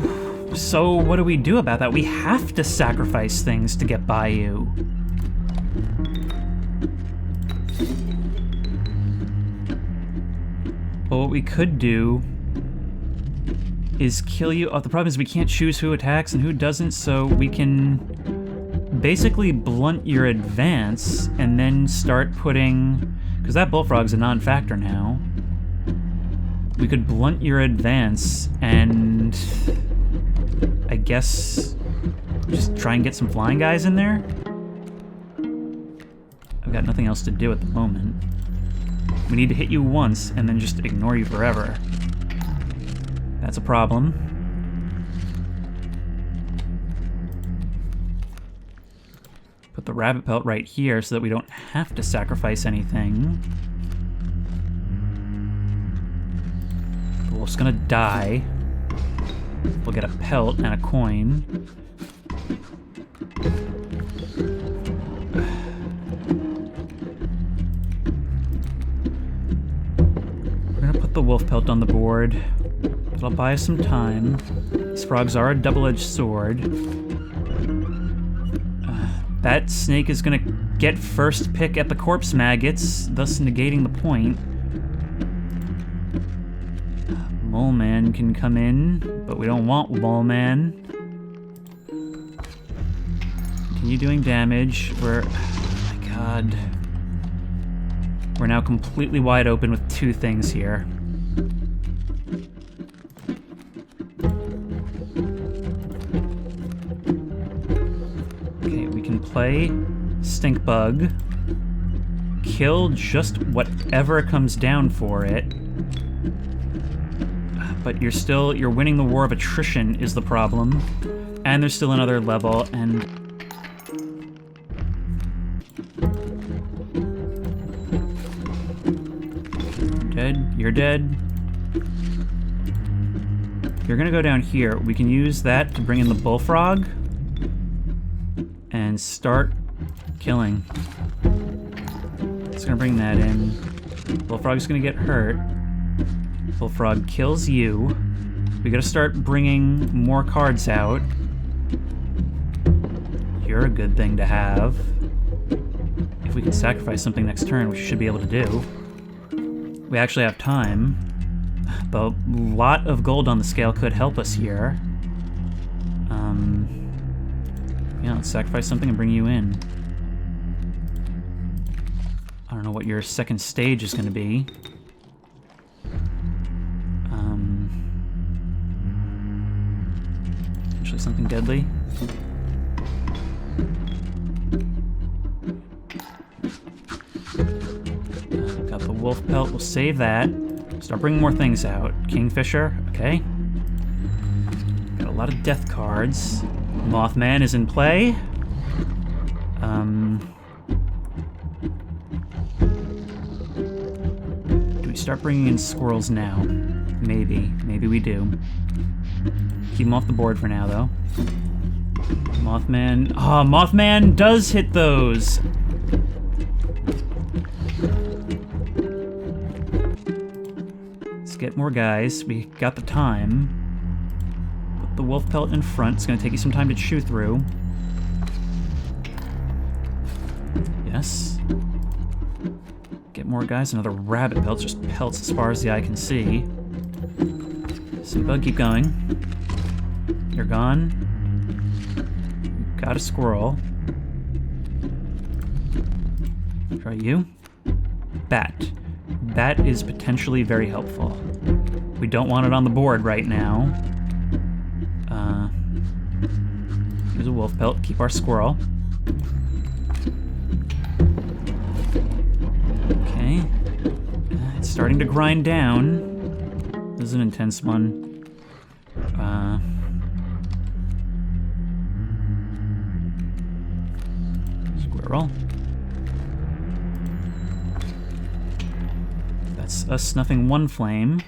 what do we do about that? We have to sacrifice things to get by you. Well, what we could do is kill you. Oh, the problem is we can't choose who attacks and who doesn't, so we can basically blunt your advance and then start putting... Because that bullfrog's a non-factor now. We could blunt your advance and... I guess... just try and get some flying guys in there? I've got nothing else to do at the moment. We need to hit you once and then just ignore you forever. That's a problem. Put the rabbit pelt right here so that we don't have to sacrifice anything. The wolf's gonna die. We'll get a pelt and a coin. We're gonna put the wolf pelt on the board. It'll buy us some time. These frogs are a double-edged sword. That snake is gonna get first pick at the corpse maggots, thus negating the point. Mole Man can come in, but we don't want Mole Man. Continue doing damage. We're... Oh my god. We're now completely wide open with two things here. Play Stink Bug, kill just whatever comes down for it, but you're winning the war of attrition is the problem, and there's still another level, and you're dead. You're gonna go down here. We can use that to bring in the bullfrog and start killing. It's gonna bring that in. Bullfrog's gonna get hurt. Bullfrog kills you. We gotta start bringing more cards out. You're a good thing to have. If we can sacrifice something next turn, which we should be able to do. We actually have time. The lot of gold on the scale could help us here. Yeah, let's sacrifice something and bring you in. I don't know what your second stage is going to be. Potentially something deadly. Got the wolf pelt. We'll save that. Start bringing more things out. Kingfisher, okay. Got a lot of death cards. Mothman is in play. Do we start bringing in squirrels now? Maybe. Maybe we do. Keep them off the board for now, though. Mothman. Oh, Mothman does hit those! Let's get more guys. We got the time. The wolf pelt in front. It's going to take you some time to chew through. Yes. Get more guys. Another rabbit pelt. Just pelts as far as the eye can see. Some bug, keep going. You're gone. Got a squirrel. Try you. Bat. That is potentially very helpful. We don't want it on the board right now. Here's a wolf pelt. Keep our squirrel. Okay. It's starting to grind down. This is an intense one. Squirrel. That's us snuffing one flame.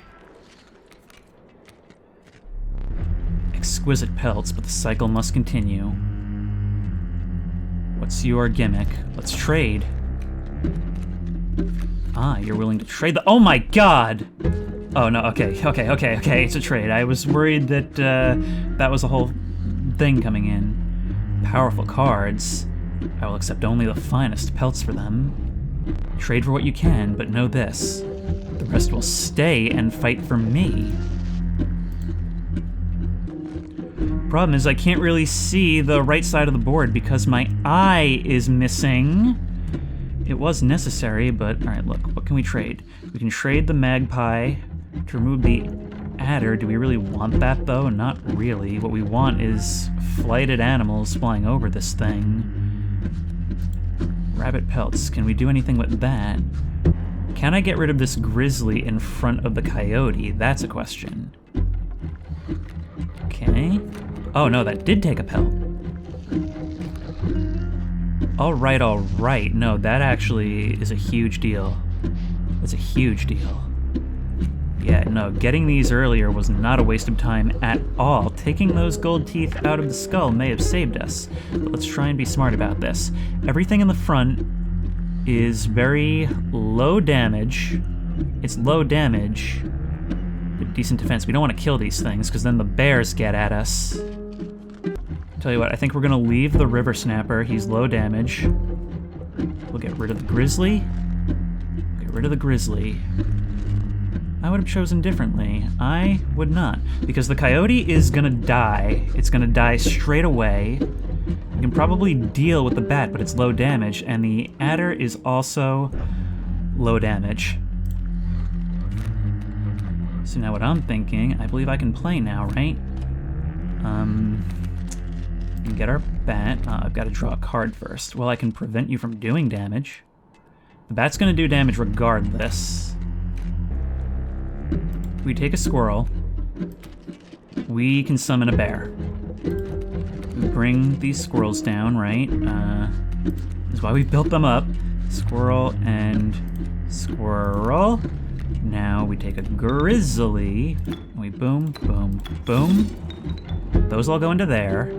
Exquisite pelts, but the cycle must continue. What's your gimmick? Let's trade. Ah, you're willing to trade the— oh my god! Oh no, okay, it's a trade. I was worried that that was a whole thing coming in. Powerful cards. I will accept only the finest pelts for them. Trade for what you can, but know this. The rest will stay and fight for me. Problem is I can't really see the right side of the board because my eye is missing. It was necessary, but alright, look, what can we trade? We can trade the magpie to remove the adder. Do we really want that, though? Not really. What we want is flighted animals flying over this thing. Rabbit pelts. Can we do anything with that? Can I get rid of this grizzly in front of the coyote? That's a question. Okay. Oh no, that did take a pelt. Alright. No, that actually is a huge deal. That's a huge deal. Yeah, no, getting these earlier was not a waste of time at all. Taking those gold teeth out of the skull may have saved us, but let's try and be smart about this. Everything in the front is very low damage. It's low damage, but decent defense. We don't want to kill these things, because then the bears get at us. Tell you what, I think we're gonna leave the river snapper. He's low damage. We'll get rid of the grizzly. I would have chosen differently. I would not, because the coyote is gonna die. It's gonna die straight away. We can probably deal with the bat, but it's low damage, and the adder is also low damage. So now what I'm thinking, I believe I can play now, right? And get our bat. I've got to draw a card first. Well, I can prevent you from doing damage. The bat's gonna do damage regardless. We take a squirrel. We can summon a bear. We bring these squirrels down, right? That's why we built them up. Squirrel and squirrel. Now we take a grizzly. And we boom, boom, boom. Those all go into there.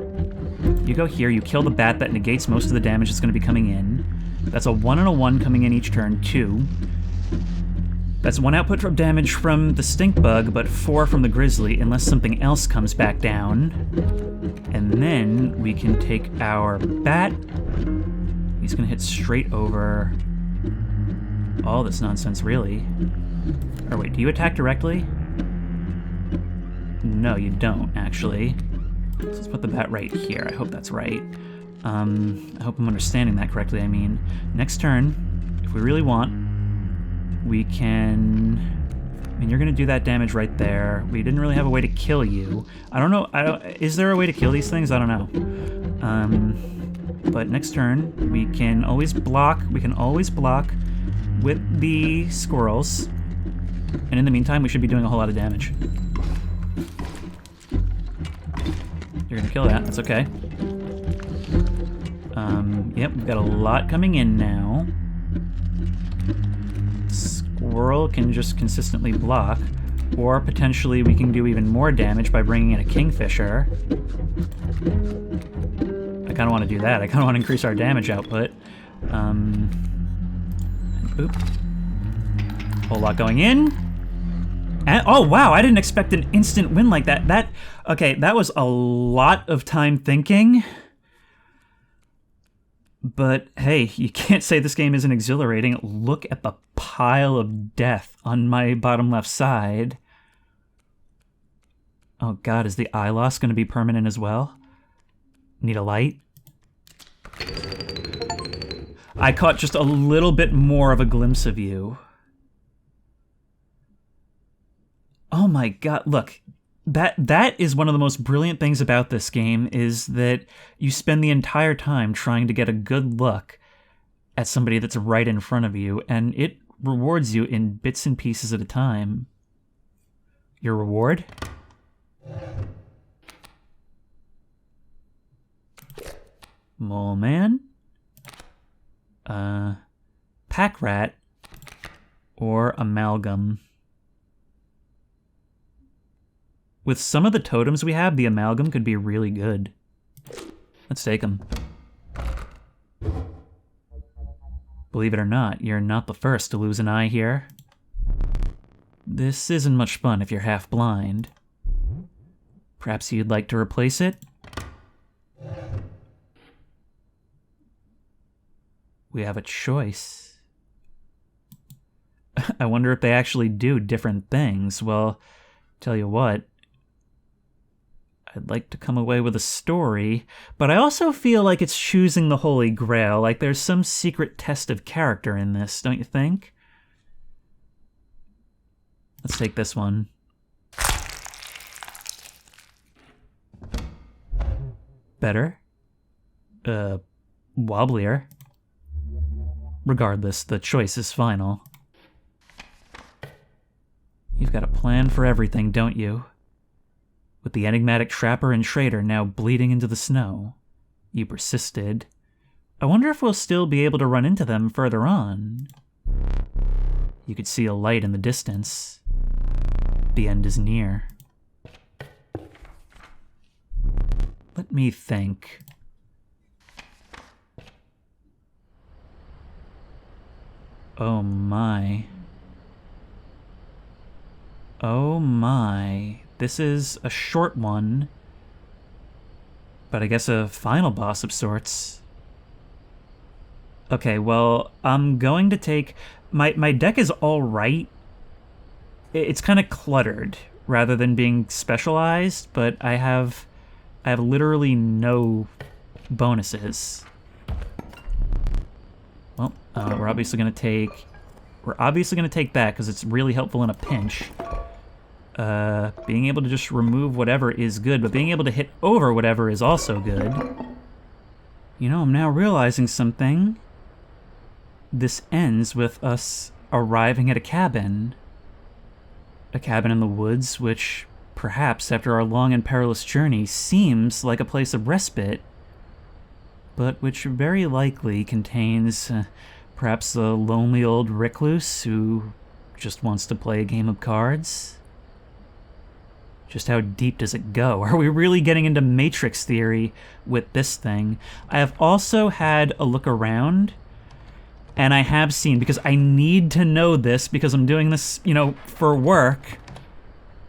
You go here, you kill the bat, that negates most of the damage that's going to be coming in. That's a 1 and a 1 coming in each turn, 2. That's 1 output from damage from the stink bug, but 4 from the grizzly, unless something else comes back down. And then we can take our bat. He's going to hit straight over all this nonsense, really. Or wait, do you attack directly? No, you don't, actually. So let's put the bat right here. I hope that's right. I hope I'm understanding that correctly. I mean, next turn, if we really want, we can... I mean, you're going to do that damage right there. We didn't really have a way to kill you. I don't know. Is there a way to kill these things? I don't know. But next turn, we can always block. We can always block with the squirrels. And in the meantime, we should be doing a whole lot of damage. You're gonna kill that, that's okay. Yep, we've got a lot coming in now. Squirrel can just consistently block, or potentially we can do even more damage by bringing in a kingfisher. I kinda wanna do that, I kinda wanna increase our damage output. Boop. Whole lot going in. And, oh wow, I didn't expect an instant win like that. Okay, that was a lot of time thinking. But hey, you can't say this game isn't exhilarating. Look at the pile of death on my bottom left side. Oh god, is the eye loss going to be permanent as well? Need a light? I caught just a little bit more of a glimpse of you. Oh my god, look. That is one of the most brilliant things about this game, is that you spend the entire time trying to get a good look at somebody that's right in front of you, and it rewards you in bits and pieces at a time. Your reward? Mole man? Pack rat? Or amalgam? With some of the totems we have, the amalgam could be really good. Let's take them. Believe it or not, you're not the first to lose an eye here. This isn't much fun if you're half blind. Perhaps you'd like to replace it? We have a choice. I wonder if they actually do different things. Well, tell you what. I'd like to come away with a story, but I also feel like it's choosing the Holy Grail, like there's some secret test of character in this, don't you think? Let's take this one. Better? Wobblier. Regardless, the choice is final. You've got a plan for everything, don't you? With the enigmatic trapper and trader now bleeding into the snow, you persisted. I wonder if we'll still be able to run into them further on. You could see a light in the distance. The end is near. Let me think. Oh my. Oh my. This is a short one, but I guess a final boss of sorts. Okay, well, I'm going to take... My deck is alright. It's kind of cluttered, rather than being specialized, but I have literally no bonuses. Well, we're obviously going to take that, because it's really helpful in a pinch. Being able to just remove whatever is good, but being able to hit over whatever is also good. You know, I'm now realizing something. This ends with us arriving at a cabin. A cabin in the woods, which, perhaps after our long and perilous journey, seems like a place of respite, but which very likely contains perhaps a lonely old recluse who just wants to play a game of cards. Just how deep does it go? Are we really getting into Matrix theory with this thing? I have also had a look around, and I have seen, because I need to know this, because I'm doing this, you know, for work,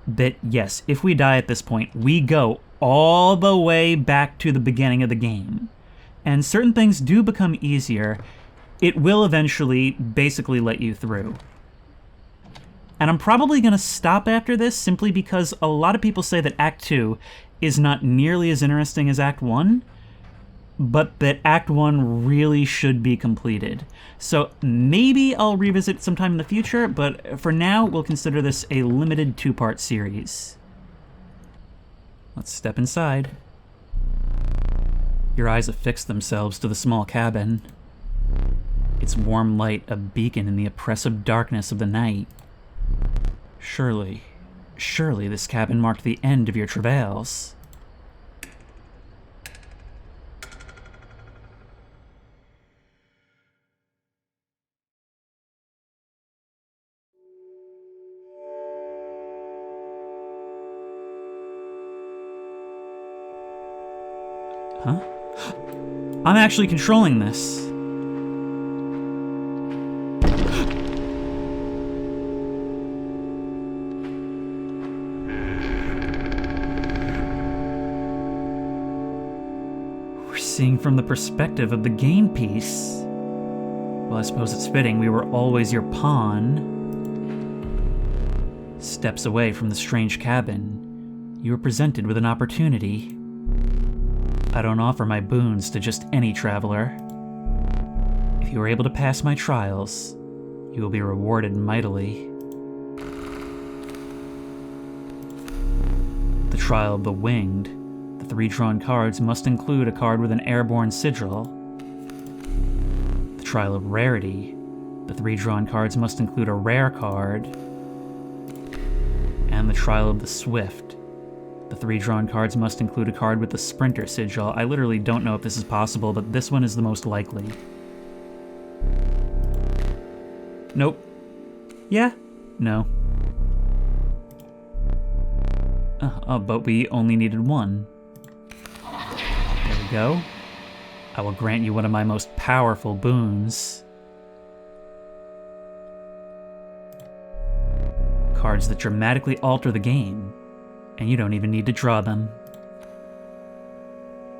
that yes, if we die at this point, we go all the way back to the beginning of the game. And certain things do become easier. It will eventually basically let you through. And I'm probably going to stop after this simply because a lot of people say that Act 2 is not nearly as interesting as Act 1, but that Act 1 really should be completed. So maybe I'll revisit sometime in the future, but for now, we'll consider this a limited 2-part series. Let's step inside. Your eyes affix themselves to the small cabin. Its warm light a beacon in the oppressive darkness of the night. Surely this cabin marked the end of your travails. Huh? I'm actually controlling this. Seeing from the perspective of the game piece. Well, I suppose it's fitting we were always your pawn. Steps away from the strange cabin, You were presented with an opportunity. I don't offer my boons to just any traveler. If you are able to pass my trials, you will be rewarded mightily. The Trial of the Winged. The 3 drawn cards must include a card with an airborne sigil. The Trial of Rarity. The 3 drawn cards must include a rare card. And the Trial of the Swift. The 3 drawn cards must include a card with the Sprinter sigil. I literally don't know if this is possible, but this one is the most likely. Nope. Yeah? No. But we only needed 1. There we go. I will grant you one of my most powerful boons. Cards that dramatically alter the game, and you don't even need to draw them.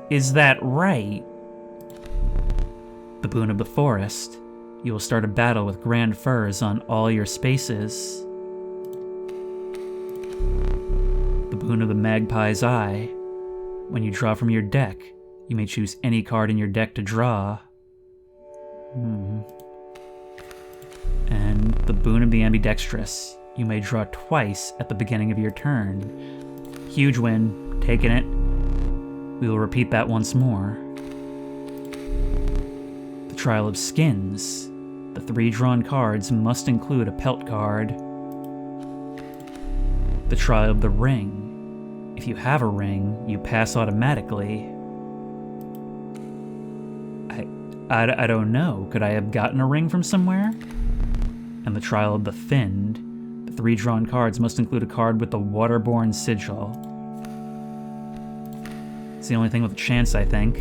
Is that right? The Boon of the Forest. You will start a battle with grand firs on all your spaces. The Boon of the Magpie's Eye. When you draw from your deck, you may choose any card in your deck to draw. And the Boon of the Ambidextrous. You may draw twice at the beginning of your turn. Huge win. Taking it. We will repeat that once more. The Trial of Skins. The 3 drawn cards must include a pelt card. The Trial of the Ring. If you have a ring, you pass automatically. I don't know. Could I have gotten a ring from somewhere? And the Trial of the Finned. The 3 drawn cards must include a card with the waterborne sigil. It's the only thing with a chance, I think.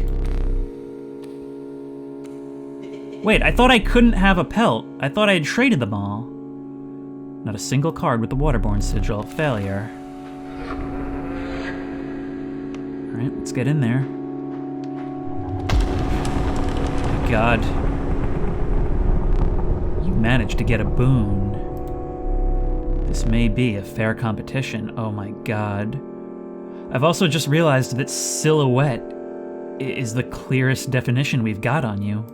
Wait, I thought I couldn't have a pelt. I thought I had traded them all. Not a single card with the waterborne sigil. Failure. Alright, let's get in there. My God. You managed to get a boon. This may be a fair competition. Oh my God. I've also just realized that silhouette is the clearest definition we've got on you.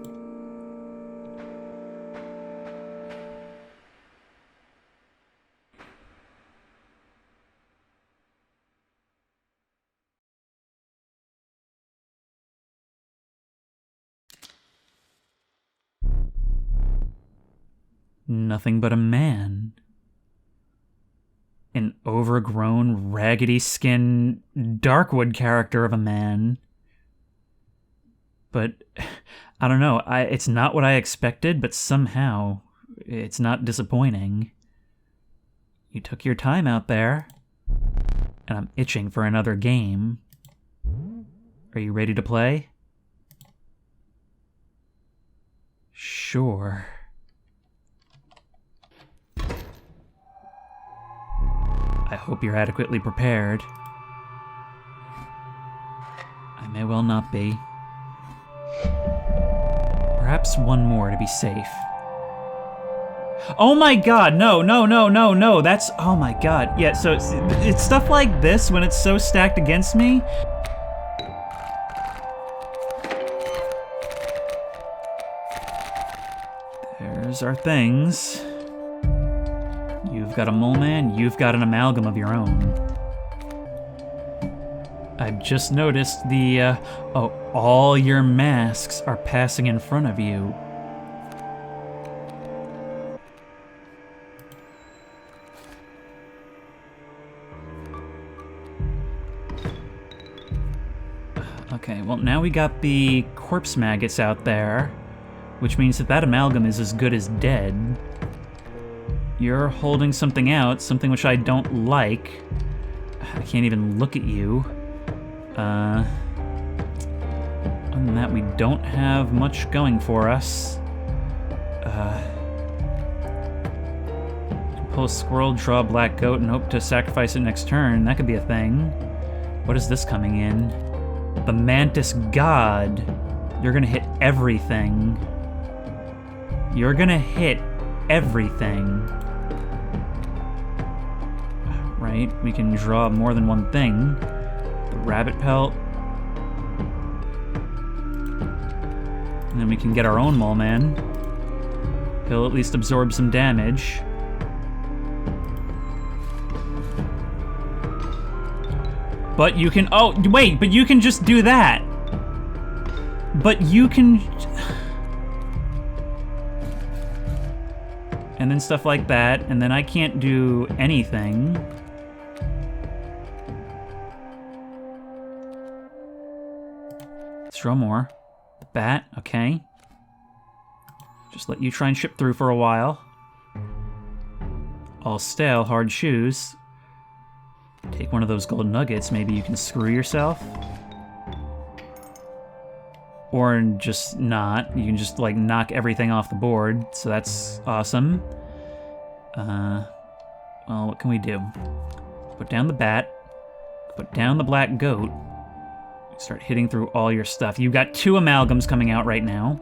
Nothing but a man. An overgrown, raggedy-skinned, Darkwood character of a man. But, I don't know, it's not what I expected, but somehow, it's not disappointing. You took your time out there, and I'm itching for another game. Are you ready to play? Sure. I hope you're adequately prepared. I may well not be. Perhaps one more to be safe. Oh my God, no, that's, oh my God. Yeah, so it's stuff like this when it's so stacked against me. There's our things. You've got a mole man, you've got an amalgam of your own. I've just noticed the, all your masks are passing in front of you. Okay, well now we got the corpse maggots out there, which means that amalgam is as good as dead. You're holding something out, something which I don't like. I can't even look at you. Other than that, we don't have much going for us. Pull a squirrel, draw a black goat, and hope to sacrifice it next turn. That could be a thing. What is this coming in? The Mantis God. You're gonna hit everything. You're gonna hit everything. right? We can draw more than one thing. The rabbit pelt. And then we can get our own mole man. He'll at least absorb some damage. But you can, oh, wait, but you can just do that. But you can, and then stuff like that, and then I can't do anything. Let's draw more. The bat, okay. Just let you try and ship through for a while. All stale, hard shoes. Take one of those gold nuggets, maybe you can screw yourself. Or just not. You can just, like, knock everything off the board, so that's awesome. Well, what can we do? Put down the bat. Put down the black goat. Start hitting through all your stuff. You've got 2 amalgams coming out right now.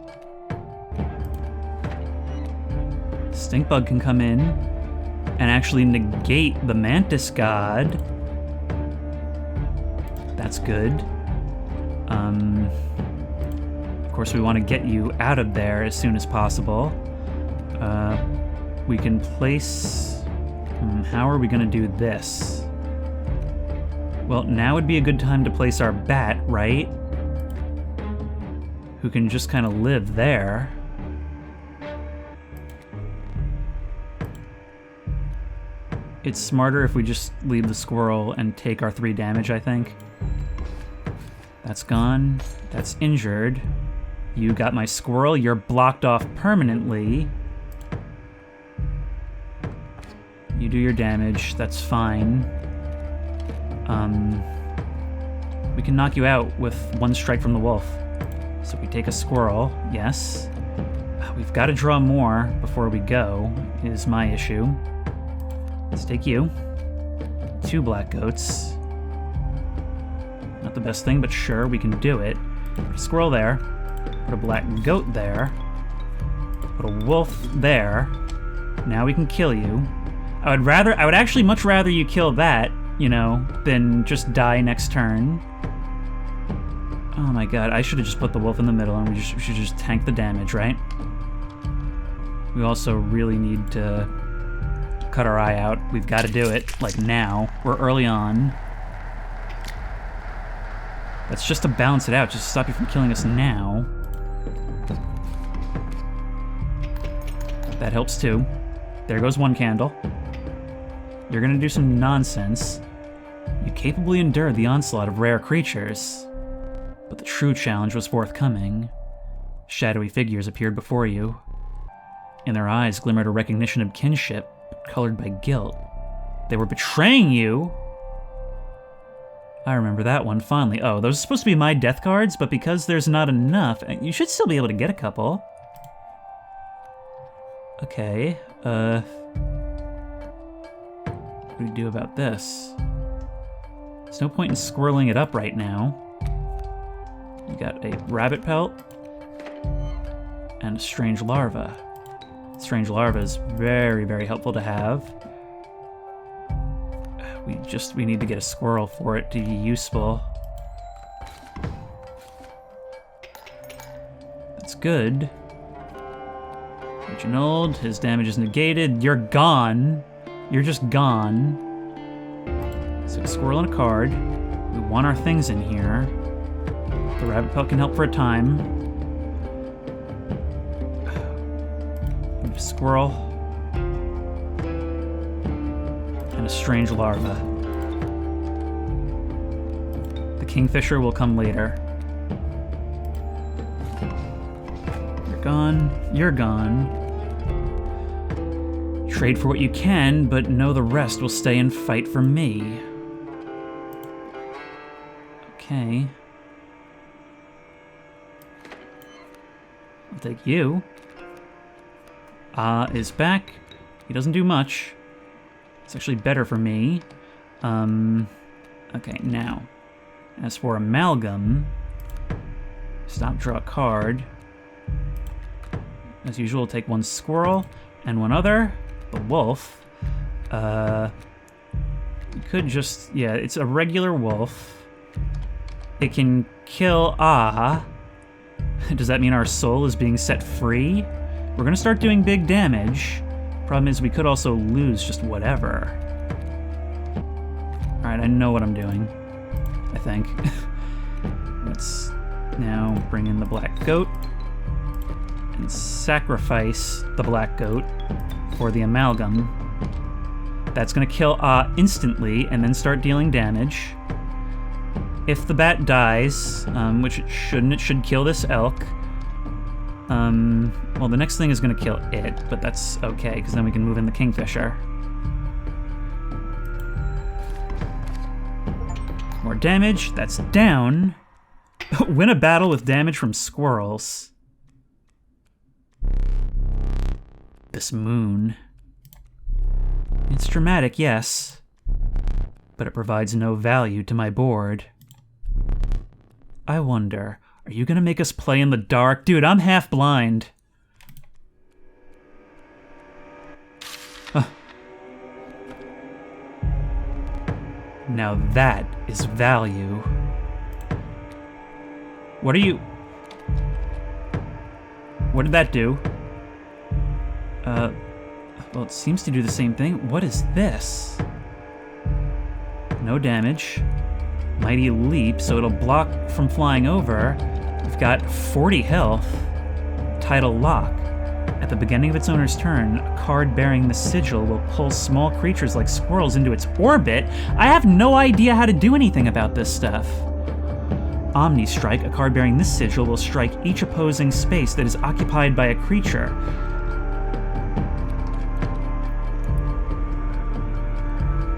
Stinkbug can come in and actually negate the Mantis God. That's good. Of course, we want to get you out of there as soon as possible. We can place... how are we going to do this? Well, now would be a good time to place our bat, right? Who can just kind of live there. It's smarter if we just leave the squirrel and take our 3 damage, I think. That's gone. That's injured. You got my squirrel. You're blocked off permanently. You do your damage. That's fine. We can knock you out with 1 strike from the wolf. So we take a squirrel. Yes. We've got to draw more before we go, is my issue. Let's take you. 2 black goats. Not the best thing, but sure, we can do it. Put a squirrel there. Put a black goat there. Put a wolf there. Now we can kill you. I would actually much rather you kill that, you know, than just die next turn. Oh my god, I should have just put the wolf in the middle and we should just tank the damage, right? We also really need to cut our eye out. We've got to do it, like now. We're early on. That's just to balance it out, just to stop you from killing us now. That helps too. There goes 1 candle. You're gonna do some nonsense. You capably endured the onslaught of rare creatures. But the true challenge was forthcoming. Shadowy figures appeared before you. In their eyes glimmered a recognition of kinship, colored by guilt. They were betraying you? I remember that one fondly. Oh, those are supposed to be my death cards, but because there's not enough, you should still be able to get a couple. Okay, what do we do about this? There's no point in squirreling it up right now. We got a rabbit pelt and a strange larva. Strange larva is very, very helpful to have. We need to get a squirrel for it to be useful. That's good. Reginald, his damage is negated. You're gone. You're just gone. So a squirrel and a card. We want our things in here. The rabbit pelt can help for a time. A squirrel. And a strange larva. The kingfisher will come later. You're gone. You're gone. Trade for what you can, but know the rest will stay and fight for me. Okay. I'll take you. Is back. He doesn't do much. It's actually better for me. Okay, now. As for Amalgam, stop, draw a card. As usual, take 1 squirrel and 1 other. The wolf. We could just... Yeah, it's a regular wolf. It can kill Ah. Does that mean our soul is being set free? We're gonna start doing big damage. Problem is, we could also lose just whatever. Alright, I know what I'm doing. I think. Let's now bring in the black goat and sacrifice the black goat for the amalgam. That's gonna kill Ah instantly and then start dealing damage. If the bat dies, which it shouldn't, it should kill this elk. Well, the next thing is gonna kill it, but that's okay, because then we can move in the kingfisher. More damage, that's down. Win a battle with damage from squirrels. This moon. It's dramatic, yes, but it provides no value to my board. I wonder, are you gonna make us play in the dark? Dude, I'm half blind. Now that is value. What are you... What did that do? Well, it seems to do the same thing. What is this? No damage. Mighty leap, so it'll block from flying over. We've got 40 health. Tidal lock. At the beginning of its owner's turn, a card bearing the sigil will pull small creatures like squirrels into its orbit. I have no idea how to do anything about this stuff. Omni Strike, a card bearing this sigil, will strike each opposing space that is occupied by a creature.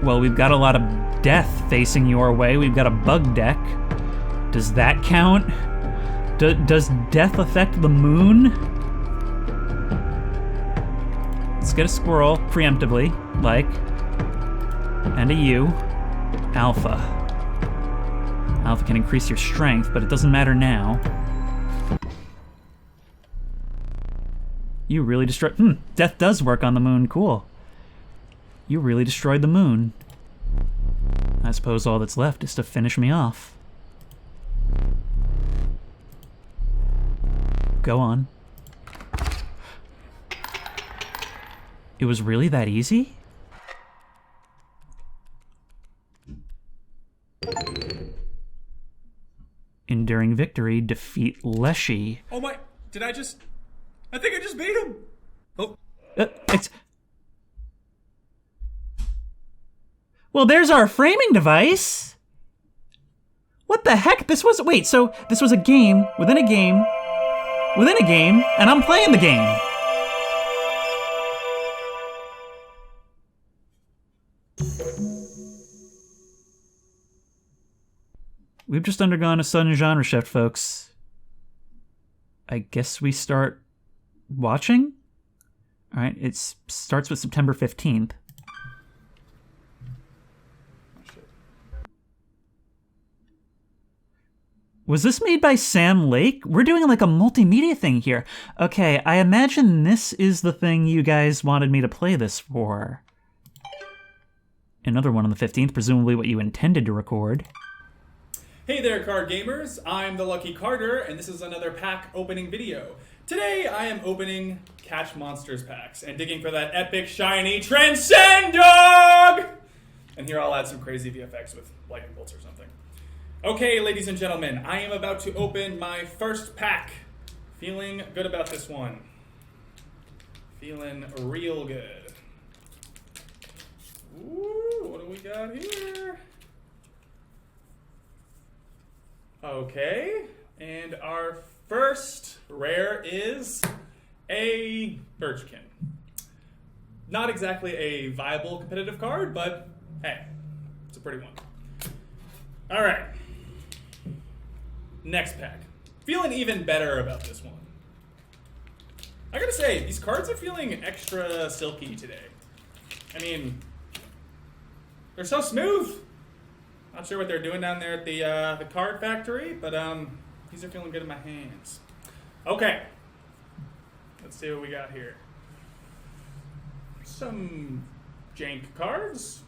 Well, we've got a lot of death facing your way. We've got a bug deck. Does that count? Does death affect the moon? Let's get a squirrel preemptively, like, and a U. Alpha. Alpha can increase your strength, but it doesn't matter now. You really destroyed... death does work on the moon, cool. You really destroyed the moon. I suppose all that's left is to finish me off. Go on. It was really that easy? Enduring victory, defeat Leshy. Oh my, I think I just beat him! Oh. Well, there's our framing device! What the heck? Wait, so this was a game, within a game, within a game, and I'm playing the game. We've just undergone a sudden genre shift, folks. I guess we start watching? Alright, it starts with September 15th. Was this made by Sam Lake? We're doing like a multimedia thing here. Okay, I imagine this is the thing you guys wanted me to play this for. Another one on the 15th, presumably what you intended to record. Hey there, card gamers. I'm the Lucky Carter, and this is another pack opening video. Today, I am opening Catch Monsters packs and digging for that epic, shiny Transcend Dog! And here I'll add some crazy VFX with lightning bolts or something. Okay, ladies and gentlemen, I am about to open my first pack. Feeling good about this one. Feeling real good. Ooh, what do we got here? Okay, and our first rare is a Birchkin. Not exactly a viable competitive card, but hey, it's a pretty one. All right, next pack. Feeling even better about this one. I gotta say, these cards are feeling extra silky today. I mean, they're so smooth. Not sure what they're doing down there at the card factory, but these are feeling good in my hands. Okay, let's see what we got here. Some jank cards.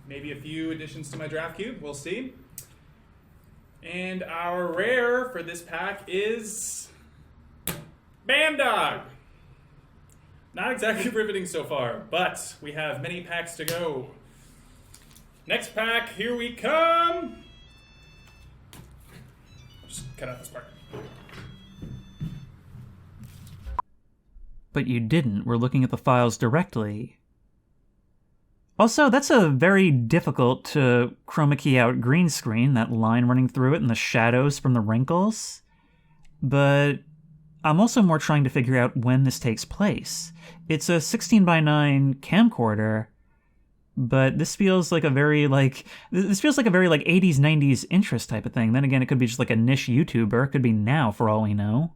maybe a few additions to my draft cube. We'll see. And our rare for this pack is Bandog. Not exactly riveting so far, but we have many packs to go. Next pack, here we come. Just cut out this part. But you didn't. We're looking at the files directly. Also, that's a very difficult to chroma key out green screen, that line running through it and the shadows from the wrinkles. But I'm also more trying to figure out when this takes place. It's a 16:9 camcorder, but this feels like a very 80s, 90s interest type of thing. Then again, it could be just like a niche YouTuber. It could be now, for all we know.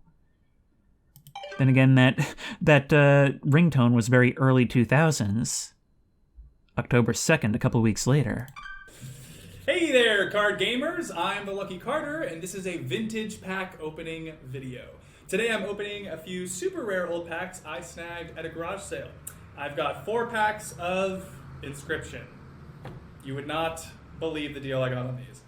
Then again, that ringtone was very early 2000s. October 2nd, a couple weeks later. Hey there, card gamers! I'm the Lucky Carter, and this is a vintage pack opening video. Today I'm opening a few super rare old packs I snagged at a garage sale. I've got 4 packs of Inscryption. You would not believe the deal I got on these.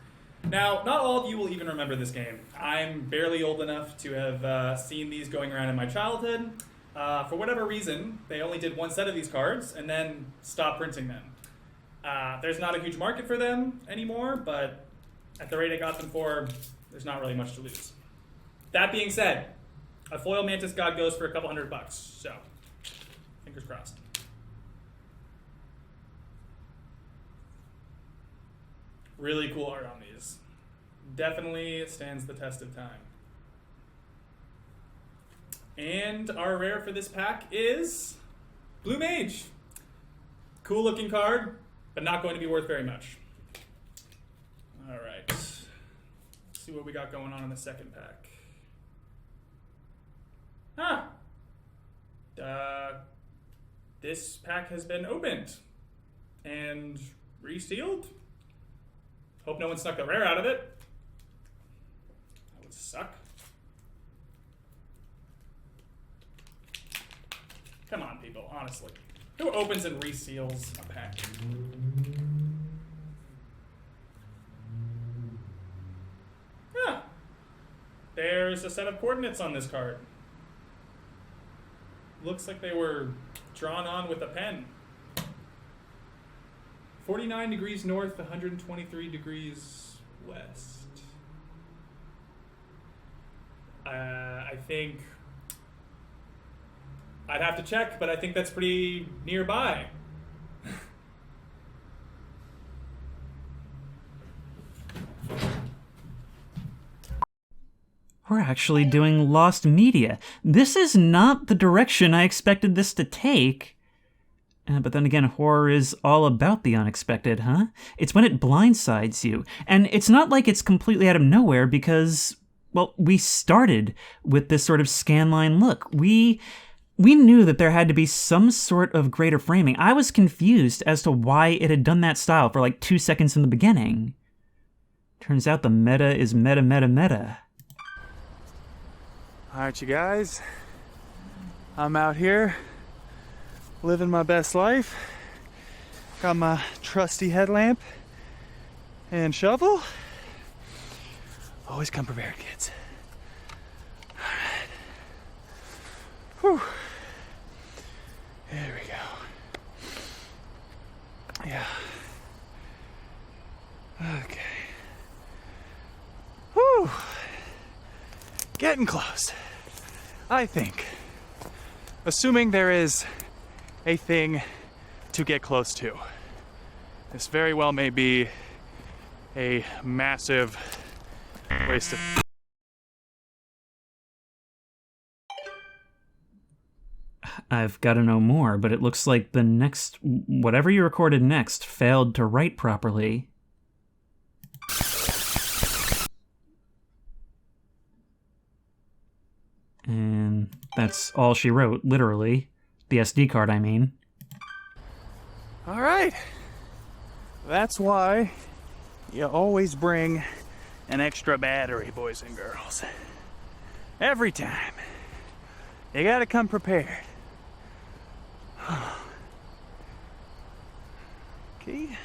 Now, not all of you will even remember this game. I'm barely old enough to have seen these going around in my childhood. For whatever reason, they only did 1 set of these cards and then stopped printing them. There's not a huge market for them anymore, but at the rate I got them for, there's not really much to lose. That being said, a foil Mantis God goes for a couple $100, so fingers crossed. Really cool art on these. Definitely stands the test of time. And our rare for this pack is Blue Mage. Cool looking card, but not going to be worth very much. All right. Let's see what we got going on in the second pack. This pack has been opened and resealed. Hope no one snuck the rare out of it. That would suck. Come on, people, honestly. Who opens and reseals a pack? There's a set of coordinates on this card. Looks like they were drawn on with a pen. 49 degrees north, 123 degrees west. I think I'd have to check, but I think that's pretty nearby. We're actually doing lost media. This is not the direction I expected this to take. But then again, horror is all about the unexpected, huh? It's when it blindsides you. And it's not like it's completely out of nowhere because, well, we started with this sort of scanline look. We knew that there had to be some sort of greater framing. I was confused as to why it had done that style for like 2 seconds in the beginning. Turns out the meta is meta, meta, meta. Alright, you guys, I'm out here living my best life. Got my trusty headlamp and shovel. Always come prepared, kids. Alright. Whew. There we go. Yeah. Okay. Whew. Getting close. I think. Assuming there is a thing to get close to. This very well may be a massive waste of... I've got to know more, but it looks like the next... whatever you recorded next failed to write properly. And that's all she wrote, literally. The SD card, I mean. All right. That's why you always bring an extra battery, boys and girls. Every time. You gotta come prepared. Okay.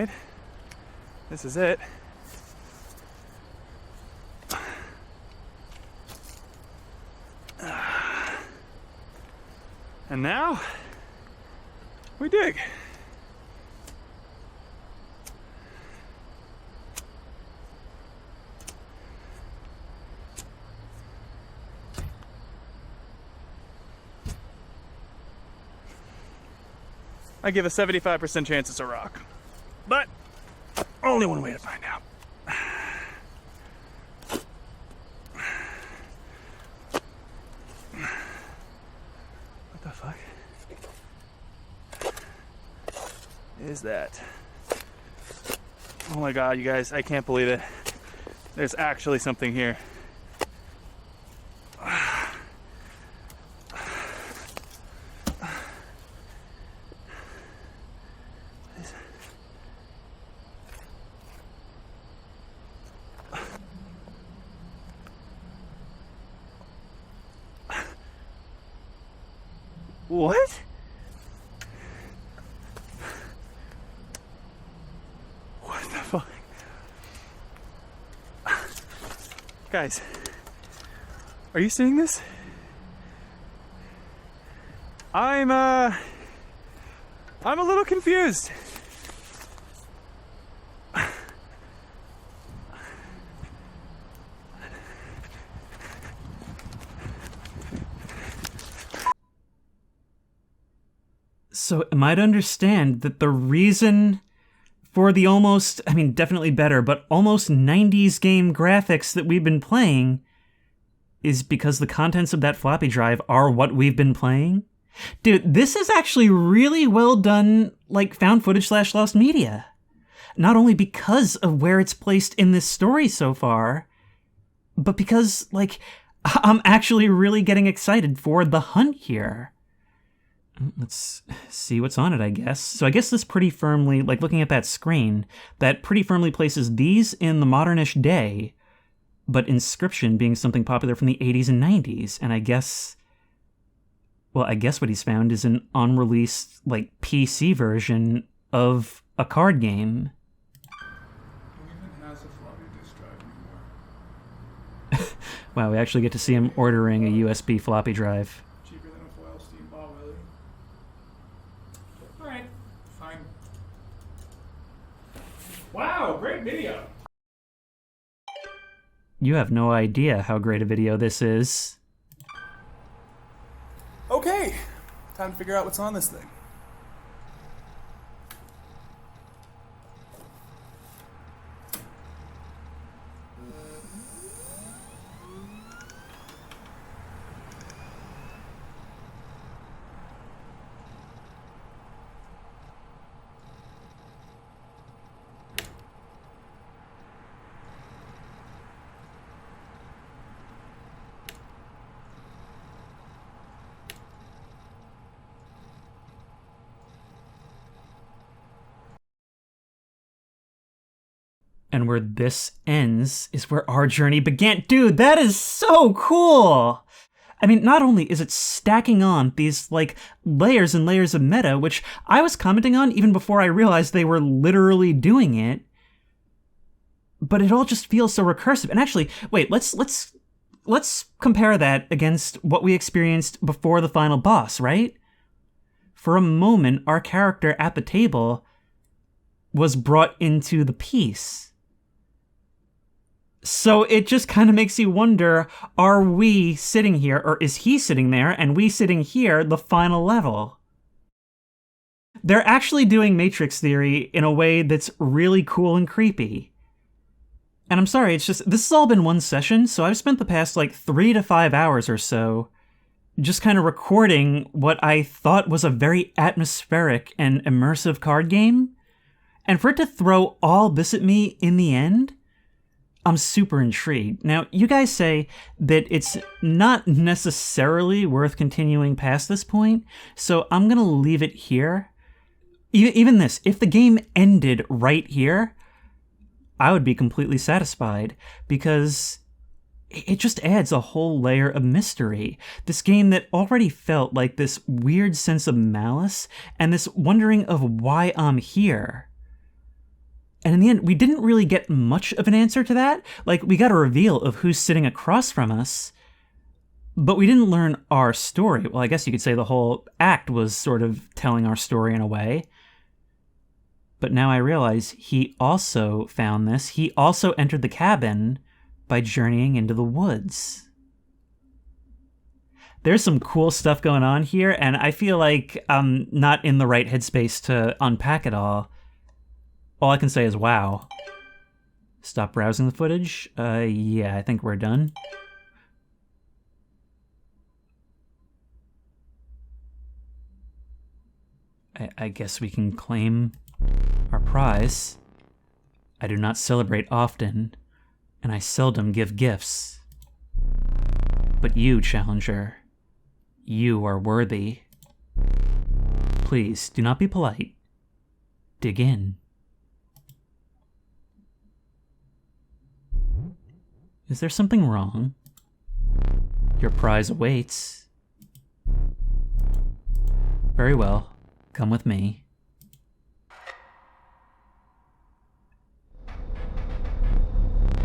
right? This is it. And now we dig. I give a 75% chance it's a rock. But only one way to find out. What the fuck is that? Oh my god, you guys, I can't believe it. There's actually something here. What? What the fuck? Guys, are you seeing this? I'm a little confused. So am I to understand that the reason for the almost, I mean, definitely better, but almost 90s game graphics that we've been playing is because the contents of that floppy drive are what we've been playing? Dude, this is actually really well done, like, found footage / lost media. Not only because of where it's placed in this story so far, but because, like, I'm actually really getting excited for the hunt here. Let's see what's on it, I guess. So I guess this pretty firmly, like looking at that screen, that pretty firmly places these in the modernish day, but Inscryption being something popular from the 80s and 90s. And I guess what he's found is an unreleased, like, PC version of a card game. Who even has a floppy disk drive anymore? Wow, we actually get to see him ordering a USB floppy drive. Cheaper than a foil steam ball, really. Alright, fine. Wow, great video! You have no idea how great a video this is. Okay, time to figure out what's on this thing. And where this ends is where our journey began. Dude, that is so cool! I mean, not only is it stacking on these, like, layers and layers of meta, which I was commenting on even before I realized they were literally doing it, but it all just feels so recursive. And actually, wait, let's compare that against what we experienced before the final boss, right? For a moment, our character at the table was brought into the piece. So it just kind of makes you wonder, are we sitting here, or is he sitting there, and we sitting here, the final level? They're actually doing Matrix theory in a way that's really cool and creepy. And I'm sorry, it's just, this has all been one session, so I've spent the past, like, 3 to 5 hours or so just kind of recording what I thought was a very atmospheric and immersive card game. And for it to throw all this at me in the end, I'm super intrigued. Now, you guys say that it's not necessarily worth continuing past this point, so I'm gonna leave it here. Even this, if the game ended right here, I would be completely satisfied, because it just adds a whole layer of mystery. This game that already felt like this weird sense of malice, and this wondering of why I'm here. And in the end, we didn't really get much of an answer to that. Like, we got a reveal of who's sitting across from us, but we didn't learn our story. Well, I guess you could say the whole act was sort of telling our story in a way. But now I realize he also found this. He also entered the cabin by journeying into the woods. There's some cool stuff going on here, and I feel like I'm not in the right headspace to unpack it all. All I can say is wow. Stop browsing the footage? Yeah, I think we're done. I guess we can claim our prize. I do not celebrate often, and I seldom give gifts. But you, Challenger, you are worthy. Please, do not be polite. Dig in. Is there something wrong? Your prize awaits. Very well, come with me.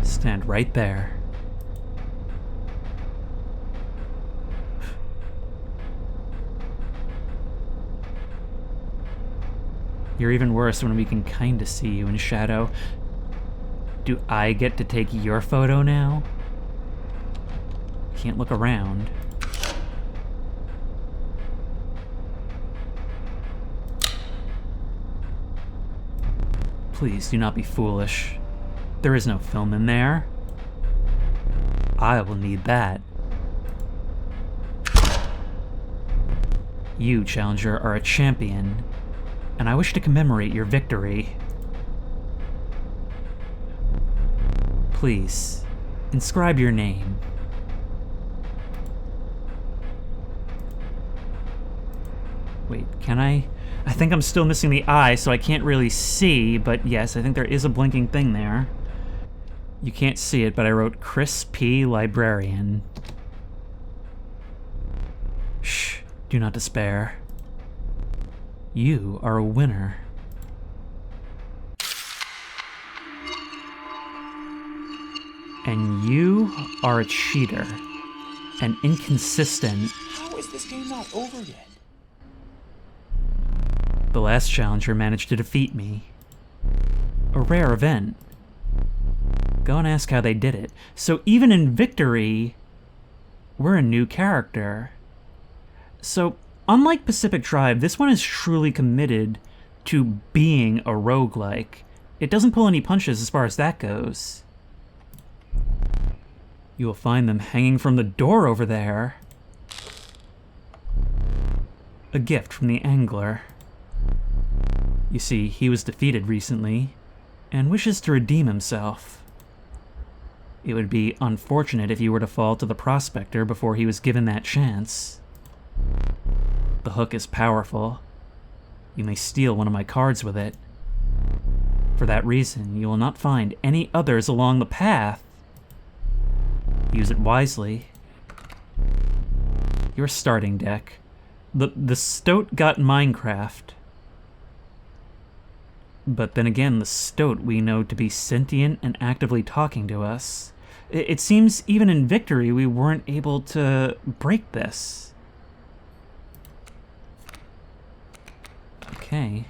Stand right there. You're even worse when we can kinda see you in shadow. Do I get to take your photo now? Can't look around. Please do not be foolish. There is no film in there. I will need that. You, Challenger, are a champion, and I wish to commemorate your victory. Please, inscribe your name. Wait, can I? I think I'm still missing the eye, so I can't really see, but yes, I think there is a blinking thing there. You can't see it, but I wrote Chris P. Librarian. Shh, do not despair. You are a winner. And you are a cheater. And inconsistent. How is this game not over yet? The last challenger managed to defeat me. A rare event. Go and ask how they did it. So even in victory, we're a new character. So, unlike Pacific Drive, this one is truly committed to being a roguelike. It doesn't pull any punches as far as that goes. You will find them hanging from the door over there. A gift from the angler. You see, he was defeated recently, and wishes to redeem himself. It would be unfortunate if you were to fall to the prospector before he was given that chance. The hook is powerful. You may steal one of my cards with it. For that reason, you will not find any others along the path. Use it wisely. Your starting deck. The stoat got Minecraft. But then again, the stoat we know to be sentient and actively talking to us. It seems even in victory we weren't able to break this. Okay.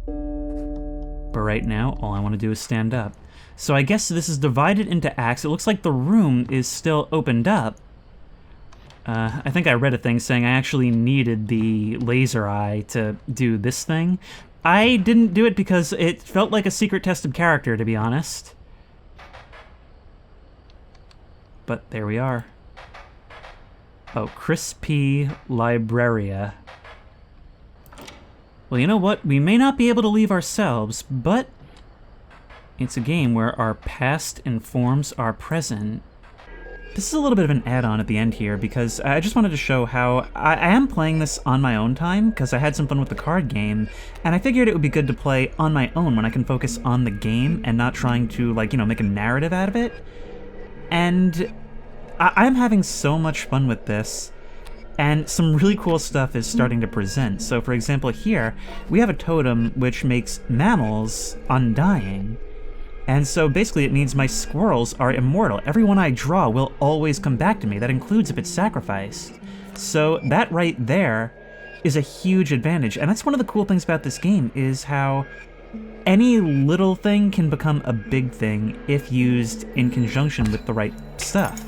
But right now, all I want to do is stand up. So I guess this is divided into acts. It looks like the room is still opened up. I think I read a thing saying I actually needed the laser eye to do this thing. I didn't do it because it felt like a secret tested character, to be honest. But there we are. Oh, Chris P. Libraria. Well, you know what? We may not be able to leave ourselves, but it's a game where our past informs our present. This is a little bit of an add-on at the end here, because I just wanted to show how I am playing this on my own time, because I had some fun with the card game, and I figured it would be good to play on my own when I can focus on the game and not trying to, like, you know, make a narrative out of it. And I'm having so much fun with this. And some really cool stuff is starting to present. So for example here, we have a totem which makes mammals undying. And so basically it means my squirrels are immortal. Everyone I draw will always come back to me. That includes if it's sacrificed. So that right there is a huge advantage. And that's one of the cool things about this game, is how any little thing can become a big thing if used in conjunction with the right stuff.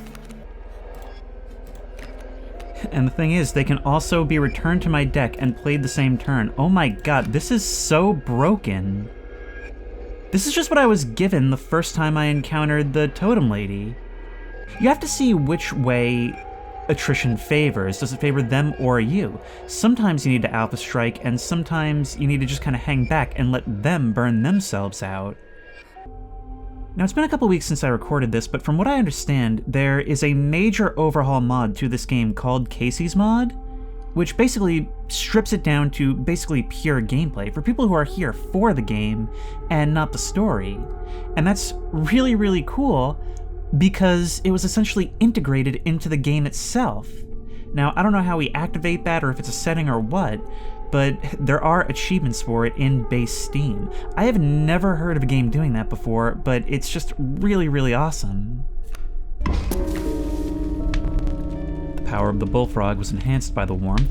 And the thing is, they can also be returned to my deck and played the same turn. Oh my god, this is so broken. This is just what I was given the first time I encountered the Totem Lady. You have to see which way attrition favors. Does it favor them or you? Sometimes you need to Alpha Strike, and sometimes you need to just kind of hang back and let them burn themselves out. Now, it's been a couple weeks since I recorded this, but from what I understand, there is a major overhaul mod to this game called Casey's Mod, which basically strips it down to basically pure gameplay for people who are here for the game and not the story. And that's really, really cool because it was essentially integrated into the game itself. Now, I don't know how we activate that or if it's a setting or what, but there are achievements for it in base Steam. I have never heard of a game doing that before, but it's just really, really awesome. The power of the bullfrog was enhanced by the warmth.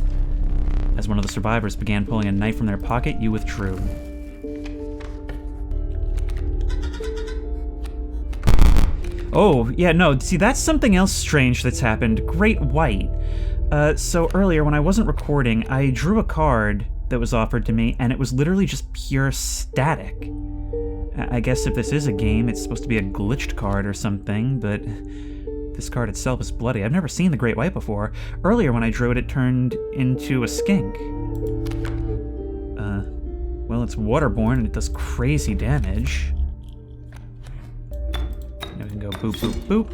As one of the survivors began pulling a knife from their pocket, you withdrew. Oh, yeah, no, see, that's something else strange that's happened. Great White. So earlier, when I wasn't recording, I drew a card that was offered to me, and it was literally just pure static. I guess if this is a game, it's supposed to be a glitched card or something, but this card itself is bloody. I've never seen the Great White before. Earlier, when I drew it, it turned into a skink. Well, it's waterborne, and it does crazy damage. Now we can go boop, boop, boop.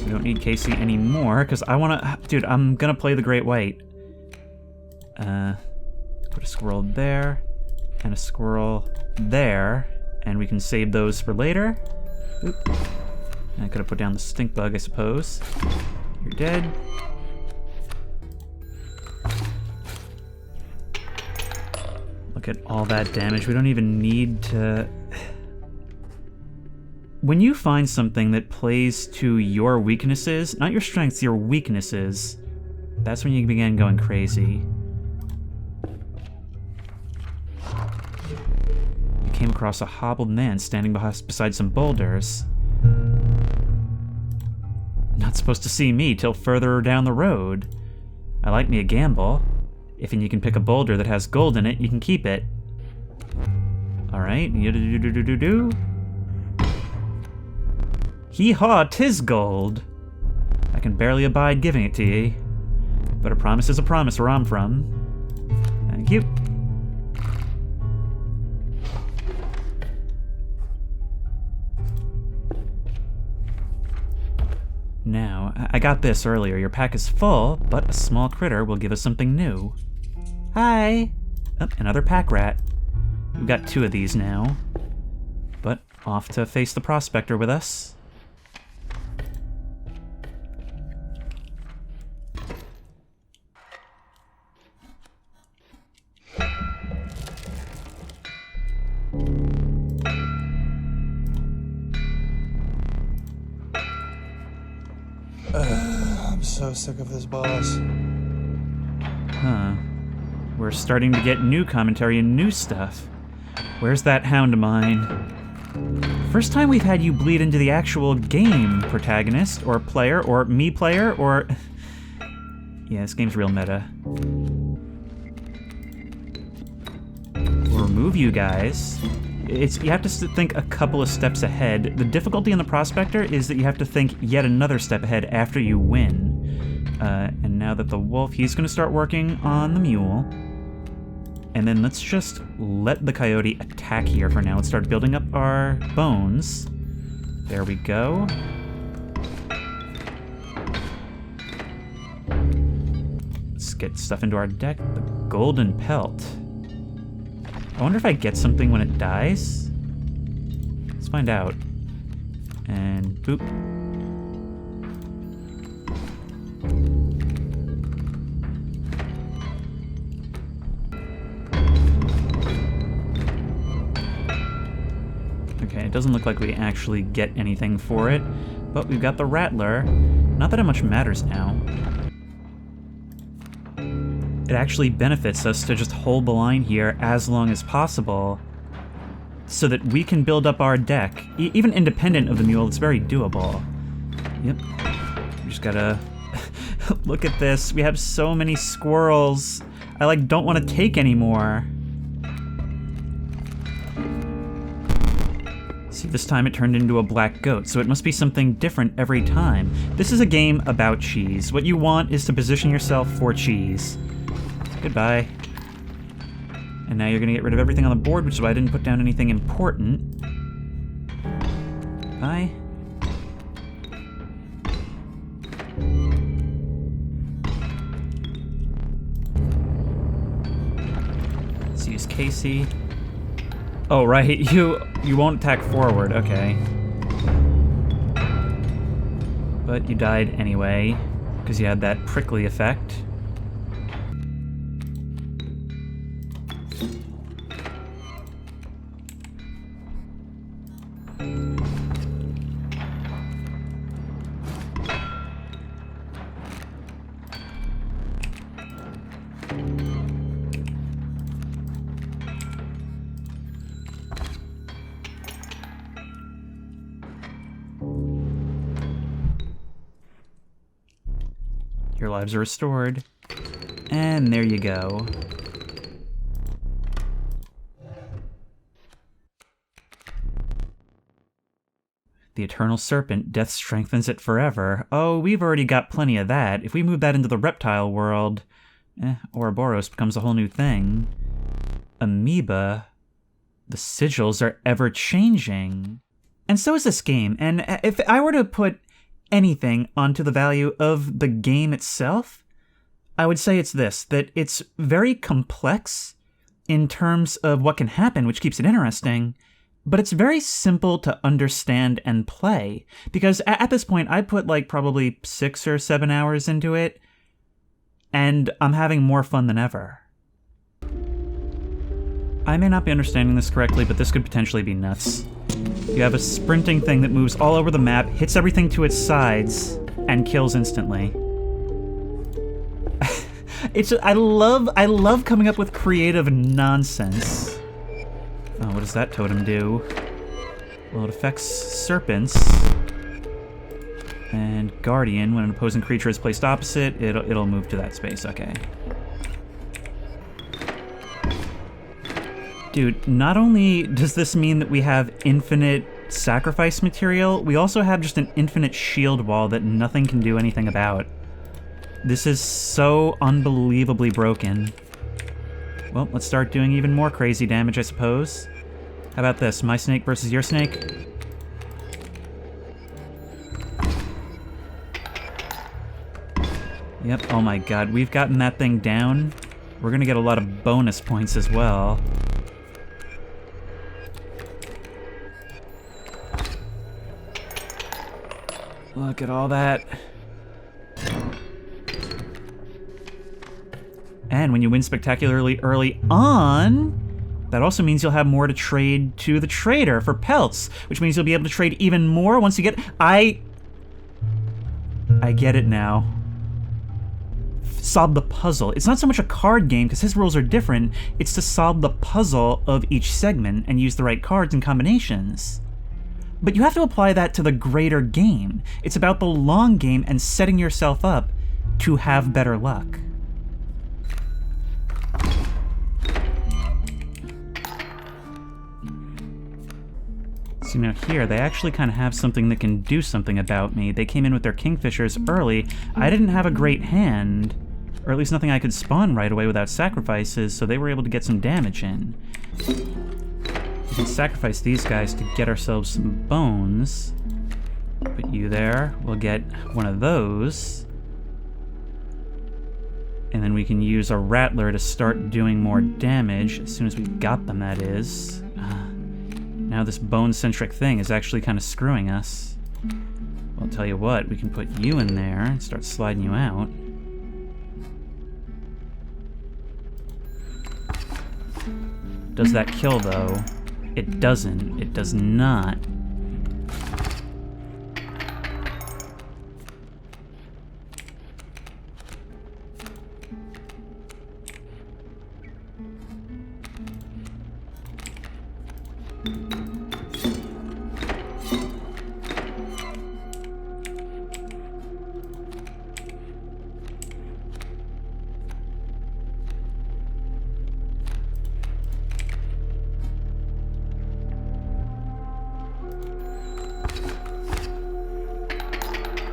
We don't need Casey anymore, because I want to... Dude, I'm going to play the Great White. Put a squirrel there, and a squirrel there, and we can save those for later. Oop. I could have put down the stink bug, I suppose. You're dead. Look at all that damage. We don't even need to... When you find something that plays to your weaknesses, not your strengths, your weaknesses, that's when you begin going crazy. You came across a hobbled man standing beside some boulders. Not supposed to see me till further down the road. I like me a gamble. If you can pick a boulder that has gold in it, you can keep it. Alright, do-do-do-do-do-do. Hee-haw, 'tis gold. I can barely abide giving it to ye. But a promise is a promise where I'm from. Thank you. Now, I got this earlier. Your pack is full, but a small critter will give us something new. Hi! Oh, another pack rat. We've got 2 of these now. But off to face the prospector with us. I'm so sick of this boss. Huh. We're starting to get new commentary and new stuff. Where's that hound of mine? First time we've had you bleed into the actual game protagonist, or player, or me player, or... Yeah, this game's real meta. We'll remove you guys. You have to think a couple of steps ahead. The difficulty in the Prospector is that you have to think yet another step ahead after you win. And now that the wolf, he's going to start working on the mule. And then let's just let the coyote attack here for now. Let's start building up our bones. There we go. Let's get stuff into our deck. The golden pelt. I wonder if I get something when it dies? Let's find out. And boop. doesn't look like we actually get anything for it, but we've got the Rattler. Not that it much matters now. It actually benefits us to just hold the line here as long as possible so that we can build up our deck. Even independent of the mule, it's very doable. Yep. We just gotta... Look at this. We have so many squirrels. I, like, don't want to take any more. See, this time it turned into a black goat, so it must be something different every time. This is a game about cheese. What you want is to position yourself for cheese. Goodbye. And now you're gonna get rid of everything on the board, which is why I didn't put down anything important. Bye. Let's use Casey. Oh, right, you won't attack forward, okay. But you died anyway, because you had that prickly effect. Your lives are restored. And there you go. The Eternal Serpent, death strengthens it forever. Oh, we've already got plenty of that. If we move that into the reptile world, Ouroboros becomes a whole new thing. Amoeba, the sigils are ever-changing. And so is this game, and if I were to put anything onto the value of the game itself, I would say it's this, that it's very complex in terms of what can happen, which keeps it interesting, but it's very simple to understand and play, because at this point I put like probably 6 or 7 hours into it, and I'm having more fun than ever. I may not be understanding this correctly, but this could potentially be nuts. You have a sprinting thing that moves all over the map, hits everything to its sides, and kills instantly. I love coming up with creative nonsense. Oh, what does that totem do? Well, it affects serpents. And Guardian, when an opposing creature is placed opposite, it'll move to that space, okay. Dude, not only does this mean that we have infinite sacrifice material, we also have just an infinite shield wall that nothing can do anything about. This is so unbelievably broken. Well, let's start doing even more crazy damage, I suppose. How about this? My snake versus your snake? Yep, oh my god, we've gotten that thing down. We're gonna get a lot of bonus points as well. Look at all that. And when you win spectacularly early on, that also means you'll have more to trade to the trader for pelts, which means you'll be able to trade even more once you get... I get it now. Solve the puzzle. It's not so much a card game, because his rules are different. It's to solve the puzzle of each segment and use the right cards and combinations. But you have to apply that to the greater game. It's about the long game and setting yourself up to have better luck. So now here, they actually kind of have something that can do something about me. They came in with their Kingfishers early. I didn't have a great hand, or at least nothing I could spawn right away without sacrifices, so they were able to get some damage in. We can sacrifice these guys to get ourselves some bones. Put you there. We'll get one of those. And then we can use a Rattler to start doing more damage, as soon as we got them, that is. Now this bone-centric thing is actually kind of screwing us. Well, I'll tell you what, we can put you in there and start sliding you out. Does that kill, though? It doesn't. It does not.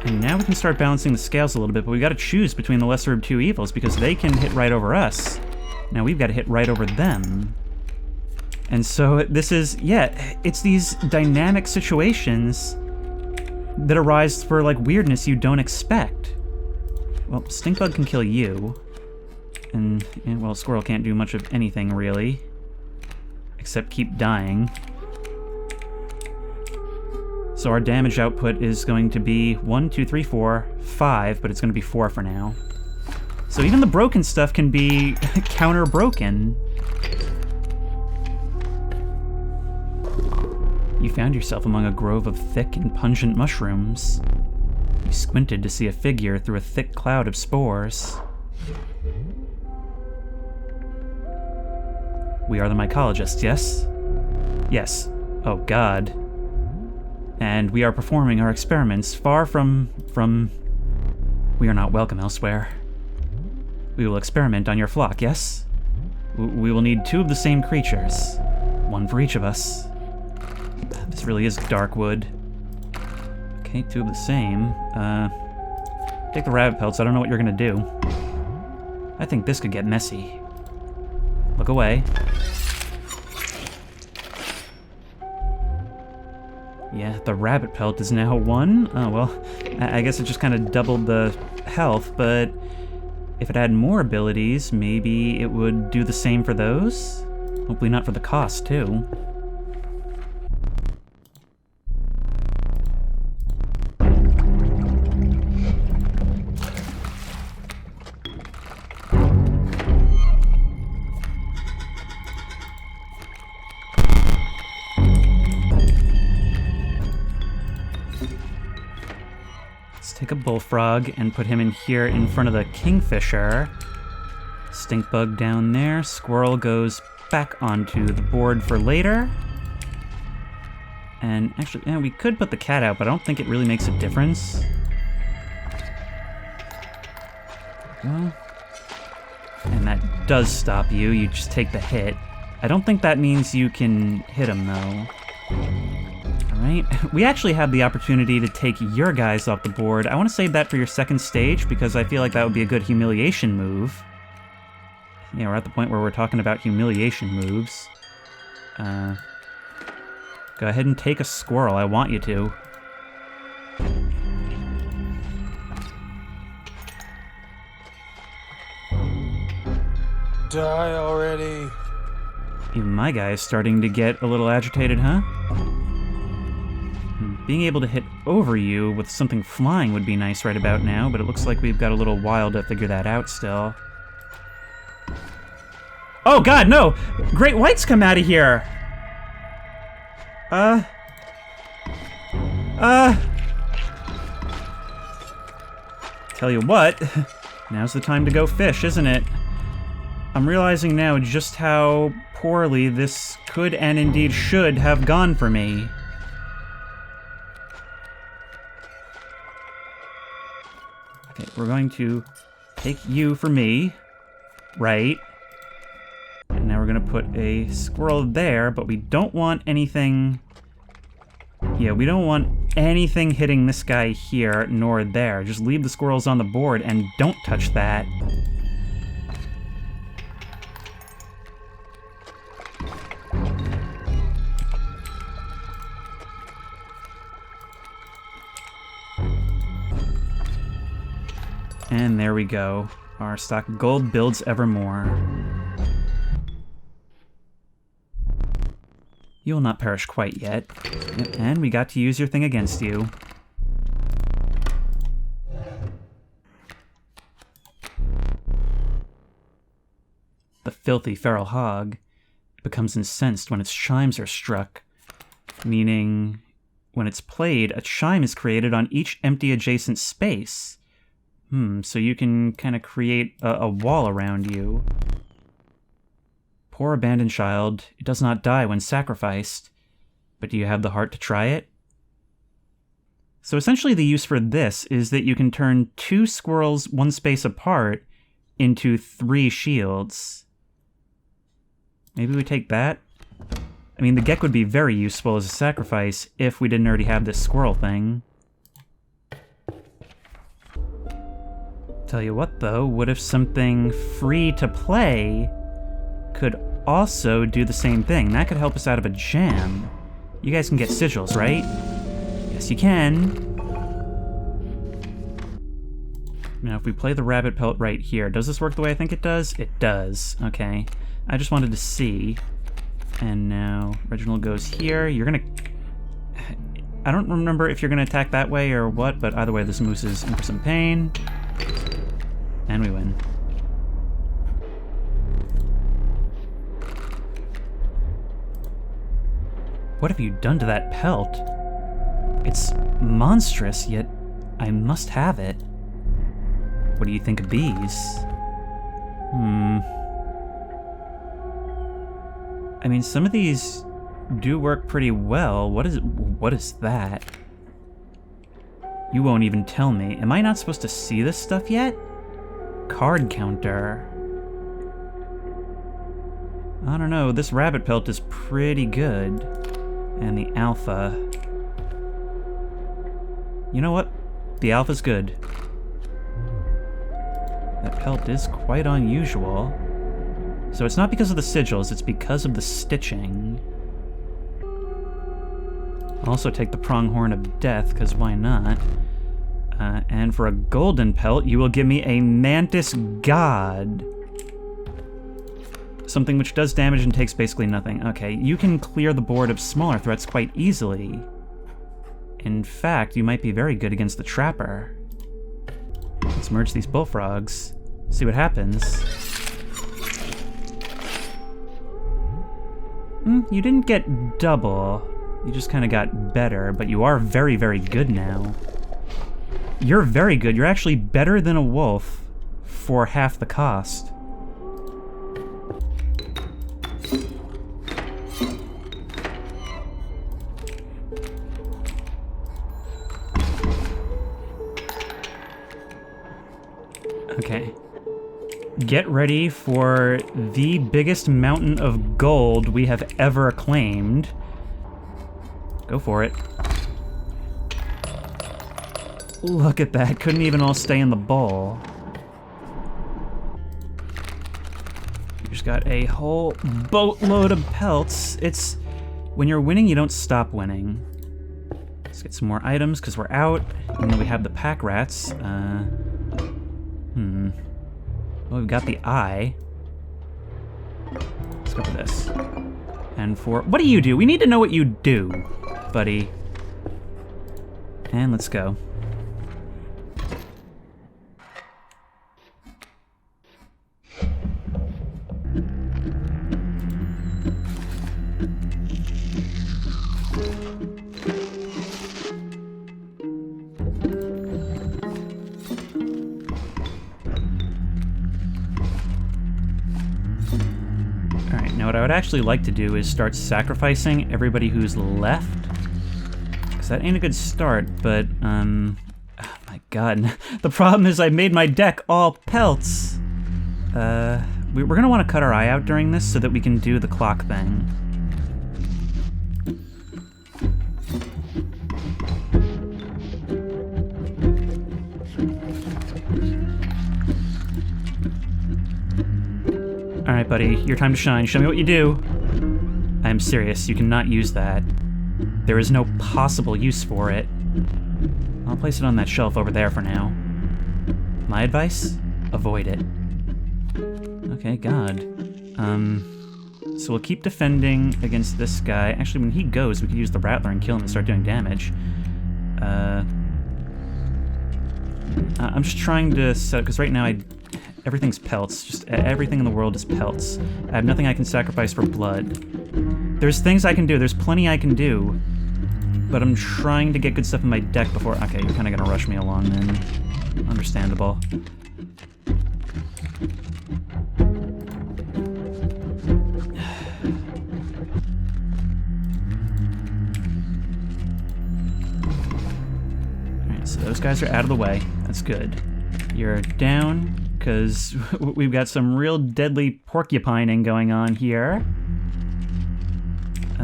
And now we can start balancing the scales a little bit, but we gotta choose between the lesser of two evils because they can hit right over us. Now we've gotta hit right over them. And so this is, yeah, it's these dynamic situations that arise for like weirdness you don't expect. Well, Stinkbug can kill you. And, well, Squirrel can't do much of anything really. Except keep dying. So our damage output is going to be 1, 2, 3, 4, 5, but it's going to be 4 for now. So even the broken stuff can be counter-broken. You found yourself among a grove of thick and pungent mushrooms. You squinted to see a figure through a thick cloud of spores. We are the mycologists, yes? Yes. Oh, God. And we are performing our experiments far from... We are not welcome elsewhere. We will experiment on your flock, yes? We will need 2 of the same creatures. 1 for each of us. This really is dark wood. Okay, 2 of the same. Take the rabbit pelts, I don't know what you're gonna do. I think this could get messy. Look away. Yeah, the rabbit pelt is now 1. Oh, well, I guess it just kind of doubled the health, but if it had more abilities, maybe it would do the same for those? Hopefully not for the cost, too. Take a bullfrog and put him in here in front of the kingfisher. Stinkbug down there. Squirrel goes back onto the board for later. And actually, yeah, we could put the cat out, but I don't think it really makes a difference. Well, and that does stop you. You just take the hit. I don't think that means you can hit him, though. Alright, we actually have the opportunity to take your guys off the board. I want to save that for your second stage because I feel like that would be a good humiliation move. Yeah, we're at the point where we're talking about humiliation moves. Go ahead and take a squirrel, I want you to. Die already. Even my guy is starting to get a little agitated, huh? Being able to hit over you with something flying would be nice right about now, but it looks like we've got a little while to figure that out still. Oh God, no! Great whites come out of here! Tell you what, now's the time to go fish, isn't it? I'm realizing now just how poorly this could and indeed should have gone for me. Okay, we're going to take you for me, right? And now we're gonna put a squirrel there, but we don't want anything... Yeah, we don't want anything hitting this guy here, nor there. Just leave the squirrels on the board and don't touch that. And there we go. Our stock of gold builds evermore. You will not perish quite yet. And we got to use your thing against you. The filthy feral hog. becomes incensed when its chimes are struck, meaning when it's played, a chime is created on each empty adjacent space. So you can kind of create a wall around you. Poor abandoned child, it does not die when sacrificed, but do you have the heart to try it? So essentially the use for this is that you can turn 2 squirrels 1 space apart into 3 shields. Maybe we take that? I mean, the Gek would be very useful as a sacrifice if we didn't already have this squirrel thing. Tell you what, though, what if something free to play could also do the same thing? That could help us out of a jam. You guys can get sigils, right? Yes, you can. Now, if we play the rabbit pelt right here, does this work the way I think it does? It does. Okay. I just wanted to see. And now Reginald goes here. You're gonna... I don't remember if you're gonna attack that way or what, but either way, this moose is in for some pain. And we win. What have you done to that pelt? It's monstrous, yet I must have it. What do you think of these? I mean, some of these do work pretty well. What is that? You won't even tell me. Am I not supposed to see this stuff yet? Card counter. I don't know, this rabbit pelt is pretty good. And the alpha. You know what? The alpha's good. That pelt is quite unusual. So it's not because of the sigils, it's because of the stitching. I'll also take the pronghorn of death, because why not? And for a golden pelt, you will give me a Mantis God. Something which does damage and takes basically nothing. Okay, you can clear the board of smaller threats quite easily. In fact, you might be very good against the Trapper. Let's merge these bullfrogs. See what happens. You didn't get double. You just kind of got better, but you are very, very good now. You're very good. You're actually better than a wolf for half the cost. Okay. Get ready for the biggest mountain of gold we have ever claimed. Go for it. Look at that, couldn't even all stay in the bowl. You just got a whole boatload of pelts. It's, when you're winning, you don't stop winning. Let's get some more items, because we're out, and then we have the pack rats. Well, we've got the eye. Let's go for this. And for, what do you do? We need to know what you do, buddy. And let's go. What I would actually like to do is start sacrificing everybody who's left. Because that ain't a good start, but, oh my god. The problem is I made my deck all pelts. We're gonna want to cut our eye out during this so that we can do the clock thing. Alright, buddy, your time to shine. Show me what you do. I am serious, you cannot use that. There is no possible use for it. I'll place it on that shelf over there for now. My advice? Avoid it. Okay, God. So we'll keep defending against this guy. Actually, when he goes, we could use the Rattler and kill him and start doing damage. I'm just trying to set, because right now everything's pelts. Just everything in the world is pelts. I have nothing I can sacrifice for blood. There's things I can do. There's plenty I can do. But I'm trying to get good stuff in my deck before... Okay, you're kind of gonna rush me along then. Understandable. Alright, so those guys are out of the way. That's good. You're down, because we've got some real deadly porcupining going on here.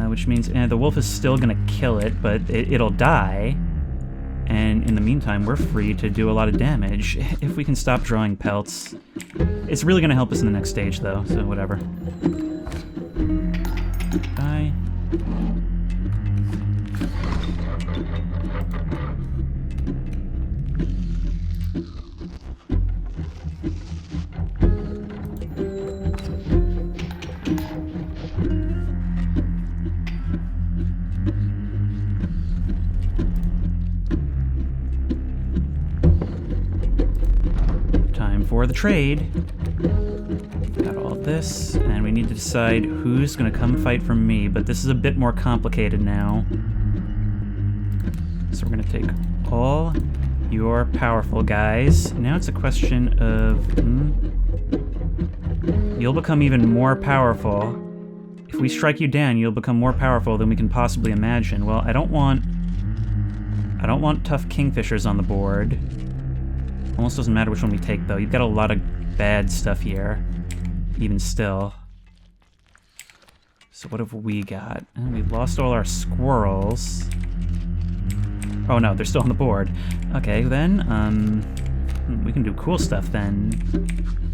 Which means the wolf is still gonna kill it, but it'll die. And in the meantime, we're free to do a lot of damage if we can stop drawing pelts. It's really gonna help us in the next stage, though, so whatever. Die. For the trade. Got all this, and we need to decide who's gonna come fight for me, but this is a bit more complicated now. So we're gonna take all your powerful guys. Now it's a question of... You'll become even more powerful. If we strike you down, you'll become more powerful than we can possibly imagine. Well, I don't want tough kingfishers on the board. Almost doesn't matter which one we take, though. You've got a lot of bad stuff here, even still. So what have we got? We've lost all our squirrels. Oh no, they're still on the board. Okay, then, we can do cool stuff, then.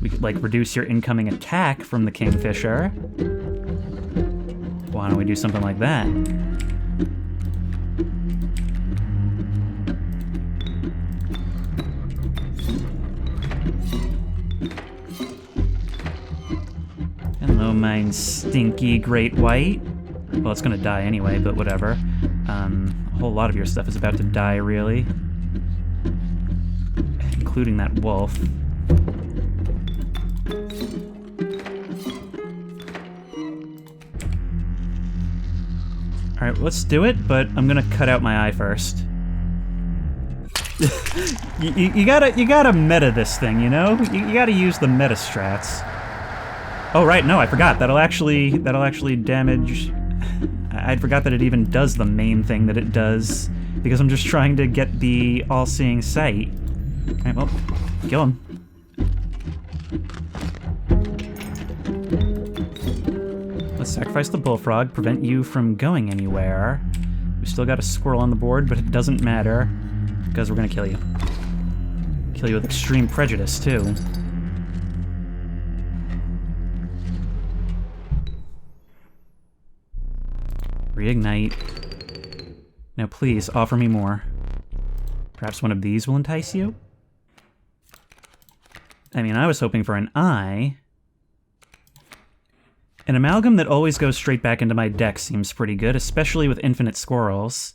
We could, like, reduce your incoming attack from the kingfisher. Why don't we do something like that? Hello, mine stinky great white. Well, it's gonna die anyway, but whatever. A whole lot of your stuff is about to die, really. Including that wolf. Alright, let's do it, but I'm gonna cut out my eye first. you gotta meta this thing, you know? You gotta use the meta strats. Oh right, no, I forgot. That'll actually damage... I forgot that it even does the main thing that it does, because I'm just trying to get the all-seeing sight. Alright, well, kill him. Let's sacrifice the bullfrog, prevent you from going anywhere. We still got a squirrel on the board, but it doesn't matter, because we're gonna kill you. Kill you with extreme prejudice, too. Reignite. Now please, offer me more. Perhaps one of these will entice you? I mean, I was hoping for an eye. An amalgam that always goes straight back into my deck seems pretty good, especially with infinite squirrels.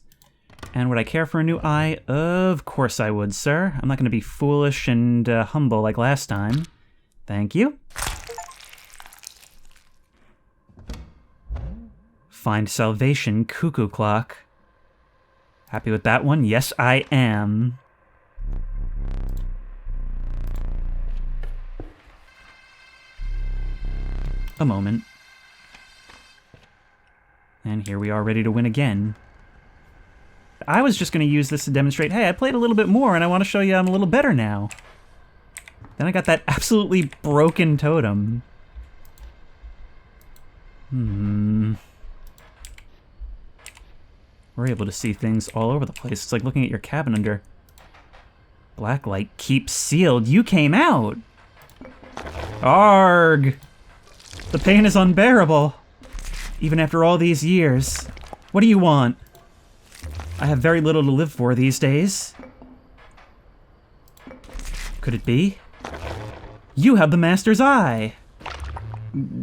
And would I care for a new eye? Of course I would, sir. I'm not going to be foolish and humble like last time. Thank you. Find salvation, cuckoo clock. Happy with that one? Yes, I am. A moment. And here we are ready to win again. I was just going to use this to demonstrate, hey, I played a little bit more and I want to show you I'm a little better now. Then I got that absolutely broken totem. We're able to see things all over the place. It's like looking at your cabin under blacklight. Keep sealed. You came out! Arg! The pain is unbearable. Even after all these years. What do you want? I have very little to live for these days. Could it be? You have the Master's eye!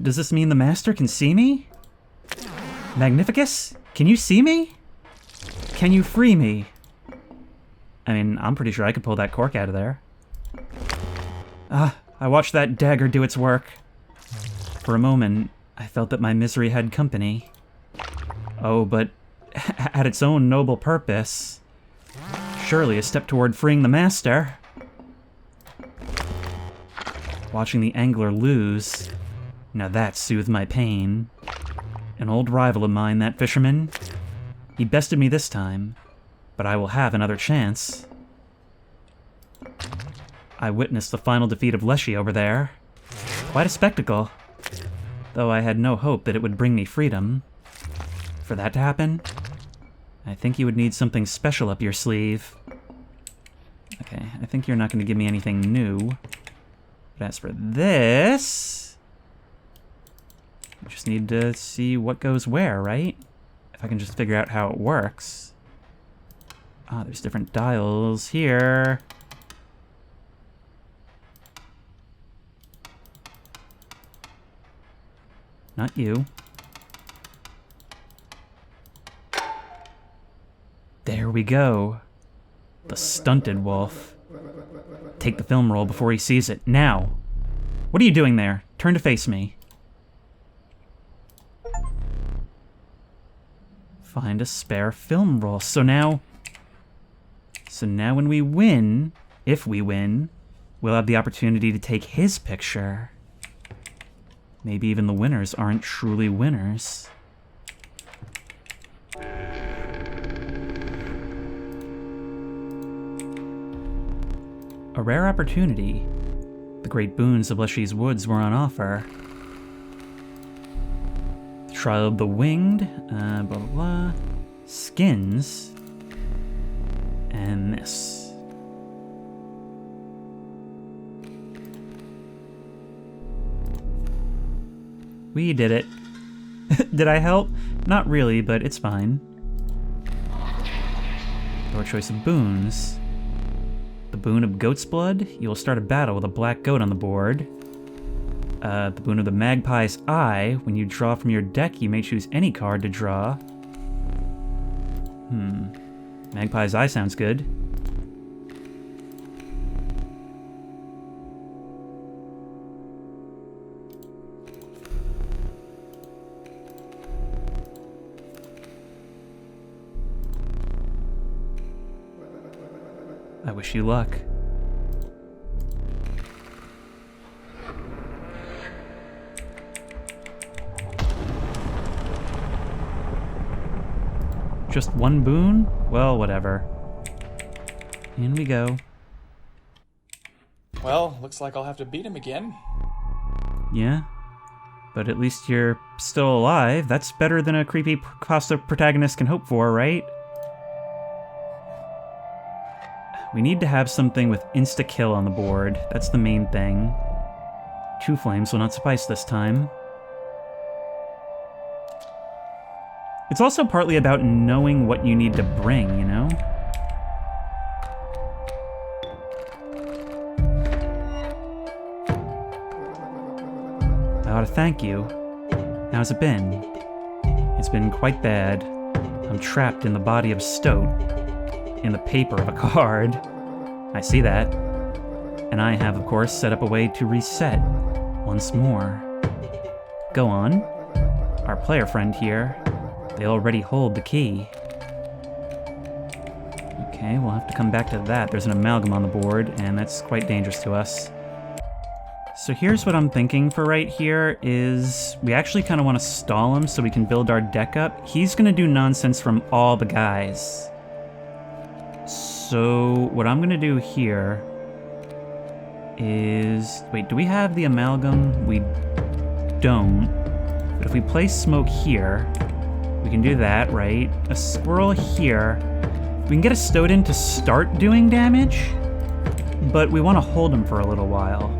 Does this mean the Master can see me? Magnificus? Can you see me? Can you free me? I mean, I'm pretty sure I could pull that cork out of there. I watched that dagger do its work. For a moment, I felt that my misery had company. Oh, but at its own noble purpose. Surely a step toward freeing the master. Watching the angler lose, now that soothed my pain. An old rival of mine, that fisherman. He bested me this time, but I will have another chance. I witnessed the final defeat of Leshy over there. Quite a spectacle, though I had no hope that it would bring me freedom. For that to happen, I think you would need something special up your sleeve. Okay, I think you're not going to give me anything new. But as for this, I just need to see what goes where, right? If I can just figure out how it works. Ah, there's different dials here. Not you. There we go. The stunted wolf. Take the film roll before he sees it. Now! What are you doing there? Turn to face me. Find a spare film roll. So now when we win, if we win, we'll have the opportunity to take his picture. Maybe even the winners aren't truly winners. A rare opportunity. The great boons of Leshy's woods were on offer. The trial of the winged, blah blah blah, skins, and this. We did it. Did I help? Not really, but it's fine. Your choice of boons. The boon of goat's blood, you will start a battle with a black goat on the board. The boon of the magpie's eye, when you draw from your deck, you may choose any card to draw. Magpie's eye sounds good. I wish you luck. Just one boon? Well, whatever. In we go. Well, looks like I'll have to beat him again. Yeah? But at least you're still alive. That's better than a creepy Costa protagonist can hope for, right? We need to have something with insta-kill on the board. That's the main thing. 2 flames will not suffice this time. It's also partly about knowing what you need to bring, you know? I ought to thank you. How's it been? It's been quite bad. I'm trapped in the body of a stoat. In the paper of a card. I see that. And I have, of course, set up a way to reset once more. Go on. Our player friend here, they already hold the key. Okay, we'll have to come back to that. There's an amalgam on the board, and that's quite dangerous to us. So here's what I'm thinking for right here is we actually kind of want to stall him so we can build our deck up. He's going to do nonsense from all the guys. So what I'm gonna do here is... Wait, do we have the amalgam? We don't. But if we place smoke here, we can do that, right? A squirrel here. We can get a Stoden to start doing damage, but we want to hold him for a little while.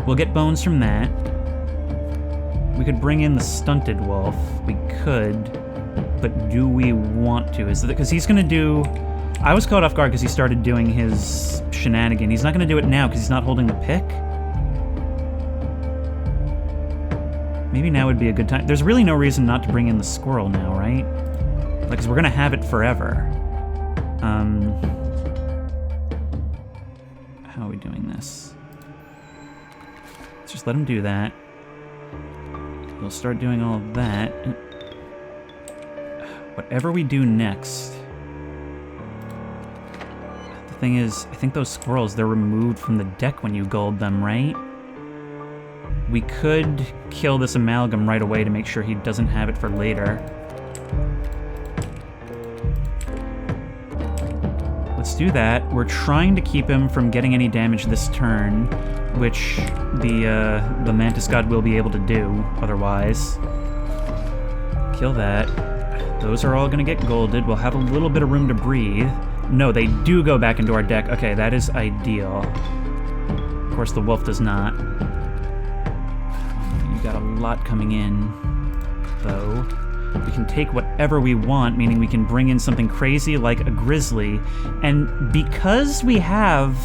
We'll get bones from that. We could bring in the stunted wolf. We could, but do we want to? Is it because he's gonna do... I was caught off guard because he started doing his shenanigan. He's not going to do it now because he's not holding the pick. Maybe now would be a good time. There's really no reason not to bring in the squirrel now, right? Like, because we're going to have it forever. How are we doing this? Let's just let him do that. We'll start doing all of that. Whatever we do next... The thing is, I think those squirrels, they're removed from the deck when you gold them, right? We could kill this amalgam right away to make sure he doesn't have it for later. Let's do that. We're trying to keep him from getting any damage this turn, which the Mantis God will be able to do otherwise. Kill that. Those are all gonna get golded. We'll have a little bit of room to breathe. No, they do go back into our deck. Okay, that is ideal. Of course, the wolf does not. You got a lot coming in, though. We can take whatever we want, meaning we can bring in something crazy like a grizzly. And because we have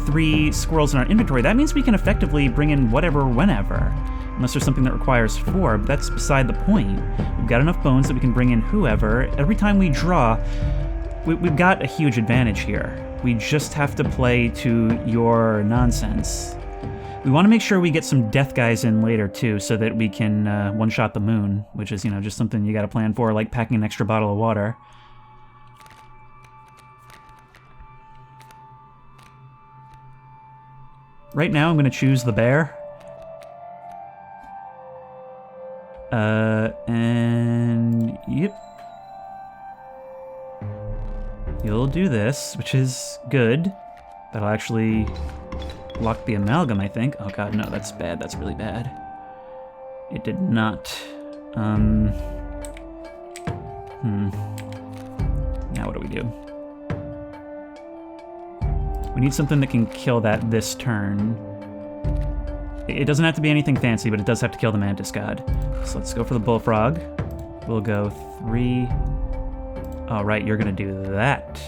3 squirrels in our inventory, that means we can effectively bring in whatever whenever. Unless there's something that requires 4, but that's beside the point. We've got enough bones that we can bring in whoever. Every time we draw, we've got a huge advantage here. We just have to play to your nonsense. We want to make sure we get some death guys in later, too, so that we can one-shot the moon, which is, just something you gotta plan for, like packing an extra bottle of water. Right now, I'm gonna choose the bear. And... yep. You'll do this, which is good. That'll actually lock the amalgam, I think. Oh god, no, that's bad. That's really bad. It did not. Now what do we do? We need something that can kill that this turn. It doesn't have to be anything fancy, but it does have to kill the Mantis God. So let's go for the bullfrog. We'll go 3... Oh, right, you're gonna do that.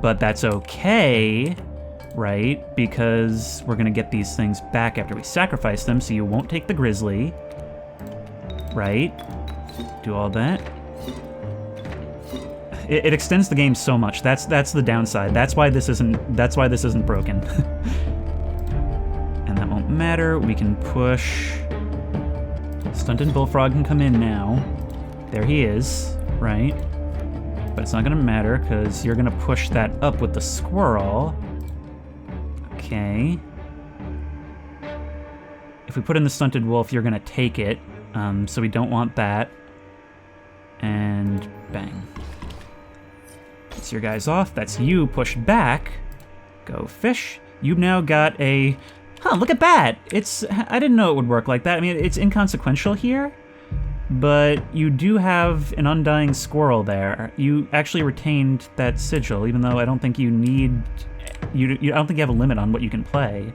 But that's okay, right? Because we're gonna get these things back after we sacrifice them, so you won't take the grizzly. Right? Do all that. It extends the game so much. That's the downside. That's why this isn't broken. And that won't matter. We can push. Stunted Bullfrog can come in now. There he is, right? But it's not gonna matter, because you're gonna push that up with the squirrel. Okay. If we put in the Stunted Wolf, you're gonna take it. So we don't want that. And bang. That's your guys off. That's you pushed back. Go fish. You've now got a... Huh, look at that! I didn't know it would work like that. I mean, it's inconsequential here. But you do have an undying squirrel there. You actually retained that sigil, even though I don't think you need... I don't think you have a limit on what you can play.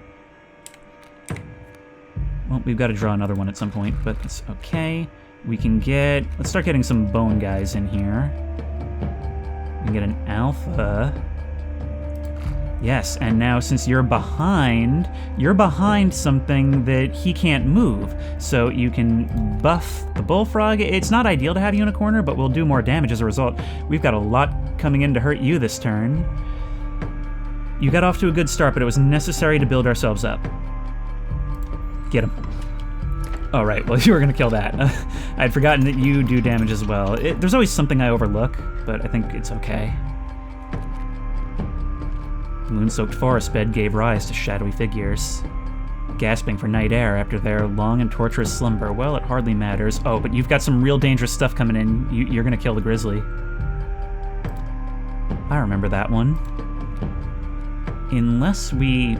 Well, we've got to draw another one at some point, but it's okay. We can get... Let's start getting some bone guys in here. We can get an alpha. Yes, and now since you're behind something that he can't move. So you can buff the bullfrog. It's not ideal to have you in a corner, but we'll do more damage as a result. We've got a lot coming in to hurt you this turn. You got off to a good start, but it was necessary to build ourselves up. Get him. Oh, right, well, you were going to kill that. I'd forgotten that you do damage as well. There's always something I overlook, but I think it's okay. The moon-soaked forest bed gave rise to shadowy figures, gasping for night air after their long and torturous slumber. Well, it hardly matters. Oh, but you've got some real dangerous stuff coming in. You're going to kill the grizzly. I remember that one. Unless we...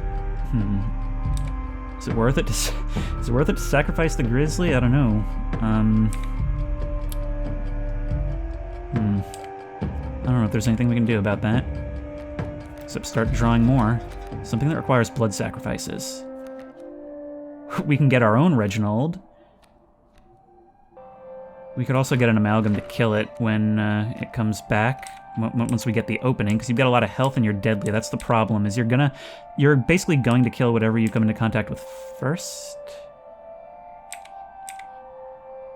Is it worth it to sacrifice the grizzly? I don't know. I don't know if there's anything we can do about that. Except start drawing more. Something that requires blood sacrifices. We can get our own Reginald. We could also get an amalgam to kill it when it comes back. Once we get the opening, because you've got a lot of health and you're deadly. That's the problem, is you're basically going to kill whatever you come into contact with first.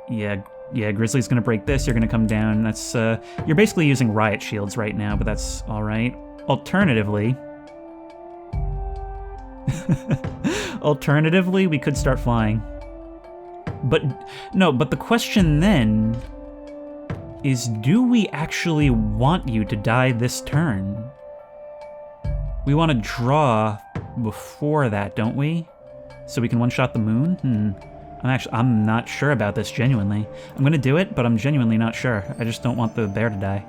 Yeah, Grizzly's gonna break this, you're gonna come down. That's, you're basically using riot shields right now, but that's alright. Alternatively, Alternatively, we could start flying. But the question then is, do we actually want you to die this turn? We want to draw before that, don't we? So we can one-shot the moon? I'm not sure about this, genuinely. I'm gonna do it, but I'm genuinely not sure. I just don't want the bear to die.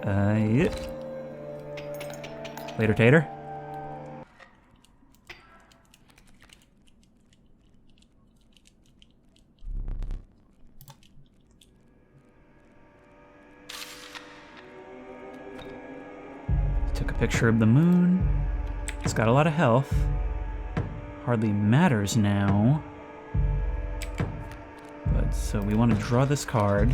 Yeah. Later, Tater. Took a picture of the moon. It's got a lot of health. Hardly matters now. But so we want to draw this card.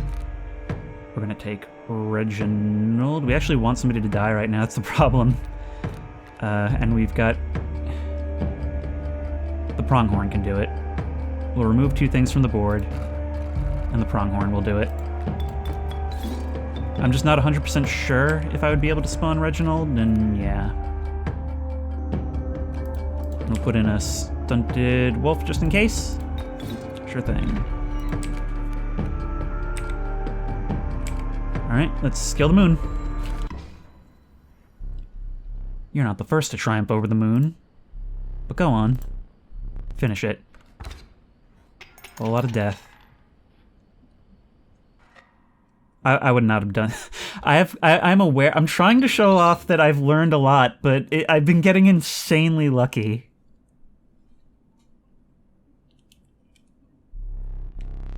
We're gonna take Reginald. We actually want somebody to die right now, that's the problem. And we've got... the pronghorn can do it. We'll remove 2 things from the board, and the pronghorn will do it. I'm just not 100% sure if I would be able to spawn Reginald, and yeah. We'll put in a stunted wolf just in case. Sure thing. Alright, let's scale the moon. You're not the first to triumph over the moon. But go on. Finish it. A lot of death. I would not have done... I'm aware... I'm trying to show off that I've learned a lot, but I've been getting insanely lucky.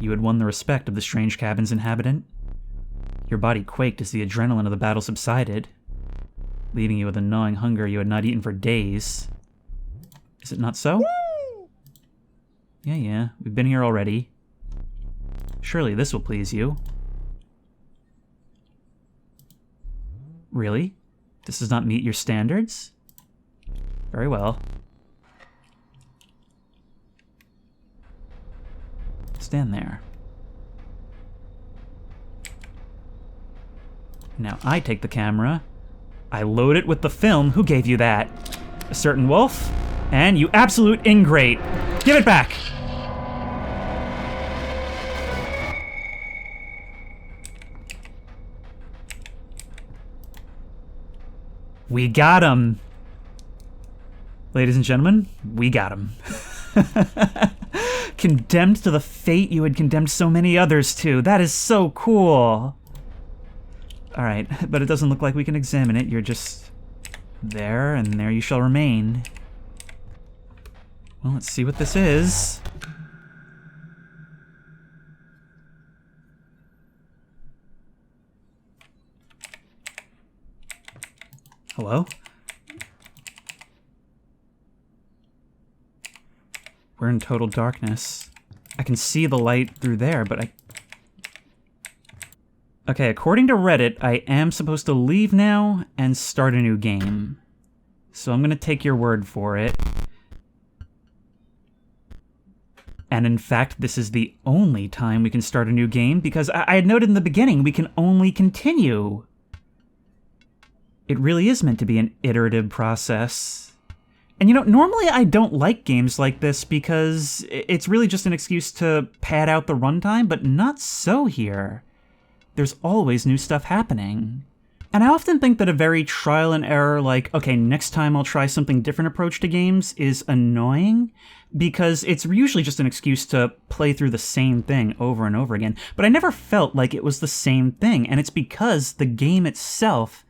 You had won the respect of the strange cabin's inhabitant. Your body quaked as the adrenaline of the battle subsided, leaving you with a gnawing hunger you had not eaten for days. Is it not so? Woo! Yeah, we've been here already. Surely this will please you. Really? This does not meet your standards? Very well. Stand there. Now I take the camera, I load it with the film. Who gave you that? A certain wolf? And you absolute ingrate! Give it back! We got him! Ladies and gentlemen, we got him. Condemned to the fate you had condemned so many others to. That is so cool! Alright, but it doesn't look like we can examine it. You're just there, and there you shall remain. Well, let's see what this is. Hello? We're in total darkness. I can see the light through there, but I... Okay, according to Reddit, I am supposed to leave now and start a new game. So I'm gonna take your word for it. And in fact, this is the only time we can start a new game, because I had noted in the beginning, we can only continue. It really is meant to be an iterative process. And you know, normally I don't like games like this because it's really just an excuse to pad out the runtime, but not so here. There's always new stuff happening. And I often think that a very trial and error, like, okay, next time I'll try something different approach to games is annoying, because it's usually just an excuse to play through the same thing over and over again. But I never felt like it was the same thing, and it's because the game itself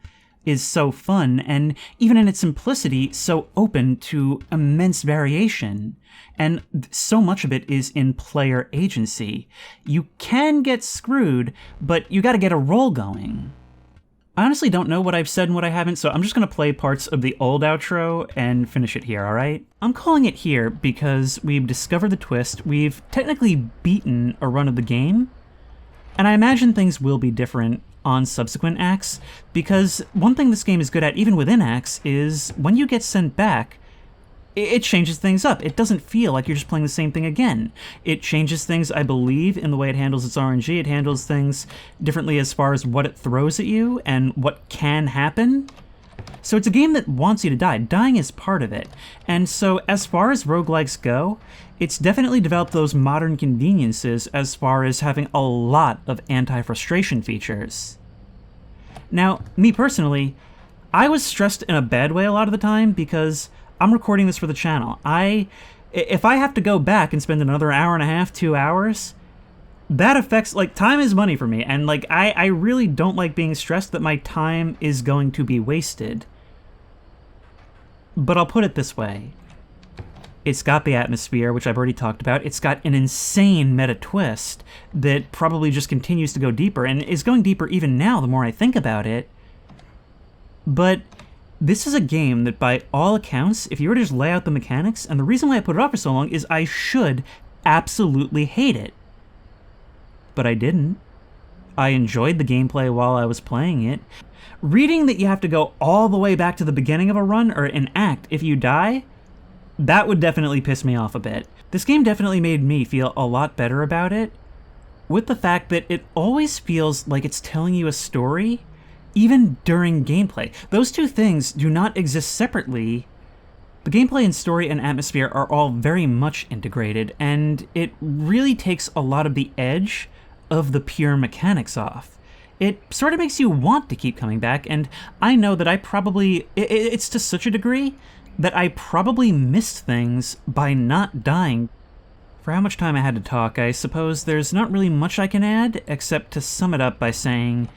is so fun, and even in its simplicity, so open to immense variation. And so much of it is in player agency. You can get screwed, but you gotta get a roll going. I honestly don't know what I've said and what I haven't, so I'm just gonna play parts of the old outro and finish it here, alright? I'm calling it here because we've discovered the twist, we've technically beaten a run of the game, and I imagine things will be different on subsequent acts, because one thing this game is good at, even within acts, is when you get sent back, it changes things up. It doesn't feel like you're just playing the same thing again. It changes things, I believe, in the way it handles its RNG. It handles things differently as far as what it throws at you and what can happen. So it's a game that wants you to die. Dying is part of it. And so as far as roguelikes go, it's definitely developed those modern conveniences as far as having a lot of anti-frustration features. Now, me personally, I was stressed in a bad way a lot of the time because I'm recording this for the channel. If I have to go back and spend another hour and a half, 2 hours, that affects, like, time is money for me, and, like, I really don't like being stressed that my time is going to be wasted. But I'll put it this way. It's got the atmosphere, which I've already talked about. It's got an insane meta twist that probably just continues to go deeper, and is going deeper even now the more I think about it. But this is a game that, by all accounts, if you were to just lay out the mechanics, and the reason why I put it off for so long is I should absolutely hate it. But I didn't. I enjoyed the gameplay while I was playing it. Reading that you have to go all the way back to the beginning of a run, or an act, if you die, that would definitely piss me off a bit. This game definitely made me feel a lot better about it, with the fact that it always feels like it's telling you a story, even during gameplay. Those two things do not exist separately. The gameplay and story and atmosphere are all very much integrated, and it really takes a lot of the edge of the pure mechanics off. It sort of makes you want to keep coming back, and I know that I probably, it's to such a degree that I probably missed things by not dying. For how much time I had to talk, I suppose there's not really much I can add, except to sum it up by saying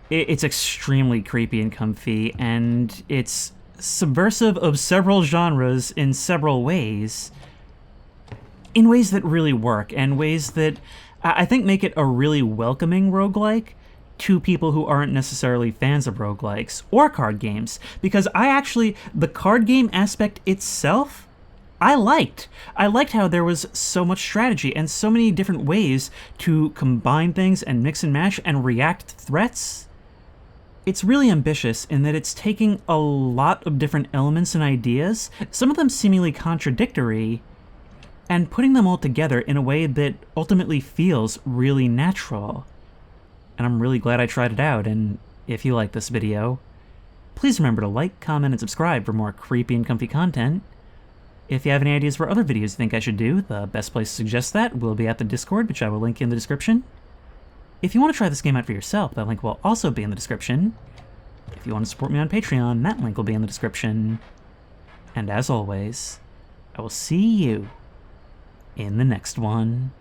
it's extremely creepy and comfy, and it's subversive of several genres in several ways, in ways that really work, and ways that I think make it a really welcoming roguelike to people who aren't necessarily fans of roguelikes or card games, because the card game aspect itself, I liked. I liked how there was so much strategy and so many different ways to combine things and mix and match and react to threats. It's really ambitious in that it's taking a lot of different elements and ideas, some of them seemingly contradictory, and putting them all together in a way that ultimately feels really natural. And I'm really glad I tried it out, and if you like this video, please remember to like, comment, and subscribe for more creepy and comfy content. If you have any ideas for other videos you think I should do, the best place to suggest that will be at the Discord, which I will link in the description. If you want to try this game out for yourself, that link will also be in the description. If you want to support me on Patreon, that link will be in the description. And as always, I will see you in the next one.